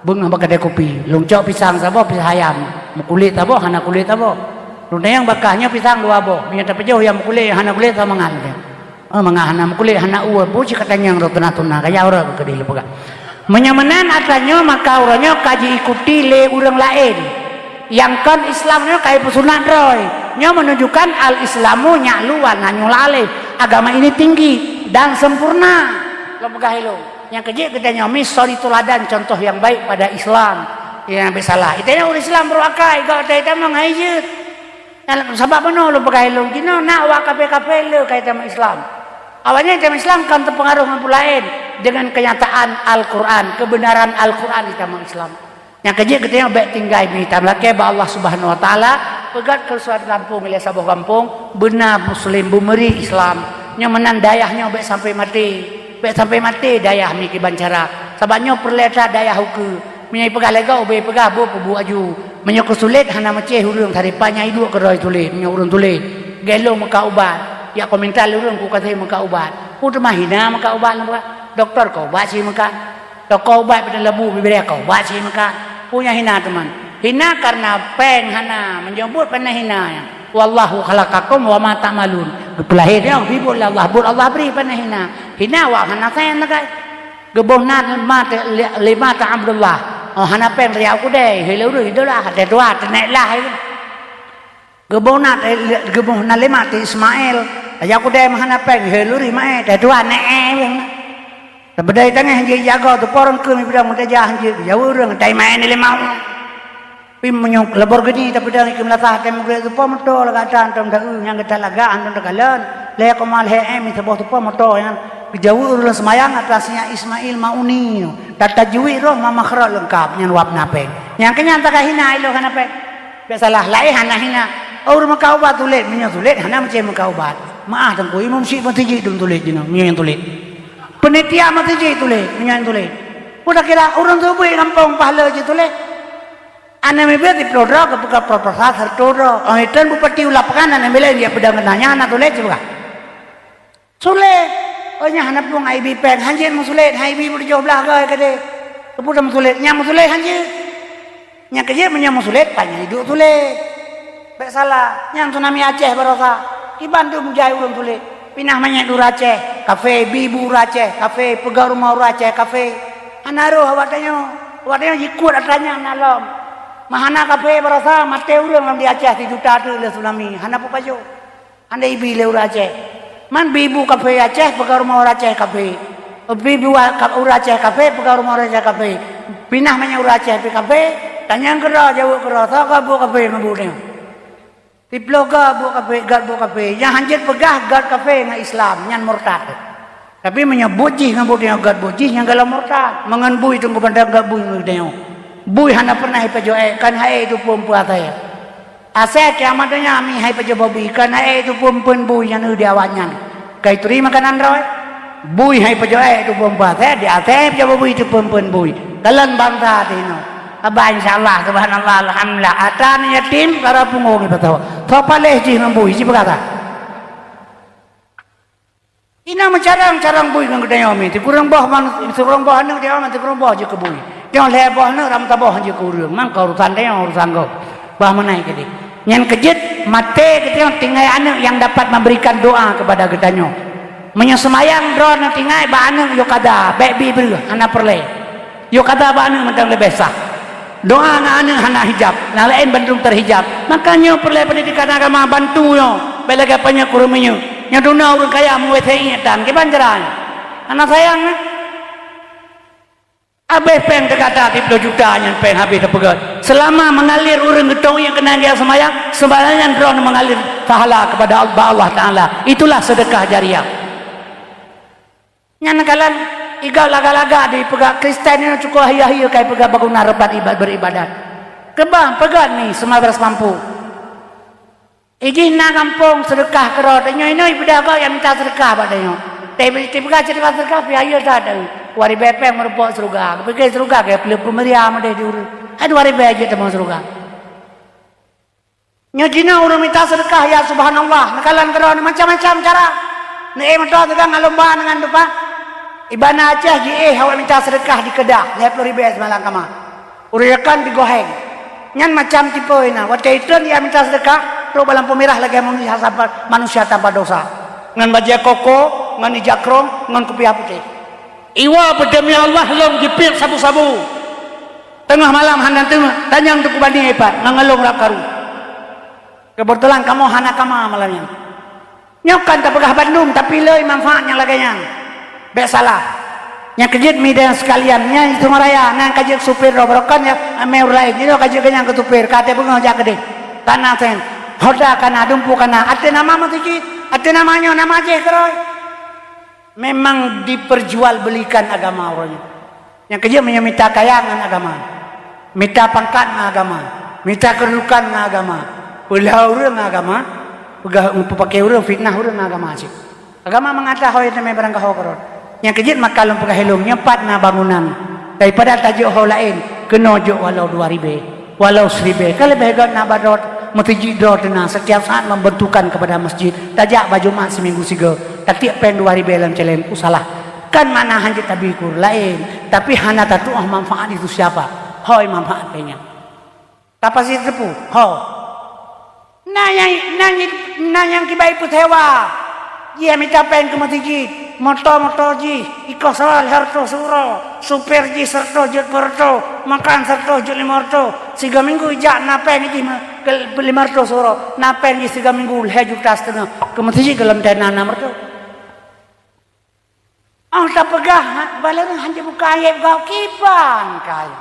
bunga bakadai kopi longcok pisang sabo pisang ayam kulit tabo hana kulit tabo runda yang bakahnya pisang dua boh minyak tapi jauh yang kulit hana kulit sama mangal mangah hana kulit hana uwa puji katanya yang rotuna kaya orang kedai lo pegang menyamanan atanya maka orangnya kaji ikuti le orang lain yang kan Islamnya kayak pesunat roy nya menunjukkan al-islamu nyakluan nanyulale agama ini tinggi dan sempurna lo pegah lo yang kejik kita nyomis sorry tuladan contoh yang baik pada Islam yang salah itu yang orang Islam berakai kalau kita mengajut sebab mana lo pegah lo gino nak wa kape lo kayak sama Islam awalnya dalam Islam kan terpengaruh dengan lain dengan kenyataan Al-Quran kebenaran Al-Quran di dalam Islam yang kejik kita yang baik tinggal di dalam laki Allah Subhanahu Wa Taala pegat ke suatu kampung milik sebuah kampung benar Muslim bumeri Islam yang menandayahnya baik sampai mati dayah miki bancara sebabnya perleta dayah huku menyai pegah lega ubay pegah bu aju menyok sulit hana maceh urang taripanya hidup keroi tulit menyok urang tulit gelo muka ubat ya komentar urang ku kata muka ubat ku mah hina muka ubat doktor kau ubat si muka kau ubat pada lebu bibir kau ubat si muka punya hina teman hina karena peng hana menjemput pernah hina ya wallahu khalaqakum wa ma ta'malun kelahirnya bibul Allah beri pernah hina wa hana saya nagai gebohnat mata Abdullah hana peng riau ku deh heluru idolah ada dua teneklah gebohnat lemat Ismail ya ku deh hana peng heluru mae ada dua nek Sebedai tengah hanjir jaga tu porong ke mi bidang mutajah hanjir jauh urang tai main ni lemau. Pi menyong lebor gini tapi dah ke melatah tem gre tu pom to laga tan tom dau yang kita laga anton dagalan le komal he mi sebuah tu pom to yang jauh urang semayang atasnya Ismail Mauni. Tata juwi roh mama khra lengkap yang wap napeng. Yang kenyata ka hina ilo kana pe. Biasalah lai hana hina. Aur maka ubat tulet minyak tulet hana macam maka ubat. Maah tengku imam si patiji dum tulet jino minyak tulet. Penitia mati je tulis, minyak tulis. Udah kira orang tu boleh kampung pahala je tulis. Ane mebet di prodra ke buka proposal hartoro. Itu bupati ulapakan ane mele dia pedang nanya anak tulis juga. Sulit. Oh nya hanap pun IB pen hanjin mau sulit, IB berjauh belah ke kade. Kemudian musulit, nyam musulit hanje. Nya kerja menyam musulit, tanya hidup sulit. Baik salah, nyam tsunami Aceh barosa. Di Bandung jaya urang sulit. Pinah banyak du Aceh, kafe bibu Aceh, kafe pegawai rumah Aceh, kafe. Anaro awatnya jikut atanya nalom. Mahana kafe barosa mate urang lam di Aceh 3 juta tu le tsunami. Hana apa pajo? Anda ibi le urang Aceh. Man bibu kafe Aceh, pegawai rumah Aceh kafe. Bibu urang Aceh kafe, pegawai rumah Aceh kafe. Pinah banyak urang Aceh kafe. Tanya kera jawab kera, tak bu kafe mabudnya. Tiploga bu kafe, gad bu kafe. Yang hanjit pegah gad kafe dengan Islam, nyan murtad. Tapi menyebut jih ngabudnya gad bujih yang galau murtad. Mengan bui tunggu bandar gad bui ngudenya. Bui hana pernah hipajo kan hai itu perempuan saya. Asyik kiamatnya ami hipajo babi kan hai itu perempuan bui yang di awalnya. Kai turi makanan roy. Bui hipajo itu perempuan saya di asyik jo babi itu perempuan bui. Dalam bangsa dino. Abah insyaallah subhanallah alhamdulillah atan yatim para pungung betul. Thopaleh ji ngambui si berkata. Ina carang bui ngang gedaya mi ti kurang boh man kurang boh anu dia man ti kurang boh je ke bui. Dia le boh anu ram ta boh je ke urang man ka urusan dia urusan go. Bah menai ke dia. Nyan kejit mate ke dia tinggal anu yang dapat memberikan doa kepada gedanyo. Menyemayang drone tinggal ba anu yo kada baby bru ana perle. Yo kada ba anu mentang le besah. Doa anak hana hijab, nah lain bandung terhijab. Makanya perlu pendidikan agama bantu yo. Belaga banyak kuruminya. Nya duna urang kaya muwe ingatan ke banjaran. Anak sayang abe peng dekata 3 juta yang peng habis terpegat. Selama mengalir urang getong yang kena dia semayang, sembahyang drone mengalir pahala kepada Allah Taala. Itulah sedekah jariah. Nya nakalan iga laga-laga di pegak Kristen ini cukup hiya-hiya kai pegak baguna rebat beribadat. Kebang pegak ni semabras mampu. Iji na kampung sedekah kerot nyoi pedagang yang minta sedekah padanya. Tapi pegak sedekah hiya sada. Wari bepeng merupok surga. Pergi surga ke peluk pemeriam ada di urang. Ada wari beje temu surga. Nyojina urang minta sedekah ya subhanallah. Nakalan kerot macam-macam cara. Nek mentok tegang lomba dengan depan. Ibana Aceh ji hawa minta sedekah di Kedah 50,000 semalam kama. Uriakan di Goheng. Nyan macam tipe ina. Waktu itu dia minta sedekah, ro balam pemirah lagi manusia tanpa dosa. Ngan baja koko, ngan ijakrong, ngan kopi putih. Iwa demi Allah long jipir sabu-sabu. Tengah malam handan tengah, tanyang untuk banding hebat, ngangalong rakaru. Kebetulan kamu hana kama malamnya. Nyokan tak pegah Bandung, tapi leuy manfaatnya laganya. Baik salah. Yang kejut media sekalian, nya itu maraya, nang kajik supir robrokan ya meu lain. Itu kajik kenyang ke supir, kate bunga jak gede. Tanah sen. Hoda kana dumpu kana, ate nama matiki, ate namanya nama aja keroy. Memang diperjualbelikan agama orangnya. Yang kejut minta kayangan agama. Minta pangkat agama. Minta kedudukan agama. Ulah urang agama. Pegah pakai urang fitnah urang agama sih. Agama mengata hoy teme barang kahau kerot. Yang kejit maka lom pegah helung nyepat na bangunan. Daripada tajuk hau lain kena juk walau 2,000, walau 1,000. Kalau begat na badot mesti drot na setiap saat membentukan kepada masjid. Tajak baju mat seminggu siga. Tatiak pen 2,000 dalam celen usalah. Kan mana hanjit tabikur lain, tapi hana tatu manfaat itu siapa? Hoy manfaat pennya. Kapasi tepu. Ho. Nanyang kibai putewa. Dia minta pen ke masjid, motor ji, iko soal harto suro, super ji serto jut porto, makan serto jut 500, 3 minggu ijak na pen ji ke 500 suro, na pen ji 3 minggu 2 juta setengah, ke masjid ke lentera 600. Oh tak pegah, balerang hanya buka ayat kau kipan kaya.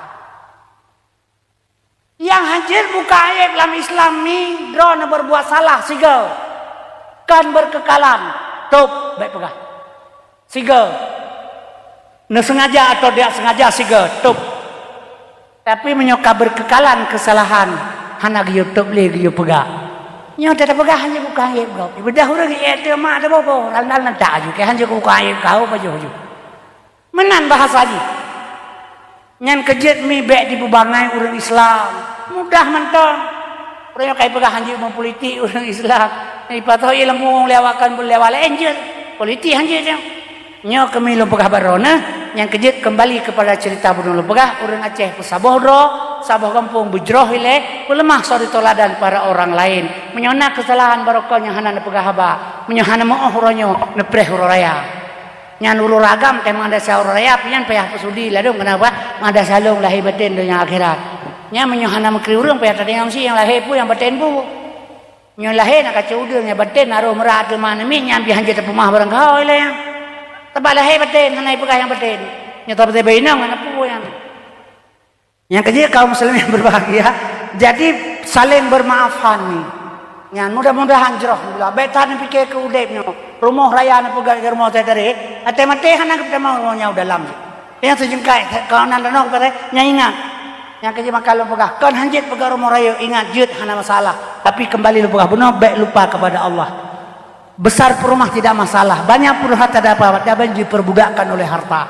Yang hancur buka ayat dalam Islam ni, drone berbuat salah siga. Kan berkekalan, top baik pegah. Siga. Ne sengaja atau tidak sengaja siga, top. Tapi menyoka berkekalan kesalahan, hana giyo top le giyo pegah. Nyo tak pegah hanya buka ayat kau. Ibadah urang itu mak ada apa? Lan tak aju ke hanya buka ayat kau baju. Menan bahasa ni. Nyan kejut mi bek di bubangai urang Islam. Mudah mentong. Orang kai pegah hanya mau politik urang Islam. Ni patah ilmu lewakan boleh wala enjel politik hanje je nyo kami lo pegah barona yang kejut kembali kepada cerita bunuh lepegah orang Aceh pesabohdro saboh kampung bujroh ile lemah sorry toladan para orang lain menyona kesalahan barokahnya hana nepegah haba menyohana mooh ronyo nepreh raya nyan ulu ragam tema ada saur raya pian payah pesudi ladung kenapa ada salung lahir batin dunia akhirat nya menyohana mekri urang payah tadi yang si yang lahir pu yang batin pu nyo lahir nak kaceudeng nya batin naruh merat ke mana mi nyambi hanje tepumah barang kau ile yang tebal lahir batin hana pegah yang batin nya tapi beina ngana pu yang ketiga kaum muslim yang berbahagia jadi saling bermaafan nih nyan mudah-mudahan jroh bila betan pikir ke udepnya rumah raya na pegah ke rumah saya dari ate mate hana kita mau rumahnya dalam yang sejengkai kawanan danau pada ingat yang ketiga kalau pegah kan hanjit pegah rumah raya ingat jut hana masalah tapi kembali lu pegah benar baik lupa kepada Allah besar perumah tidak masalah banyak pun harta dapat dapat diperbudakkan oleh harta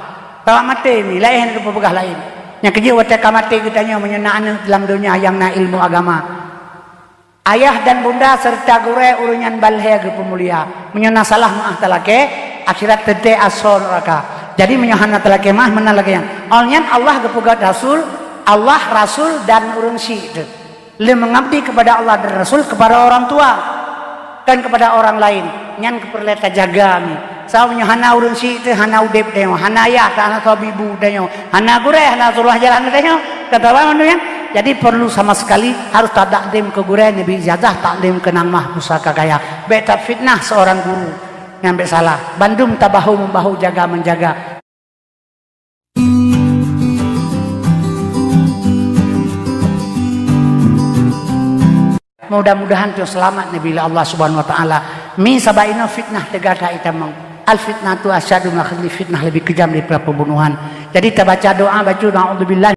tawa mate ni lain lu pegah lain yang ketiga wata mate kita nya menyenangkan dalam dunia yang na ilmu agama ayah dan bunda serta gure urunyan balhe ke pemulia menyana salah maah talake akhirat tete asol neraka jadi menyahana talake mah mana lagi yang alnyan Allah kepugat rasul Allah rasul dan urun si le mengabdi kepada Allah dan rasul kepada orang tua kan kepada orang lain nyan keperleta jaga mi sa menyahana urun si teh hana udep teh hana ya hana tabibu teh hana gure hana suruh jalan teh kata mana yang jadi perlu sama sekali harus takdim ke guru nabi ijazah takdim ke namah pusaka kaya beta fitnah seorang guru ngambil salah Bandung tabahu membahu jaga menjaga mudah-mudahan tu selamat nabi Allah subhanahu wa taala mi sabaina fitnah tegada itamang al fitnah tu asyadu ma fitnah lebih kejam daripada pembunuhan jadi kita baca doa baca naudzubillah